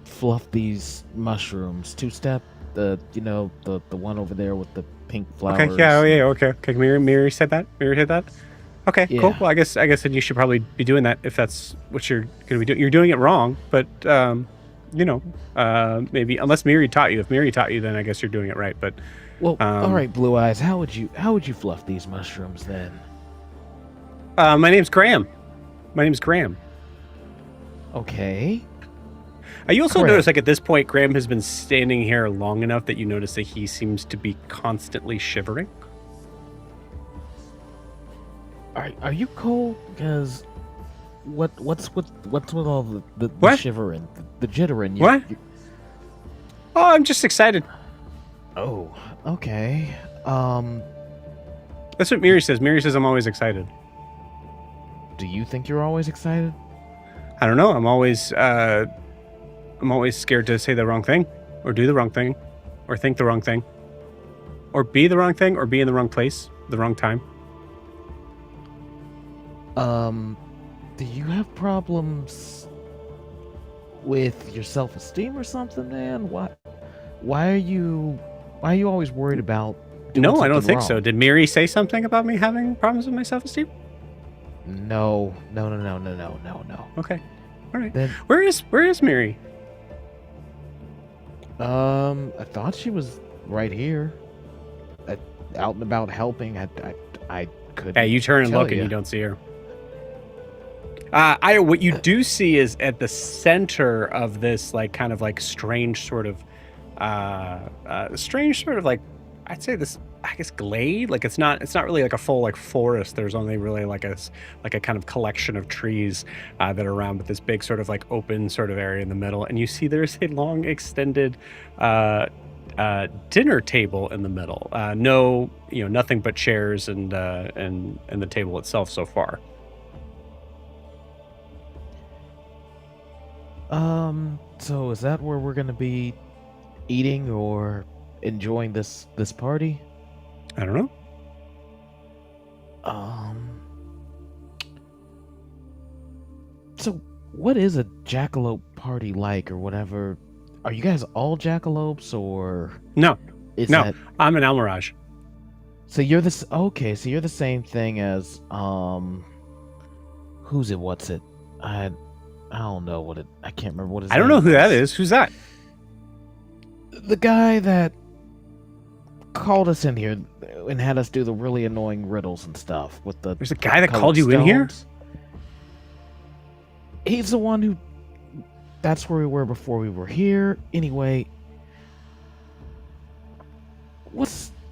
"Fluff these mushrooms. Two-step, the one over there with the pink flowers." Okay. Yeah. Okay. Miri said that. Okay. Yeah. Cool. Well, I guess then you should probably be doing that if that's what you're going to be doing. You're doing it wrong, but maybe unless Miri taught you. If Miri taught you, then I guess you're doing it right. But well, all right, Blue Eyes. How would you fluff these mushrooms then? my name's Graham. Okay. You also Correct. notice, like, at this point, Graham has been standing here long enough that you notice that he seems to be constantly shivering. Are you cold? Because what's with all the What? shivering, the jittering? What? Oh, I'm just excited. Oh, okay. That's what Miri says. Miri says I'm always excited. Do you think you're always excited? I don't know. I'm always scared to say the wrong thing, or do the wrong thing, or think the wrong thing, or be the wrong thing, or be in the wrong place, the wrong time. Do you have problems with your self-esteem or something, man? Why are you always worried about doing No, I don't something think so. wrong? Did Miri say something about me having problems with my self-esteem? No. Okay. All right. Then, Where is Miri? I thought she was right here, out and about helping. I couldn't. Yeah, you turn and tell look and ya. you don't see her. What you do see is at the center of this, like, kind of like strange sort of like, I'd say this, I guess, glade. Like, it's not really like a full like forest. There's only really like a kind of collection of trees that are around, but this big sort of like open sort of area in the middle. And you see there's a long extended dinner table in the middle. No, nothing but chairs and the table itself so far. So is that where we're gonna be eating or enjoying this party? I don't know. So what is a jackalope party like, or whatever? Are you guys all jackalopes, or No, is no. that... I'm an Almirage. So you're this... Okay, so you're the same thing as who's it? What's it? I don't know what it... I can't remember what his I don't name know who that was. is. Who's that? The guy that called us in here and had us do the really annoying riddles and stuff with the... There's a guy that colored called you in here? stones. He's the one who... That's where we were before we were here. Anyway,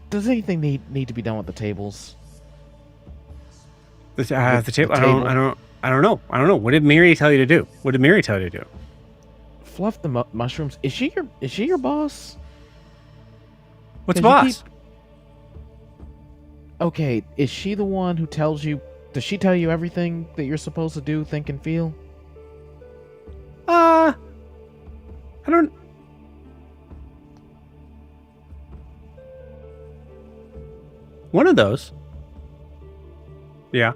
does anything need to be done with the tables? The The table. table. I don't know. What did Miri tell you to do? Fluff the mushrooms. Is she your boss? What's 'Cause you boss? Okay, is she the one who tells you... Does she tell you everything that you're supposed to do, think, and feel? I don't. One of those. Yeah.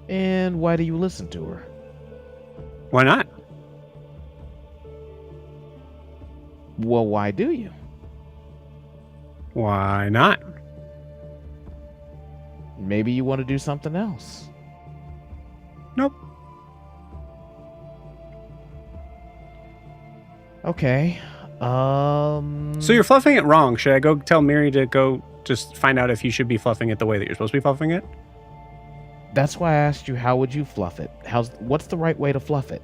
And why do you listen to her? Why not? Well, why do you? Why not? Maybe you want to do something else. Nope. Okay. So you're fluffing it wrong. Should I go tell Miri to go just find out if you should be fluffing it the way that you're supposed to be fluffing it? That's why I asked you, how would you fluff it? What's the right way to fluff it?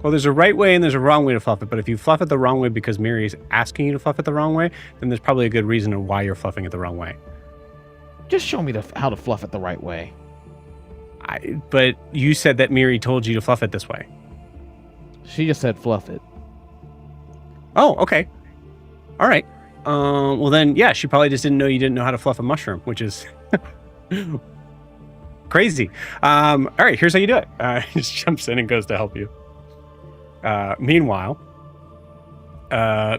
Well, there's a right way and there's a wrong way to fluff it. But if you fluff it the wrong way because Miri's asking you to fluff it the wrong way, then there's probably a good reason of why you're fluffing it the wrong way. Just show me how to fluff it the right way. But you said that Miri told you to fluff it this way. She just said fluff it. Oh, okay. All right. Well then, yeah, she probably just didn't know you didn't know how to fluff a mushroom, which is crazy. All right, here's how you do it. He just jumps in and goes to help you. Meanwhile,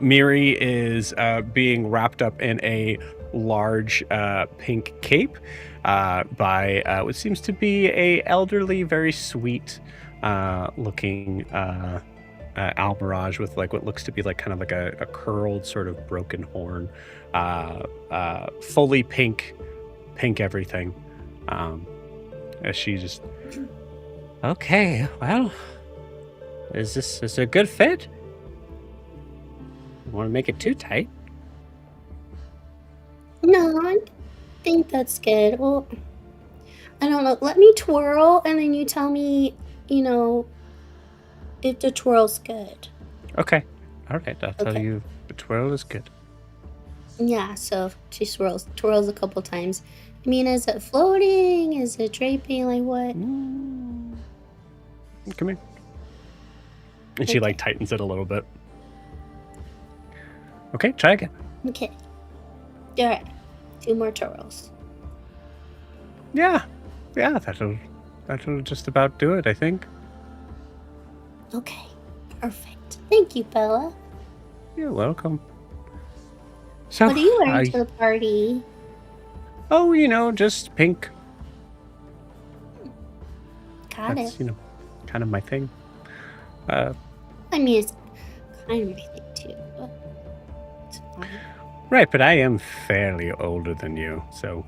Miri is being wrapped up in a large pink cape by what seems to be a elderly, very sweet looking Almirage with like what looks to be like kind of like a curled sort of broken horn, fully pink everything. As she just, okay, well, is this a good fit? You want to make it too tight? No, I think that's good. Well, I don't know. Let me twirl, and then you tell me, if the twirl's good. Okay. All right. I'll tell Okay. you the twirl is good. Yeah, so she twirls a couple times. I mean, is it floating? Is it draping? Like what? Come here. And she like Okay. tightens it a little bit. Okay, try again. Okay. All right. 2 more twirls. Yeah, that'll just about do it, I think. Okay. Perfect. Thank you, Bella. You're welcome. So, What are you wearing to the party? oh, just pink. Got That's, it. kind of my thing. I mean, it's kind of my thing too, but it's fine. Right, but I am fairly older than you, so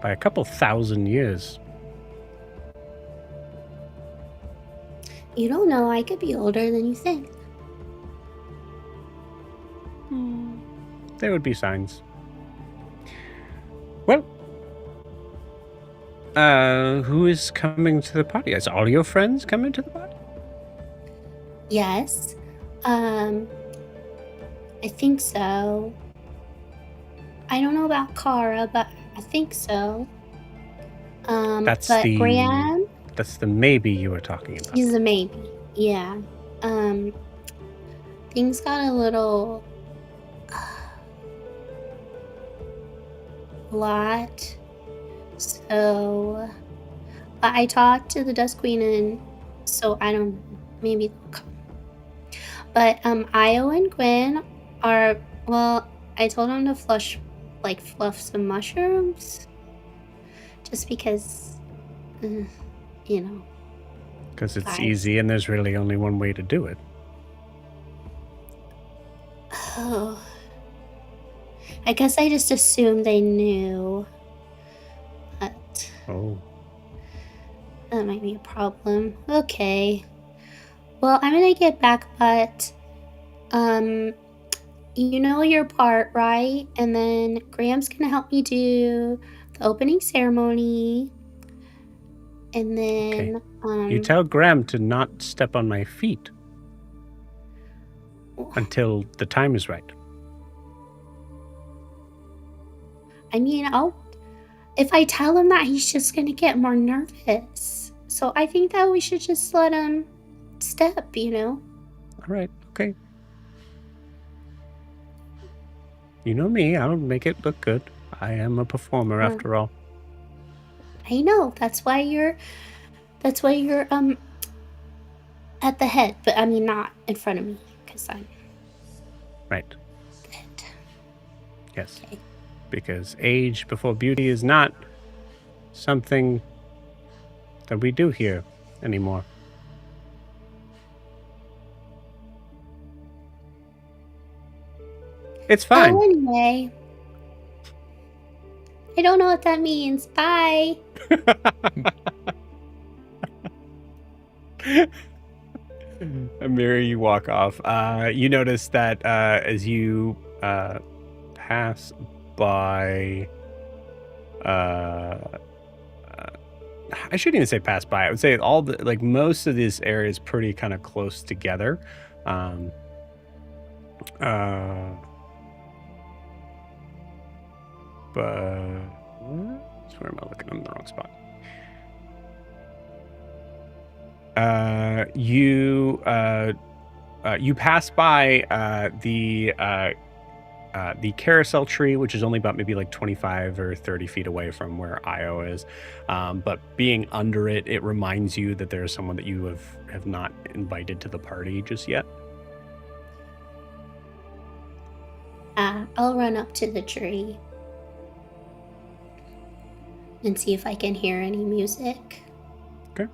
by a couple thousand years. You don't know. I could be older than you think. There would be signs. Well, who is coming to the party? Is all your friends coming to the party? Yes. I think so. I don't know about Kara, but I think so. That's but the Graham, That's the maybe you were talking about. he's a maybe. Yeah. Things got a little lot. So I talked to the Dusk Queen, and so I don't know. Maybe they'll come. But Io and Gwen are, well, I told them to fluff some mushrooms. Just because, Because it's Guys. easy and there's really only one way to do it. Oh. I guess I just assumed they knew. But Oh. that might be a problem. Okay. Well, I'm gonna get back, but you know your part, right? And then Graham's gonna help me do the opening ceremony. And then You tell Graham to not step on my feet until the time is right. I mean, if I tell him that, he's just gonna get more nervous. So I think that we should just let him step, All right, okay. You know me, I'll make it look good. I am a performer after all. I know, that's why you're at the head, but I mean not in front of me, because I'm Right, the head. yes. Okay. Because age before beauty is not something that we do here anymore. It's fine. Oh, anyway. I don't know what that means. Bye. Miri, you walk off. You notice that as you pass by, I shouldn't even say pass by. I would say most of this area is pretty kind of close together. But where am I looking? I'm in the wrong spot. You pass by the carousel tree, which is only about maybe like 25 or 30 feet away from where Io is. But being under it, it reminds you that there's someone that you have not invited to the party just yet. I'll run up to the tree and see if I can hear any music. Okay.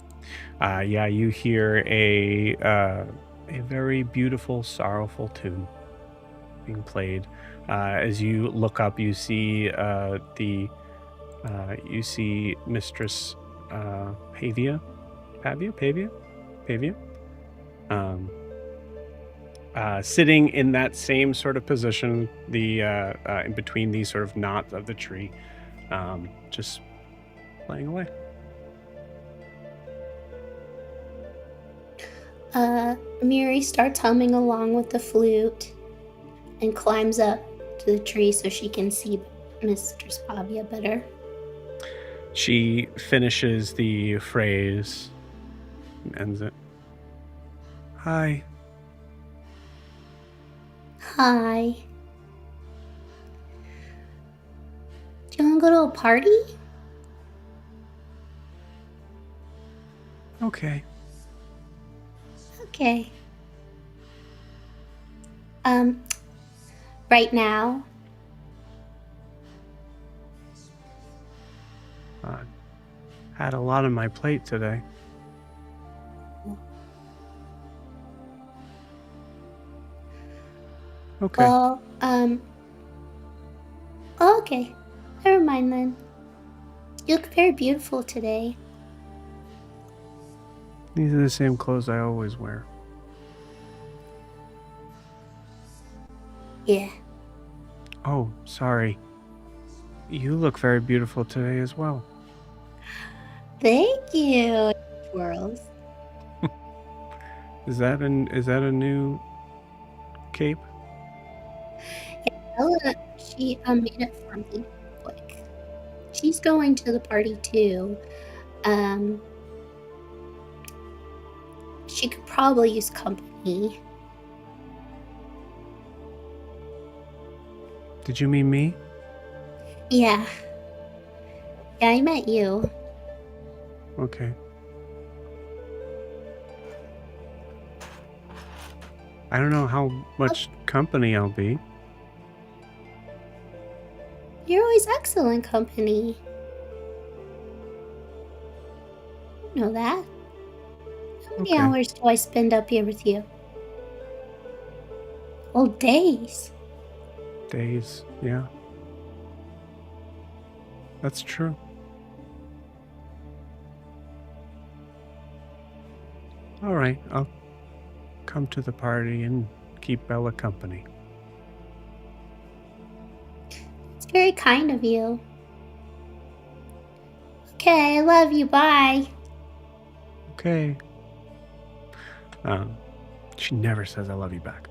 Yeah, you hear a very beautiful, sorrowful tune being played. As you look up, you see Mistress Pavia, sitting in that same sort of position, in between these sort of knots of the tree, just playing away. Miri starts humming along with the flute and climbs up to the tree so she can see Mistress Pavia better. She finishes the phrase and ends it. Hi. Hi. Do you want to go to a party? Okay. Okay. Right now? Had a lot on my plate today. Okay. Well, okay. Never mind then. You look very beautiful today. These are the same clothes I always wear. Yeah. Oh, sorry. You look very beautiful today as well. Thank you. Twirls. Is that a new cape? Ella, she made it for me quick. She's going to the party too. She could probably use company. Did you mean me? Yeah. Yeah, I met you. Okay. I don't know how much company I'll be. You're always excellent company. You know that. How many Okay. hours do I spend up here with you? Oh, days. Days, yeah. That's true. All right, I'll come to the party and keep Bella company. It's very kind of you. Okay, I love you. Bye. Okay. She never says I love you back.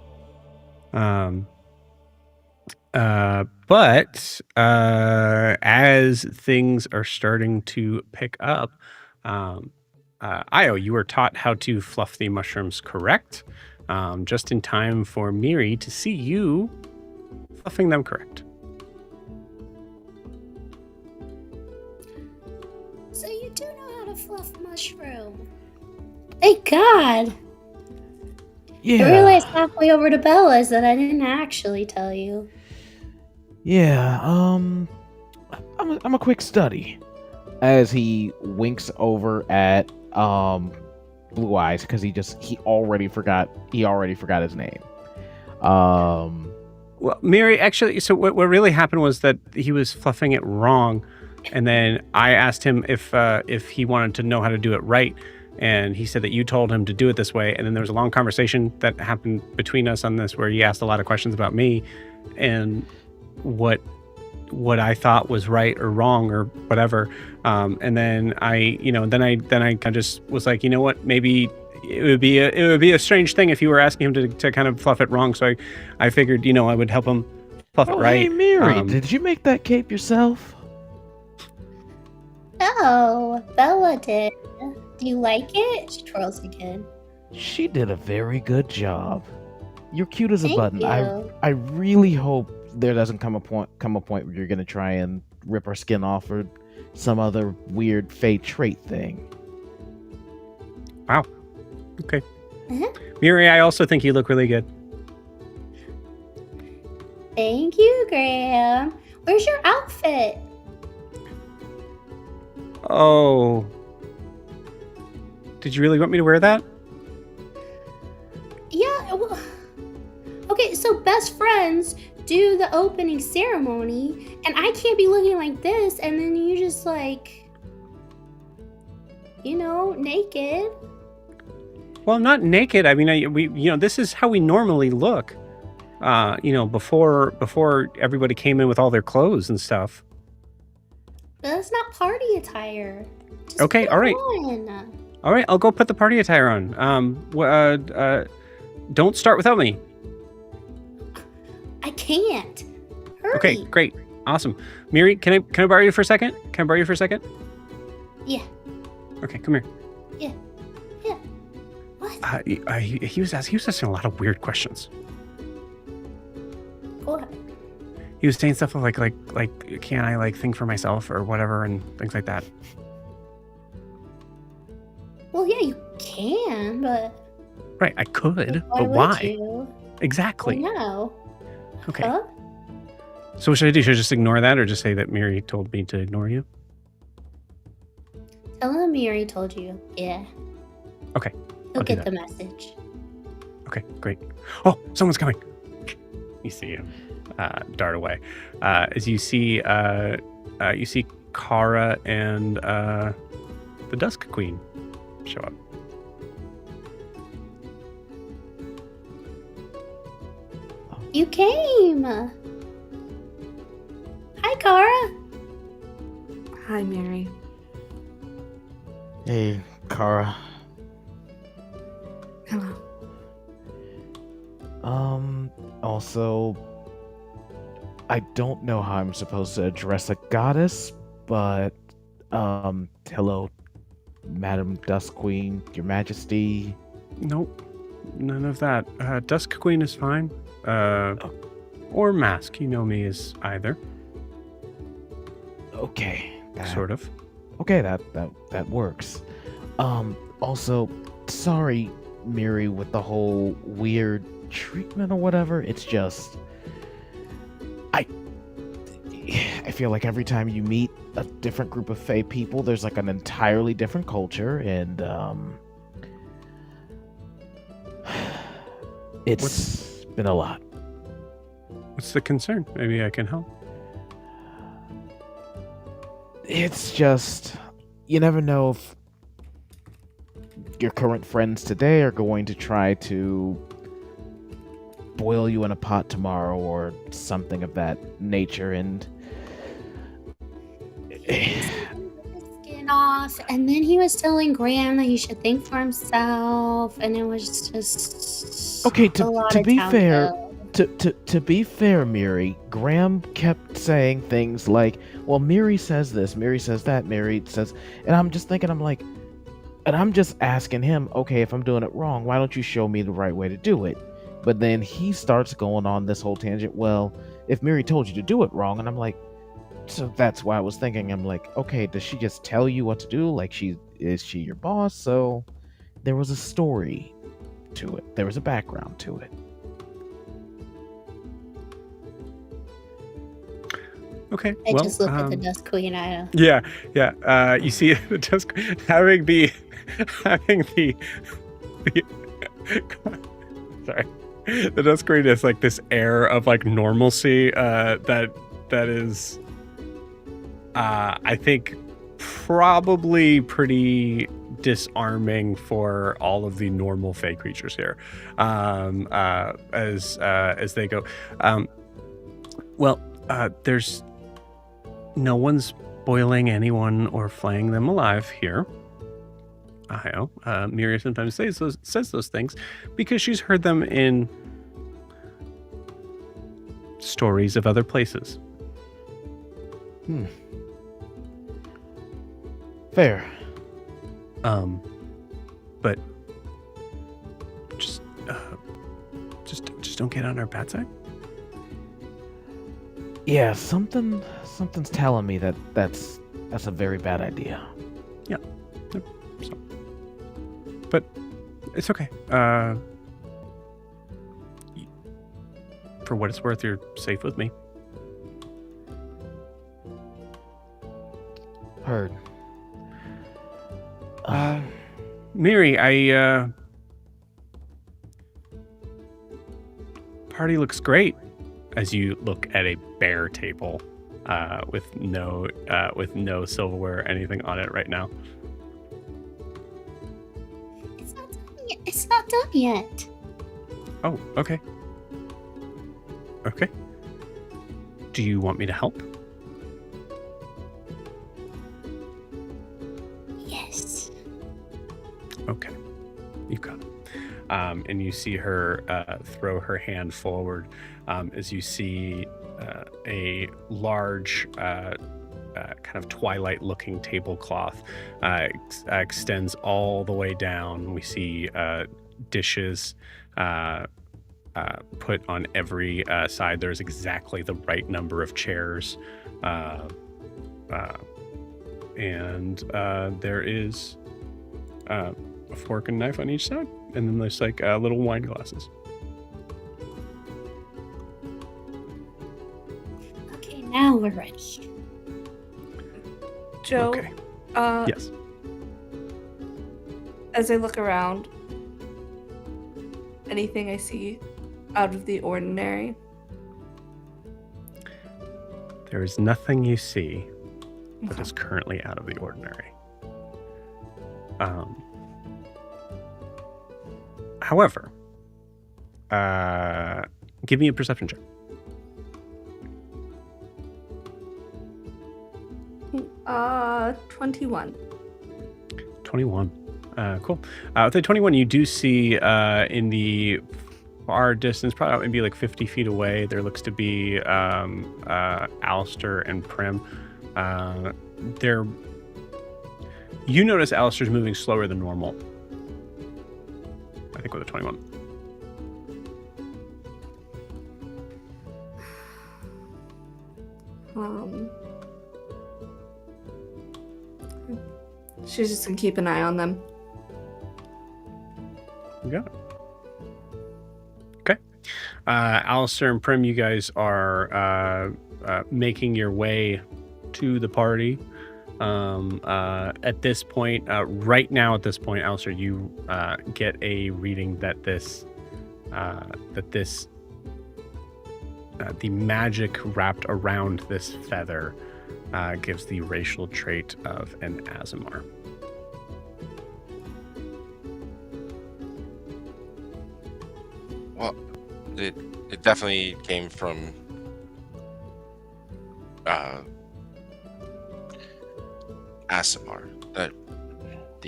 But as things are starting to pick up, Io, you were taught how to fluff the mushrooms correct, just in time for Miri to see you fluffing them correct. So you do know how to fluff mushroom. Thank God. Yeah. I realized halfway over to Bella's that I didn't actually tell you. Yeah, I'm a quick study. As he winks over at Blue Eyes because he already forgot his name. Well, Miri, actually, so what really happened was that he was fluffing it wrong, and then I asked him if he wanted to know how to do it right, and he said that you told him to do it this way, and then there was a long conversation that happened between us on this where he asked a lot of questions about me and what I thought was right or wrong or whatever, and then I kind of just was like, you know what, maybe it would be a strange thing if you were asking him to kind of fluff it wrong, so I figured, I would help him fluff it right. Hey, Miri, did you make that cape yourself? No, Bella did. Do you like it? She twirls again. She did a very good job. You're cute as a Thank button. you. I really hope there doesn't come a point where you're gonna try and rip our skin off or some other weird fey trait thing. Wow. Okay. Uh-huh. Miri, I also think you look really good. Thank you, Graham. Where's your outfit? Oh. Did you really want me to wear that? Yeah, well, okay, so best friends do the opening ceremony, and I can't be looking like this, and then you just naked. Well, I'm not naked. I mean, this is how we normally look. Before everybody came in with all their clothes and stuff. But that's not party attire. Just Okay, put all right. on. All right, I'll go put the party attire on. Don't start without me. I can't. Hurry. Okay, great, awesome. Miri, can I borrow you for a second? Can I borrow you for a second? Yeah. Okay, come here. Yeah. What? He was asking a lot of weird questions. Go ahead. He was saying stuff like can I like think for myself or whatever and things like that. Well, yeah, you can, but Right, I could, why but would why? you? Exactly. No. Okay. Huh? So what should I do? Should I just ignore that or just say that Miri told me to ignore you? Tell him Miri told you. Yeah. Okay, He'll I'll do get that. the message. Okay, great. Oh, someone's coming. You see him dart away. As you see Kara and the Dusk Queen show up. You came. Hi, Kara. Hi, Miri. Hey, Kara. Hello. Also, I don't know how I'm supposed to address a goddess, but, hello, Madam Dusk Queen, Your Majesty. Nope, none of that. Dusk Queen is fine. Or Mask. You know me as either. Okay. Sort of. Okay, that works. Also, sorry, Miri, with the whole weird treatment or whatever. It's just, I feel like every time you meet a different group of Fae people, there's like an entirely different culture, and it's been a lot. What's the concern? Maybe I can help. It's just, you never know if your current friends today are going to try to boil you in a pot tomorrow or something of that nature, and Skin off, and then he was telling Graham that he should think for himself, and it was just okay. a lot To of be town fair, go. to be fair, Miri, Graham kept saying things like, "Well, Miri says this, Miri says that, Miri says," and I'm just thinking, and I'm just asking him, okay, if I'm doing it wrong, why don't you show me the right way to do it? But then he starts going on this whole tangent. Well, if Miri told you to do it wrong, and I'm like, so that's why I was thinking. I'm like, okay, does she just tell you what to do? Like, is she your boss? So there was a story to it. There was a background to it. Okay. I well, just look at the Dusk Queen. I don't. Yeah. You see the Dusk having the sorry. The Dusk Queen is like this air of like normalcy that is I think probably pretty disarming for all of the normal Fae creatures here as they go. There's no one's boiling anyone or flaying them alive here. I know. Miri sometimes says those things because she's heard them in stories of other places. Fair. But just don't get on our bad side. Yeah, something's telling me that's a very bad idea. Yeah. So. But it's okay. For what it's worth, you're safe with me. Heard. Miri, party looks great. As you look at a bare table, with no silverware or anything on it right now. It's not done yet. Oh, okay. Okay. Do you want me to help? Yes. Okay, you got it. And you see her throw her hand forward as you see a large, kind of twilight-looking tablecloth extends all the way down. We see dishes put on every side. There's exactly the right number of chairs. And there is a fork and knife on each side. And then there's like little wine glasses. Okay, now we're ready. Joe, Okay. Yes. as I look around, anything I see out of the ordinary? There is nothing you see that is currently out of the ordinary. However, give me a perception check. 21. 21. Cool. With the 21, you do see in the far distance, probably maybe like 50 feet away, there looks to be Alistair and Prim. You notice Alistair's moving slower than normal. I think with a 21. She's just gonna keep an eye on them. You got it. Okay. Alistair and Prim, you guys are making your way to the party. At this point, right now at this point, Alistair, you get a reading that the magic wrapped around this feather gives the racial trait of an Aasimar. Well, it definitely came from Aasimar.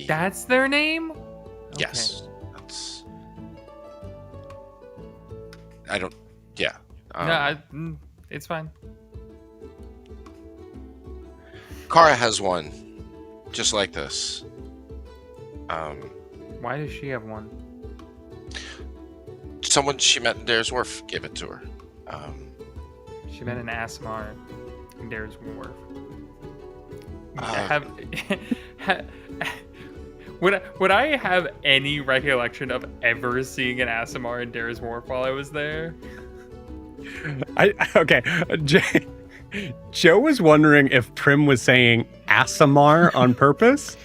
That's their name? Yes. That's. I don't. Yeah. No, it's fine. Kara has one, just like this. Why does she have one? Someone she met in Dare's Wharf gave it to her. She met an Aasimar in Dare's Wharf. Would I have any recollection of ever seeing an Aasimar in Dare's Wharf while I was there? Okay. Joe was wondering if Prim was saying Aasimar on purpose.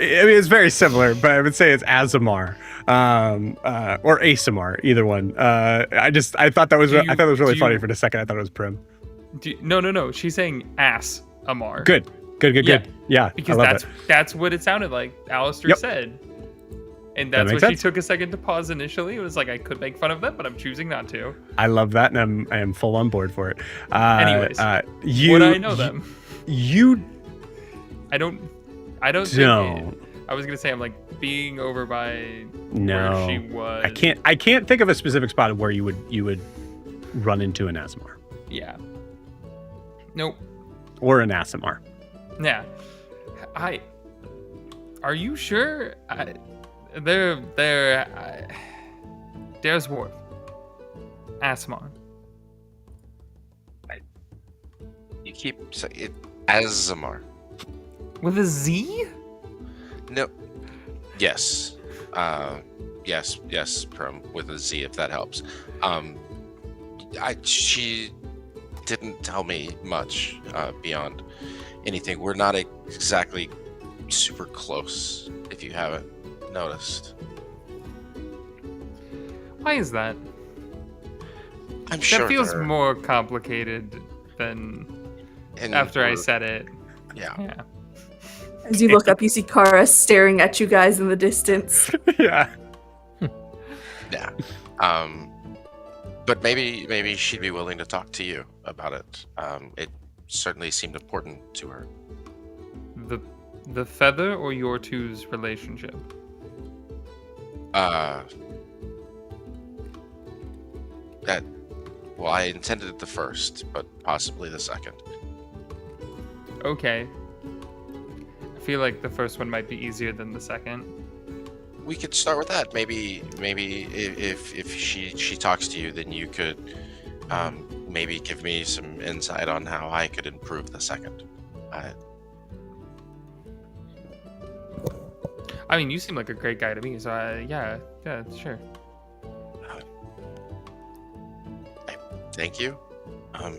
It's very similar, but I would say it's Aasimar, or Aasimar, either one. I thought that was really funny for the second. I thought it was Prim. No. She's saying Ass-Amar. Good. Yeah, because that's what it sounded like. Alistair said, and that's what she took a second to pause initially. It was like, I could make fun of them, but I'm choosing not to. I love that, and I am full on board for it. Anyways, would I know them? I don't. I was gonna say, I'm like being over by where she was. I can't think of a specific spot where you would run into an Aasimar. Yeah. Nope. Or an Aasimar. Yeah. Are you sure? There's Wharf. Aasimar. You keep saying it Aasimar. With a Z? No. Yes. Yes, Prim, with a Z, if that helps. She didn't tell me much beyond anything. We're not exactly super close, if you haven't noticed. Why is that? I'm sure that feels more complicated than after I said it. Yeah. As you look up, you see Kara staring at you guys in the distance. Yeah. Yeah. But maybe she'd be willing to talk to you about it. It certainly seemed important to her. The feather or your two's relationship? Well, I intended the first, but possibly the second. Okay. I feel like the first one might be easier than the second. We could start with that. Maybe if she talks to you, then you could maybe give me some insight on how I could improve the second. I mean, you seem like a great guy to me, so yeah, sure. Thank you. I'm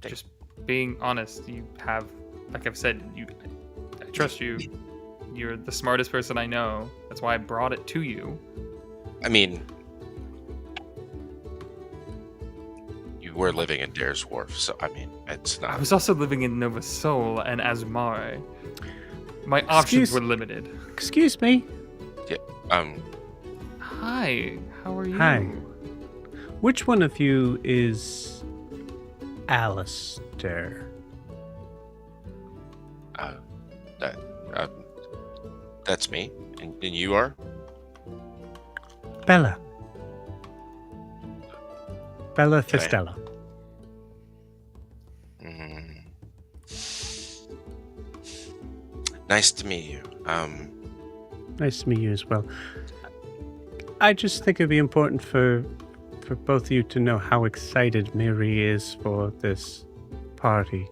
just being honest. You have, like I've said, I trust you. You're the smartest person I know. That's why I brought it to you. I mean, you were living in Dare's Wharf, so I mean, it's not. I was also living in Nova Sol and Asmare. My options were limited. Excuse me. Yeah. Hi. How are you? Hi. Which one of you is Alistair? That's me. And you are? Bella. Bella Okay. Thistella. Nice to meet you. Nice to meet you as well. I just think it'd be important for both of you to know how excited Miri is for this party.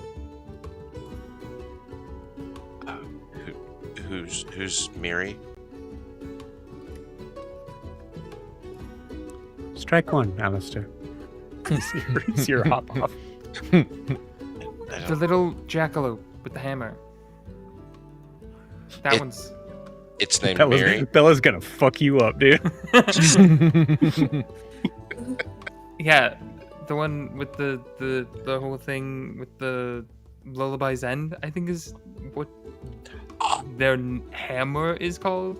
Who's Miri? Strike one, Alistair. It's your hop off. The little jackalope with the hammer. That one's. It's named Miri. Bella's gonna fuck you up, dude. Yeah, the one with the whole thing with the Lullaby's End, I think is what their hammer is called.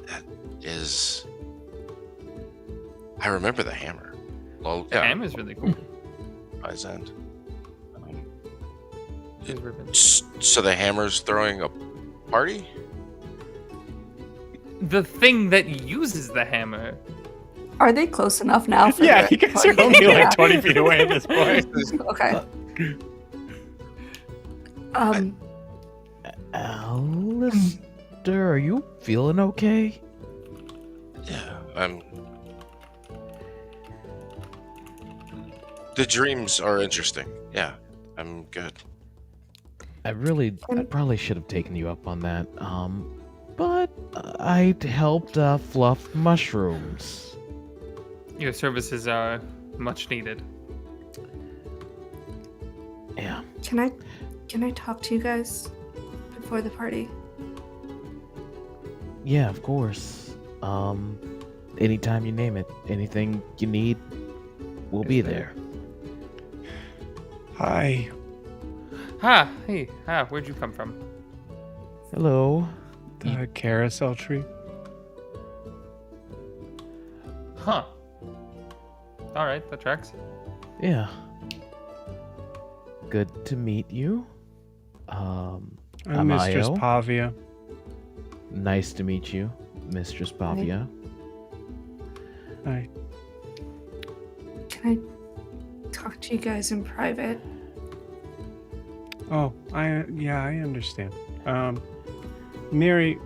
That is. I remember the hammer. Well, The hammer's really cool. Lullaby's End. It's ripping. So the hammer's throwing a party? The thing that uses the hammer. Are they close enough now? For Yeah, the you guys are party? only Yeah. like 20 feet away at this point. Okay. Alistair, are you feeling okay? Yeah, the dreams are interesting. Yeah, I'm good. I probably should have taken you up on that. But I helped fluff mushrooms. Your services are much needed. Yeah. Can I talk to you guys before the party? Yeah, of course. Anytime you name it, anything you need, we'll be there. Hi. Hey, where'd you come from? Hello. The carousel tree. Huh. Alright, that tracks. Yeah. Good to meet you. I'm I'm Mistress Io. Pavia. Nice to meet you, Mistress Pavia. Hi. Can I talk to you guys in private? Oh, I understand. Miri,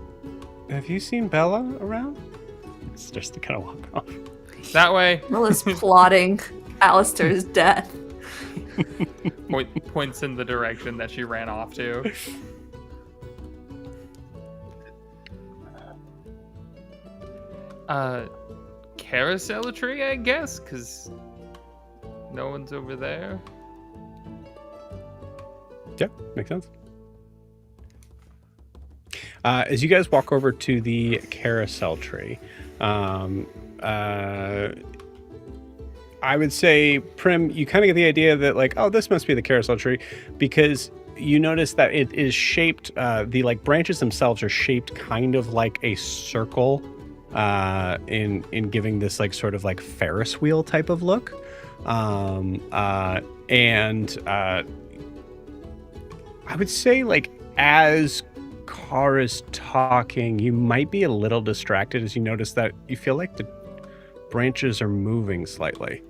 have you seen Bella around? It's just to kind of walk off. That way. Bella's plotting Alistair's death. Points in the direction that she ran off to. Carousel tree, I guess, because no one's over there. Yeah, makes sense. As you guys walk over to the carousel tree, I would say, Prim, you kind of get the idea that, like, oh, this must be the carousel tree, because you notice that it is shaped, the, like, branches themselves are shaped kind of like a circle, in giving this, like, sort of like Ferris wheel type of look. I would say, like, as Kara's talking, you might be a little distracted as you notice that you feel like the branches are moving slightly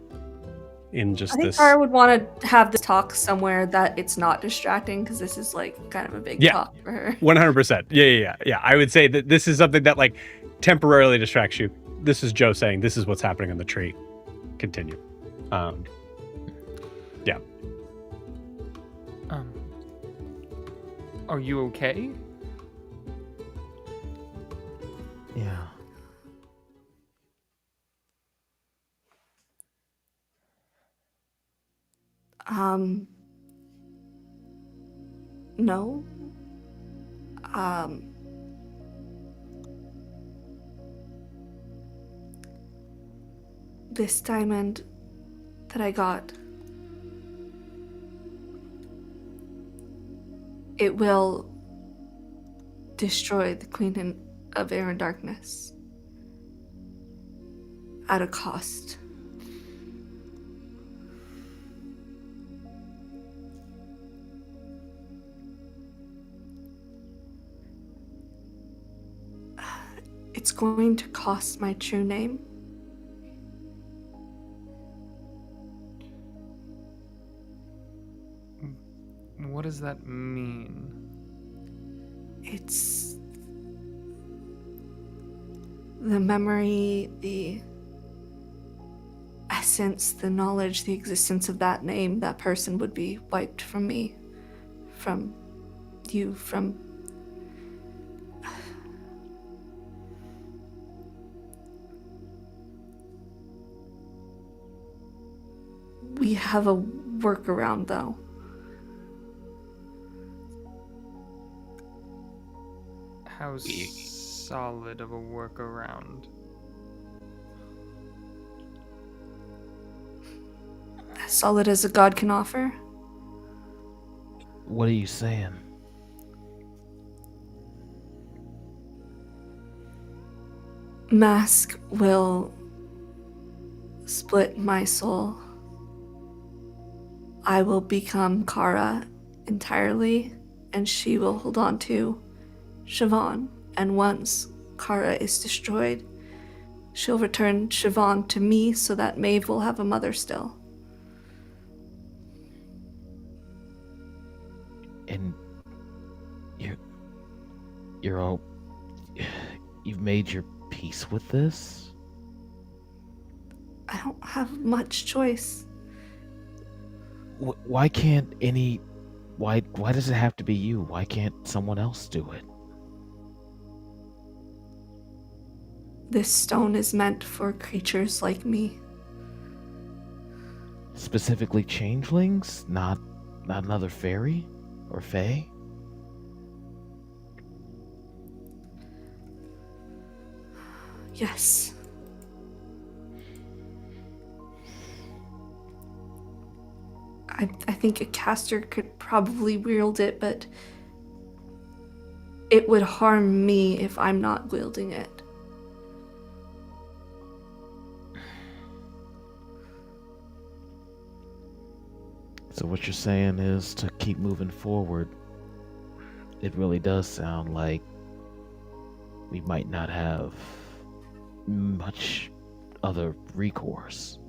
in just I think this. Kara would want to have this talk somewhere that it's not distracting, because this is like kind of a big Yeah. talk for her. 100%. Yeah. I would say that this is something that like temporarily distracts you. This is Joe saying this is what's happening on the tree. Continue. Yeah. Are you okay? Yeah. No. This diamond that I got, it will destroy the Queen of Air and Darkness at a cost. It's going to cost my true name. What does that mean? It's the memory, the essence, the knowledge, the existence of that name. That person would be wiped from me, from you, from... We have a workaround, though. How solid of a workaround? As solid as a god can offer. What are you saying? Mask will split my soul. I will become Kara entirely, and she will hold on to Siobhan. And once Kara is destroyed, she'll return Siobhan to me so that Maeve will have a mother still. And you're all... You've made your peace with this? I don't have much choice. Why can't any... Why does it have to be you? Why can't someone else do it? This stone is meant for creatures like me. Specifically changelings? Not another fairy? Or fae? Yes. I think a caster could probably wield it, but it would harm me if I'm not wielding it. So what you're saying is to keep moving forward. It really does sound like we might not have much other recourse.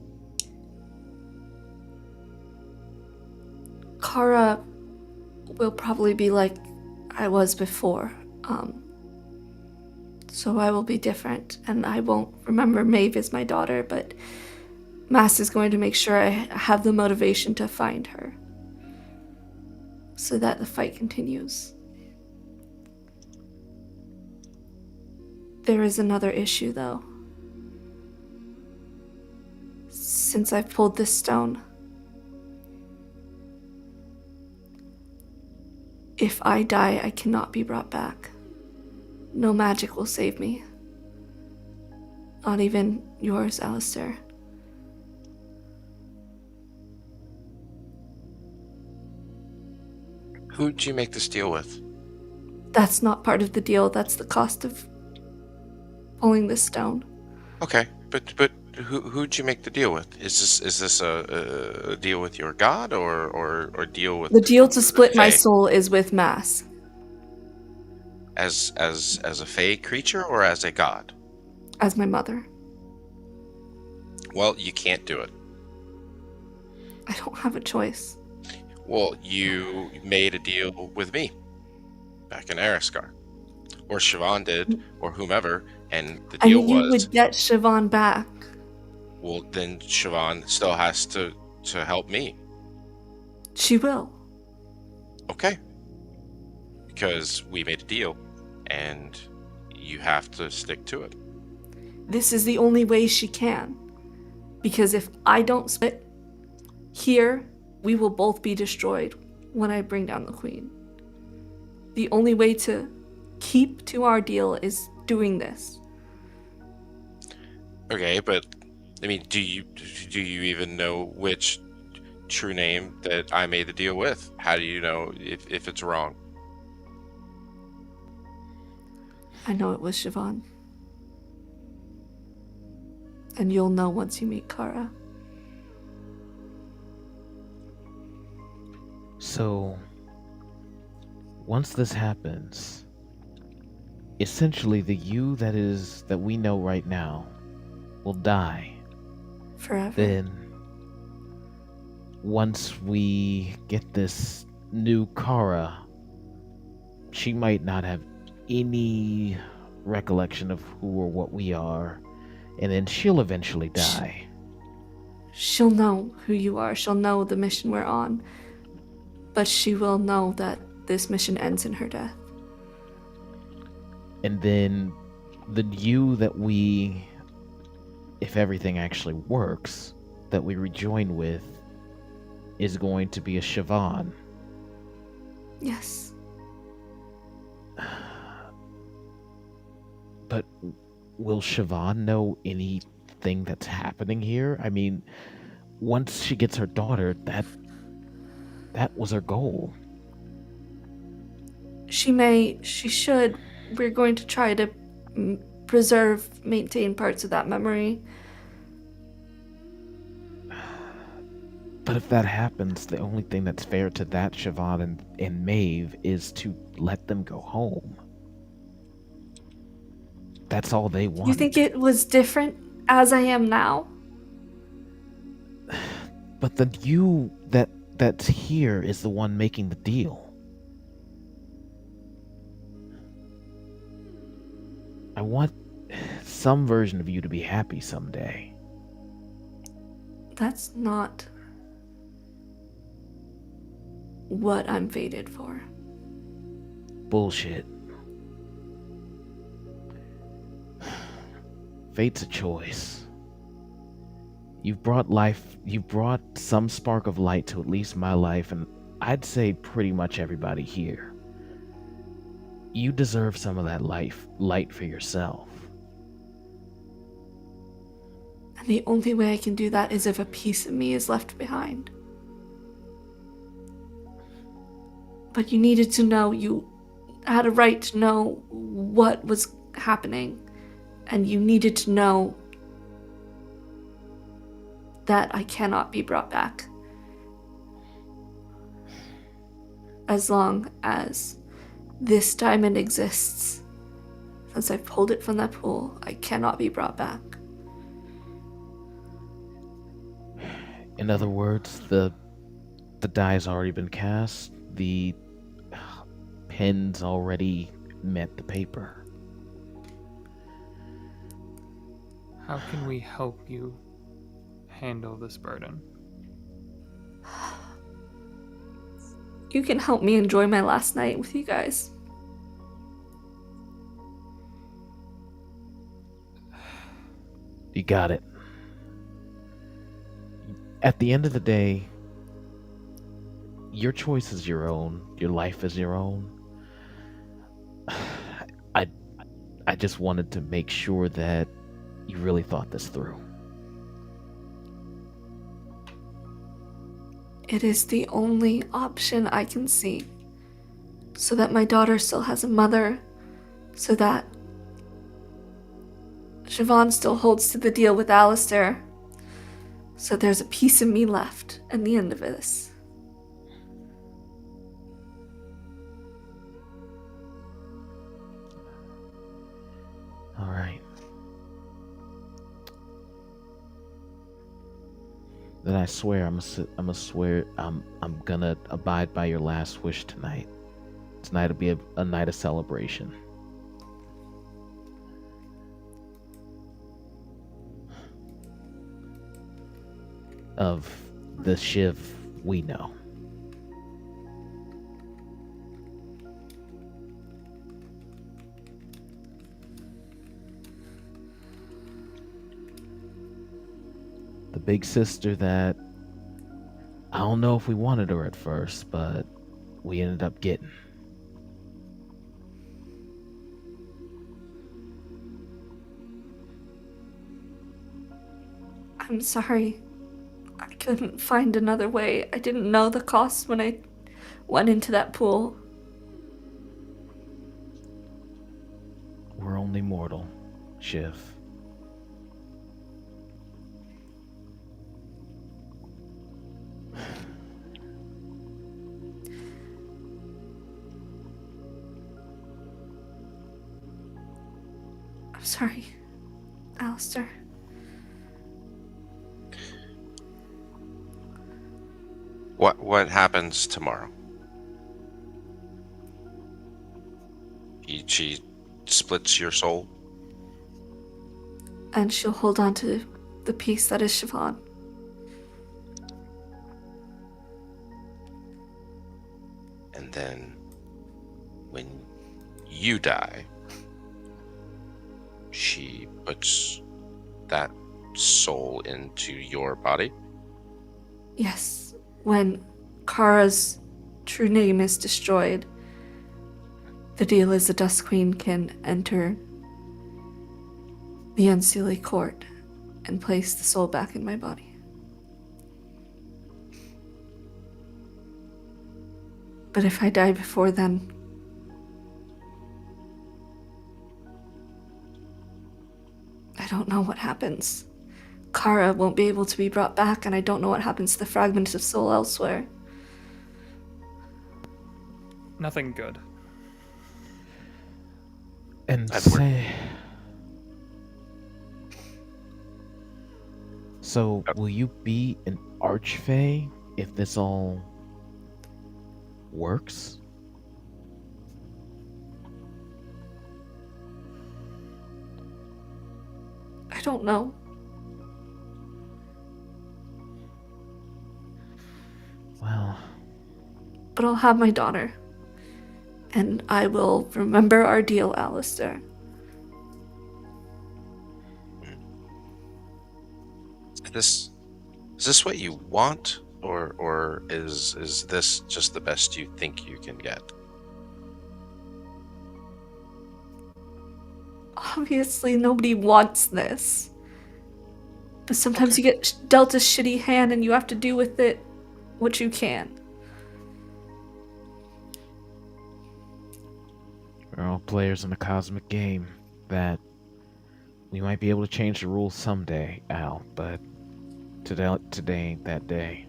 Kara will probably be like I was before. So I will be different, and I won't remember Maeve as my daughter, but Mass is going to make sure I have the motivation to find her so that the fight continues. There is another issue, though. Since I've pulled this stone, if I die, I cannot be brought back. No magic will save me. Not even yours, Alistair. Who'd you make this deal with? That's not part of the deal. That's the cost of pulling this stone. Okay, but who'd you make the deal with? Is this a deal with your god or deal with The deal to split my Fae? soul is with Mass. As a Fae creature or as a god? As my mother. Well, you can't do it. I don't have a choice. Well, you made a deal with me back in Araskar, or Siobhan did, or whomever, and the deal And you was, would get Siobhan back. well, then Siobhan still has to help me. She will. Okay. Because we made a deal, and you have to stick to it. This is the only way she can. Because if I don't split here, we will both be destroyed when I bring down the queen. The only way to keep to our deal is doing this. Okay, but I mean, do you even know which true name that I made the deal with? How do you know if it's wrong? I know it was Siobhan. And you'll know once you meet Kara. So, once this happens, essentially the you that we know right now will die. Forever. Then, once we get this new Kara, she might not have any recollection of who or what we are, and then she'll eventually die. She'll know who you are. She'll know the mission we're on. But she will know that this mission ends in her death. And then the you that we, if everything actually works, that we rejoin with is going to be a Siobhan. Yes. But will Siobhan know anything that's happening here? I mean, once she gets her daughter, that was her goal. She should. We're going to try to maintain parts of that memory. But if that happens, the only thing that's fair to that Siobhan and Maeve is to let them go home. That's all they want. You think it was different as I am now? But the you that's here is the one making the deal. I want some version of you to be happy someday. That's not what I'm fated for. Bullshit. Fate's a choice. You've brought some spark of light to at least my life, and I'd say pretty much everybody here. You deserve some of that light for yourself. And the only way I can do that is if a piece of me is left behind. But you needed to know, you had a right to know what was happening. And you needed to know that I cannot be brought back. As long as this diamond exists, since I pulled it from that pool, I cannot be brought back. In other words, the die's already been cast, the pen's already met the paper. How can we help you handle this burden? You can help me enjoy my last night with you guys. You got it. At the end of the day, your choice is your own. Your life is your own. I just wanted to make sure that you really thought this through. It is the only option I can see. So that my daughter still has a mother. So that Siobhan still holds to the deal with Alistair. So there's a piece of me left at the end of this. All right. Then I swear I'm gonna abide by your last wish tonight. Tonight will be a night of celebration. Of the Shiv we know. The big sister that I don't know if we wanted her at first, but we ended up getting. I'm sorry. I couldn't find another way. I didn't know the cost when I went into that pool. We're only mortal, Shiv. I'm sorry, Alistair. What happens tomorrow? She splits your soul? And she'll hold on to the piece that is Siobhan. And then when you die, she puts that soul into your body? Yes, when Kara's true name is destroyed, the deal is the Dusk Queen can enter the Unseelie Court and place the soul back in my body. But if I die before then, I don't know what happens. Kara won't be able to be brought back, and I don't know what happens to the fragments of soul elsewhere. Nothing good. And I've worked- say... So, will you be an archfey if this all works? I don't know. Well, But I'll have my daughter. And I will remember our deal, Alistair. Is this what you want, or is this just the best you think you can get? Obviously, nobody wants this. But sometimes Okay. you get dealt a shitty hand and you have to do with it what you can. we're all players in a cosmic game that we might be able to change the rules someday, Al, but today ain't that day.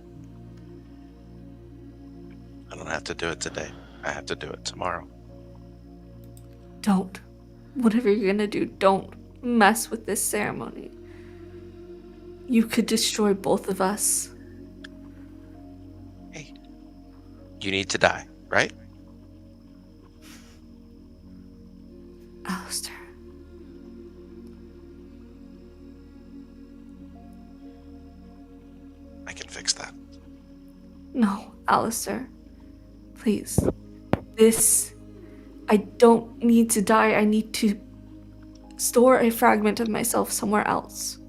I don't have to do it today. I have to do it tomorrow. Don't. Whatever you're gonna do, don't mess with this ceremony. You could destroy both of us. Hey, you need to die, right? Alistair. I can fix that. No, Alistair. Please. I don't need to die. I need to store a fragment of myself somewhere else.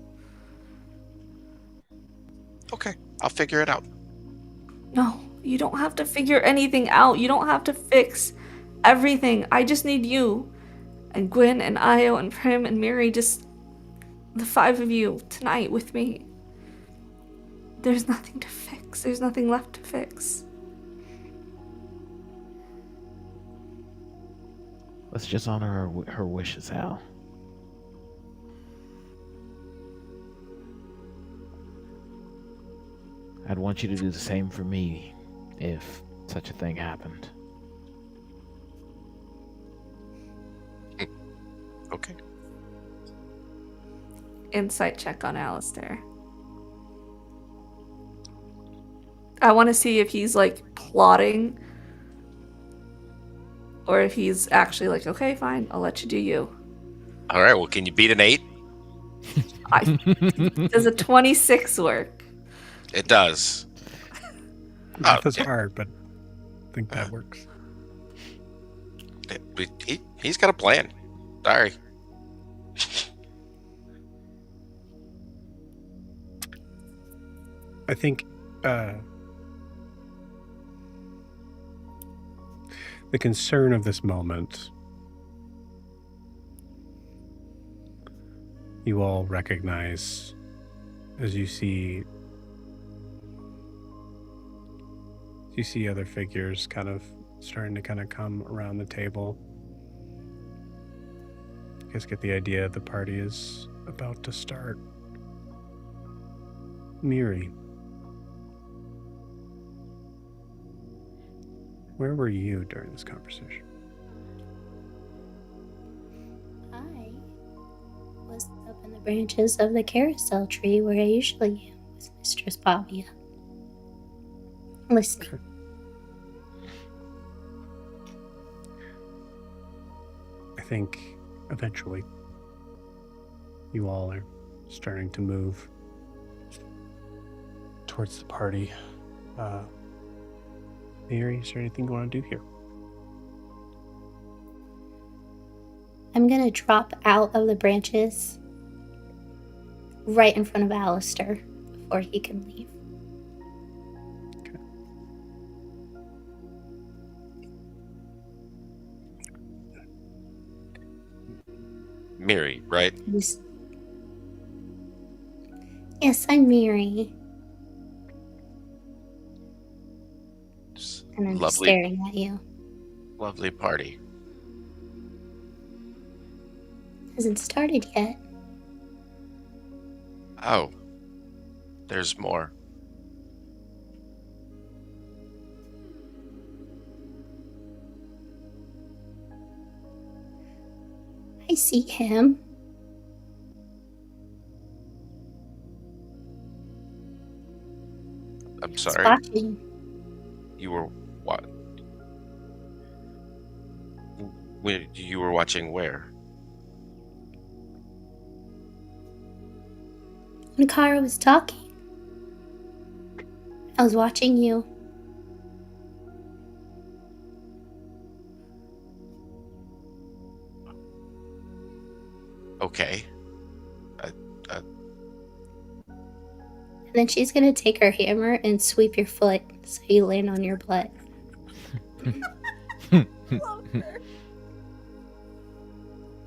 Okay, I'll figure it out. No, you don't have to figure anything out. You don't have to fix everything. I just need you. And Gwen and Io and Prim and Miri, just the 5 of you tonight with me. There's nothing to fix. There's nothing left to fix. Let's just honor her wishes, Al. I'd want you to do the same for me if such a thing happened. Okay. Insight check on Alistair. I want to see if he's like plotting or if he's actually like, okay, fine, I'll let you do you. All right. Well, can you beat an 8? Does a 26 work? It does. Math is yeah. hard, but I think that works. He's got a plan. Sorry. I think the concern of this moment, you all recognize as you see other figures kind of starting to come around the table. You guys get the idea the party is about to start. Miri, where were you during this conversation? I was up in the branches of the carousel tree where I usually am with Mistress Pavia. Listening. Okay. I think eventually you all are starting to move towards the party. Miri, is there anything you want to do here? I'm gonna drop out of the branches right in front of Alistair before he can leave. Okay. Miri, right? Yes, I'm Miri. And I'm just Lovely, staring at you. lovely party. Hasn't started yet. Oh, there's more. I see him. I'm He's sorry. watching. You were what? You were watching where? When Kara was talking, I was watching you. Okay. And then she's gonna take her hammer and sweep your foot so you land on your butt.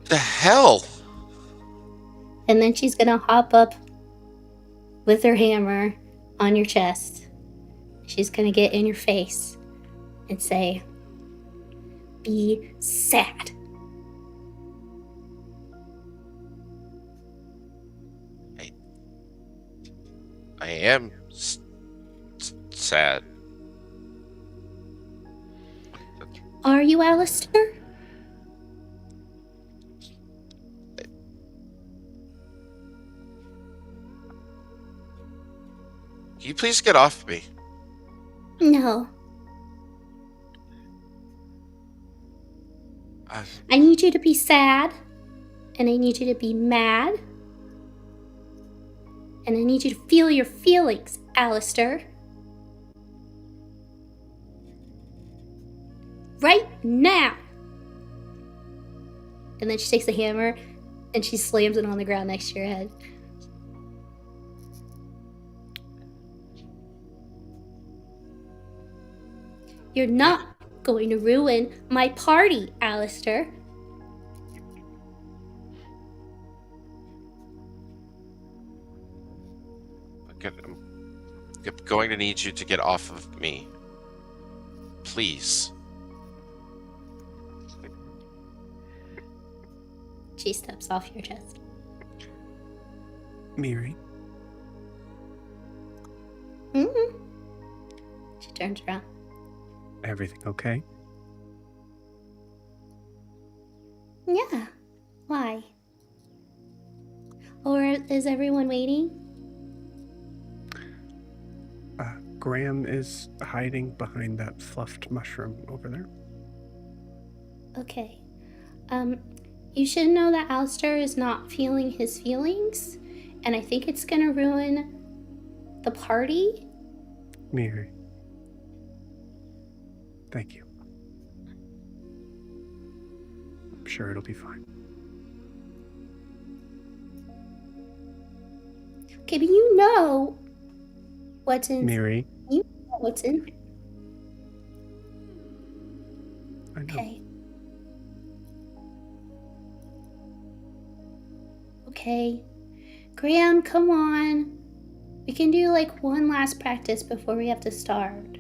The hell? And then she's gonna hop up with her hammer on your chest. She's gonna get in your face and say, "Be sad." I am sad. Are you, Alistair? Can you please get off me? No. I I need you to be sad. And I need you to be mad. And I need you to feel your feelings, Alistair. Right now. And then she takes the hammer and she slams it on the ground next to your head. You're not going to ruin my party, Alistair. I'm going to need you to get off of me. Please. She steps off your chest. Miri, Mm-hmm. turns around. Everything okay? Yeah. Why? Or is everyone waiting? Graham is hiding behind that fluffed mushroom over there. Okay. You should know that Alistair is not feeling his feelings, and I think it's gonna ruin the party. Miri. Thank you. I'm sure it'll be fine. Okay, but you know what's in. Miri, You know what's in. I know. Okay. Okay. Graham, come on. We can do like one last practice before we have to start.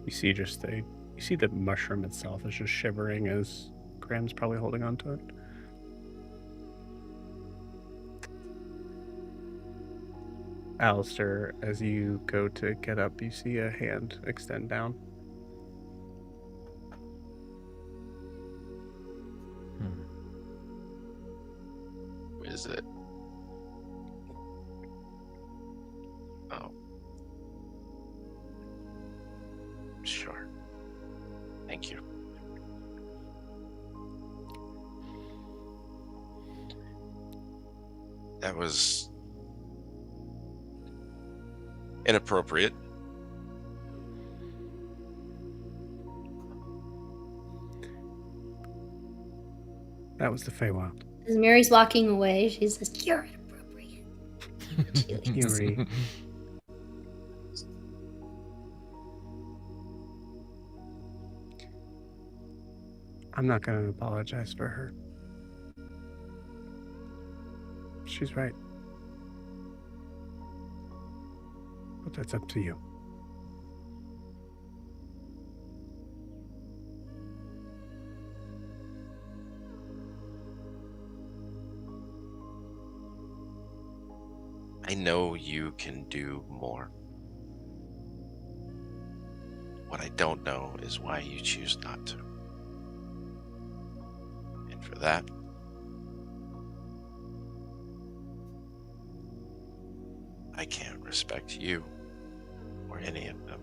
You see the mushroom itself is just shivering as Graham's probably holding on to it. Alistair, as you go to get up, you see a hand extend down. Who is it? Oh. Sure. Thank you. That was inappropriate. That was the Feywild. As Mary's walking away, she says, "You're inappropriate." She leaves. Miri. I'm not going to apologize for her. She's right. But that's up to you. I know you can do more. What I don't know is why you choose not to. And for that, I can't respect you or any of them.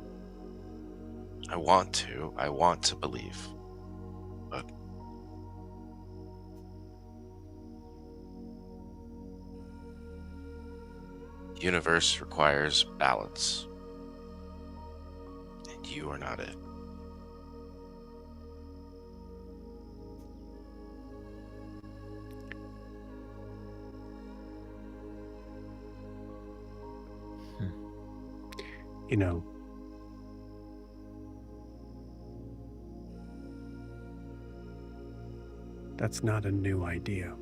I want to believe, but the universe requires balance, and you are not it. You know, that's not a new idea.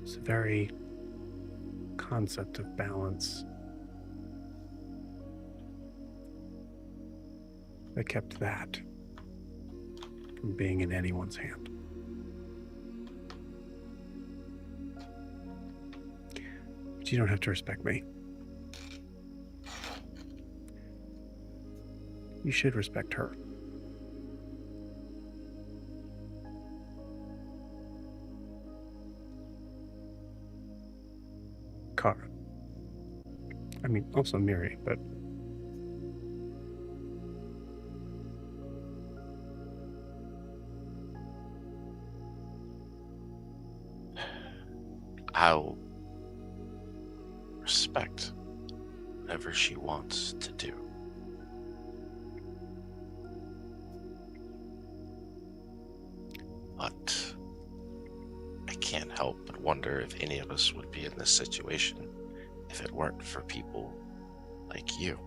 It's a very concept of balance that kept that from being in anyone's hand. But you don't have to respect me. You should respect her. Kara. I mean, also Miri, but I'll respect whatever she wants to do. But I can't help but wonder if any of us would be in this situation if it weren't for people like you.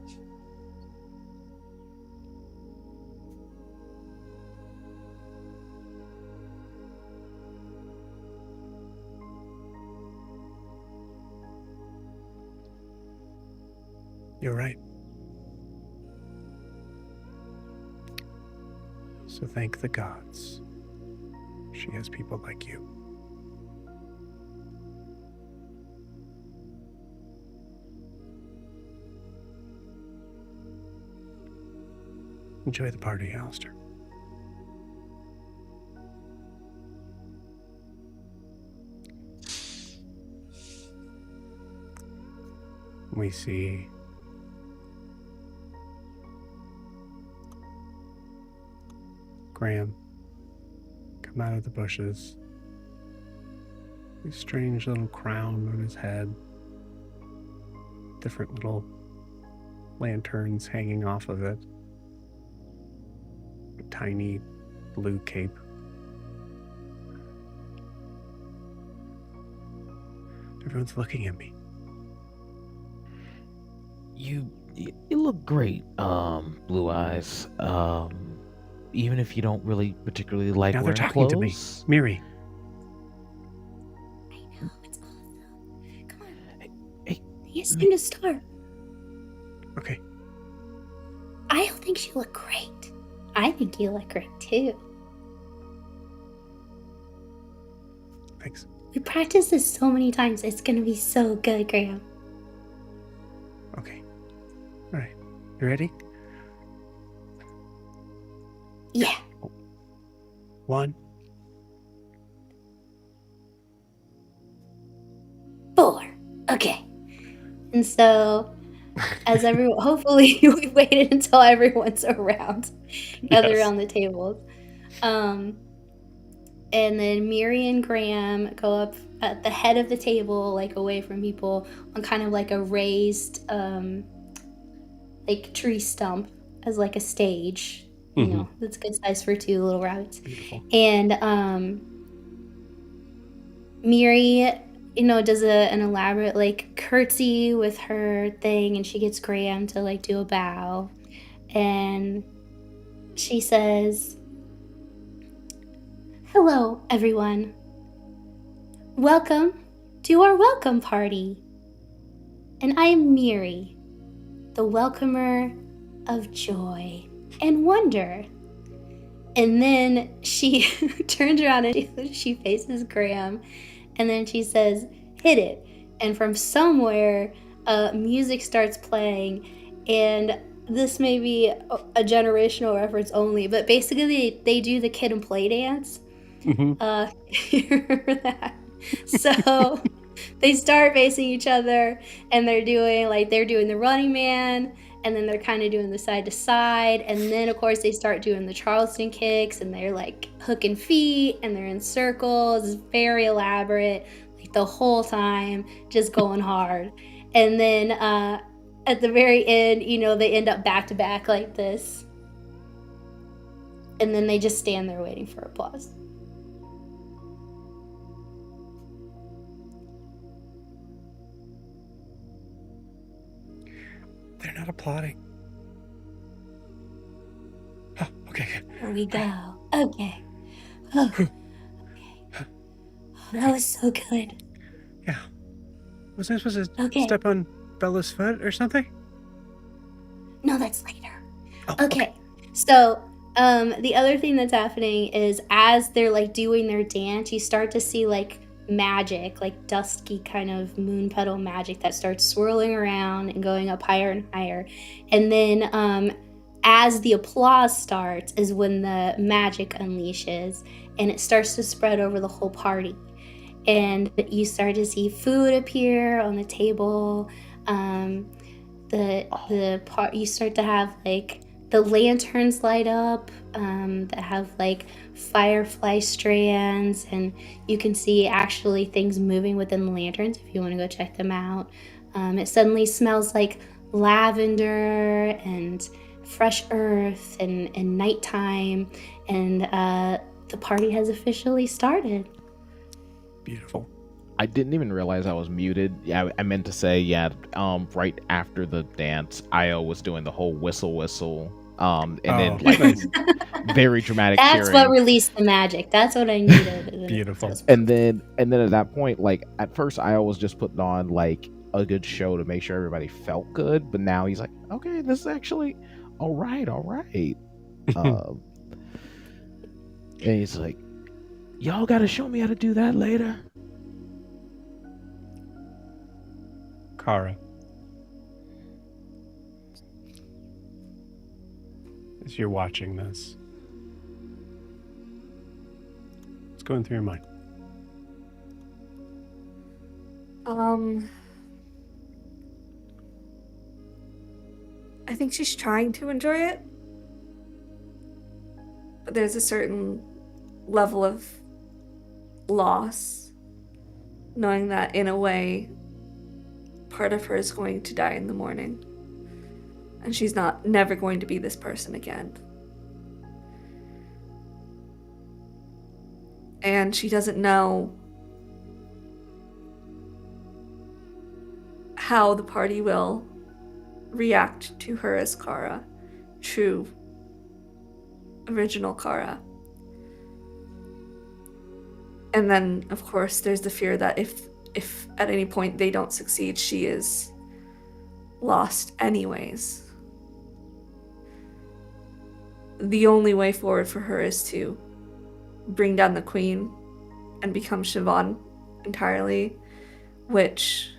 you're right. So thank the gods. She has people like you. Enjoy the party, Alistair. We see Graham come out of the bushes. A strange little crown on his head. Different little lanterns hanging off of it. A tiny blue cape. Everyone's looking at me. You look great, Blue Eyes. Even if you don't really particularly like Now they're wearing talking to me. clothes. Miri. I know, it's awesome. Come on. Hey, It's time to start. Okay. I don't think you look great. I think you look great too. Thanks. We practiced this so many times. It's gonna be so good, Graham. Okay. All right. You ready? Yeah. 1, 4. Okay. And so, as everyone, hopefully, we waited until everyone's around, gathered Yes. around the tables. And then Miri and Graham go up at the head of the table, like away from people, on kind of like a raised, like tree stump as like a stage. You know, that's good size for 2 little rabbits. Beautiful. And Miri, does an elaborate like curtsy with her thing, and she gets Graham to like do a bow, and she says, "Hello, everyone. Welcome to our welcome party. And I am Miri, the welcomer of joy and wonder." And then she turns around and she faces Graham, and then she says, "Hit it." And from somewhere, music starts playing, and this may be a generational reference only, but basically they do the kid and play dance. You remember that? So they start facing each other, and they're doing the running man, and then they're kind of doing the side to side, and then of course they start doing the Charleston kicks, and they're like hooking feet, and they're in circles. It's very elaborate, like the whole time, just going hard. And then at the very end, they end up back to back like this, and then they just stand there waiting for applause. They're not applauding. Oh, okay. Here we go. Okay. Oh, okay. Oh, that was so good. Yeah. Was I supposed to Okay. step on Bella's foot or something? No, that's later. Oh, Okay. So, the other thing that's happening is as they're like doing their dance, you start to see like magic, like dusky kind of moon petal magic that starts swirling around and going up higher and higher. And then as the applause starts is when the magic unleashes, and it starts to spread over the whole party. And you start to see food appear on the table. You start to have like the lanterns light up that have like firefly strands, and you can see actually things moving within the lanterns if you want to go check them out. It suddenly smells like lavender and fresh earth and nighttime, and the party has officially started. Beautiful. I didn't even realize I was muted. Yeah, I meant to say, right after the dance, Io was doing the whole whistle, and then like nice. very dramatic That's cheering. what released the magic. That's what I needed. Beautiful. And then at that point, like at first, Io was just putting on like a good show to make sure everybody felt good. But now he's like, okay, this is actually all right. And he's like, y'all gotta show me how to do that later. Kara. As you're watching this, what's going through your mind? I think she's trying to enjoy it. But there's a certain level of loss, knowing that in a way, part of her is going to die in the morning. And she's never going to be this person again. And she doesn't know how the party will react to her as Kara, true, original Kara. And then, of course, there's the fear that if at any point they don't succeed, she is lost anyways. The only way forward for her is to bring down the queen and become Siobhan entirely, which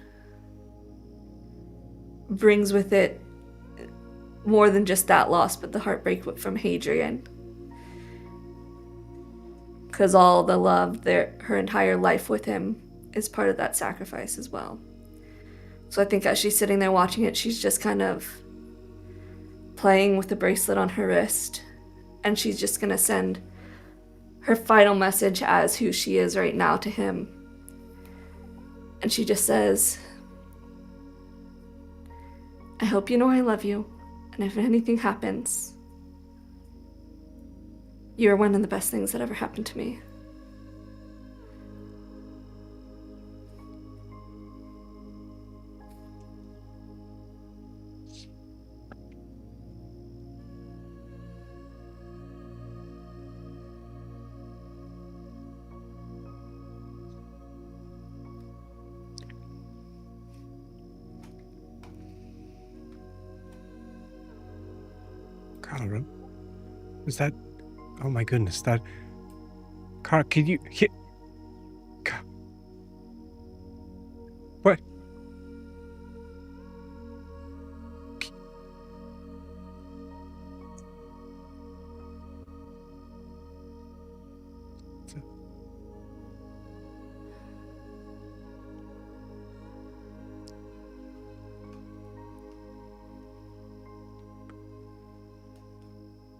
brings with it more than just that loss, but the heartbreak from Hadrian. Because all the love, her entire life with him is part of that sacrifice as well. So I think as she's sitting there watching it, she's just kind of playing with the bracelet on her wrist, and she's just gonna send her final message as who she is right now to him. And she just says, I hope you know I love you, and if anything happens, you're one of the best things that ever happened to me. Kara, is that? Oh my goodness, that. Kara, can you hit? What?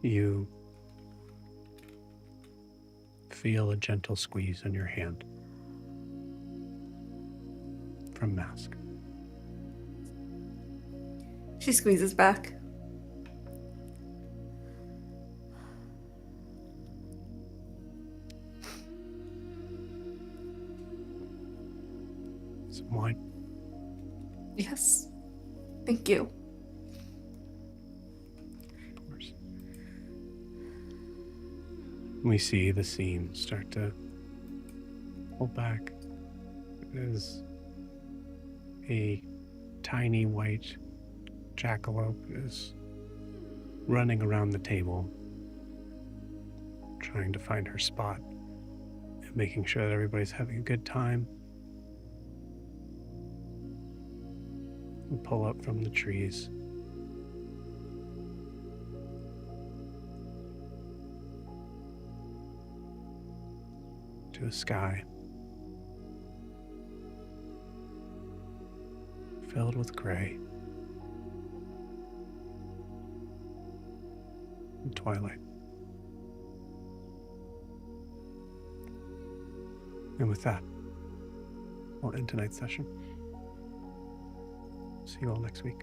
You feel a gentle squeeze on your hand from Mask. She squeezes back. Some wine. Yes. Thank you. Of course. We see the scene start to pull back as a tiny white jackalope is running around the table, trying to find her spot and making sure that everybody's having a good time. We pull up from the trees. To the sky, filled with gray and twilight. And with that, we'll end tonight's session. See you all next week.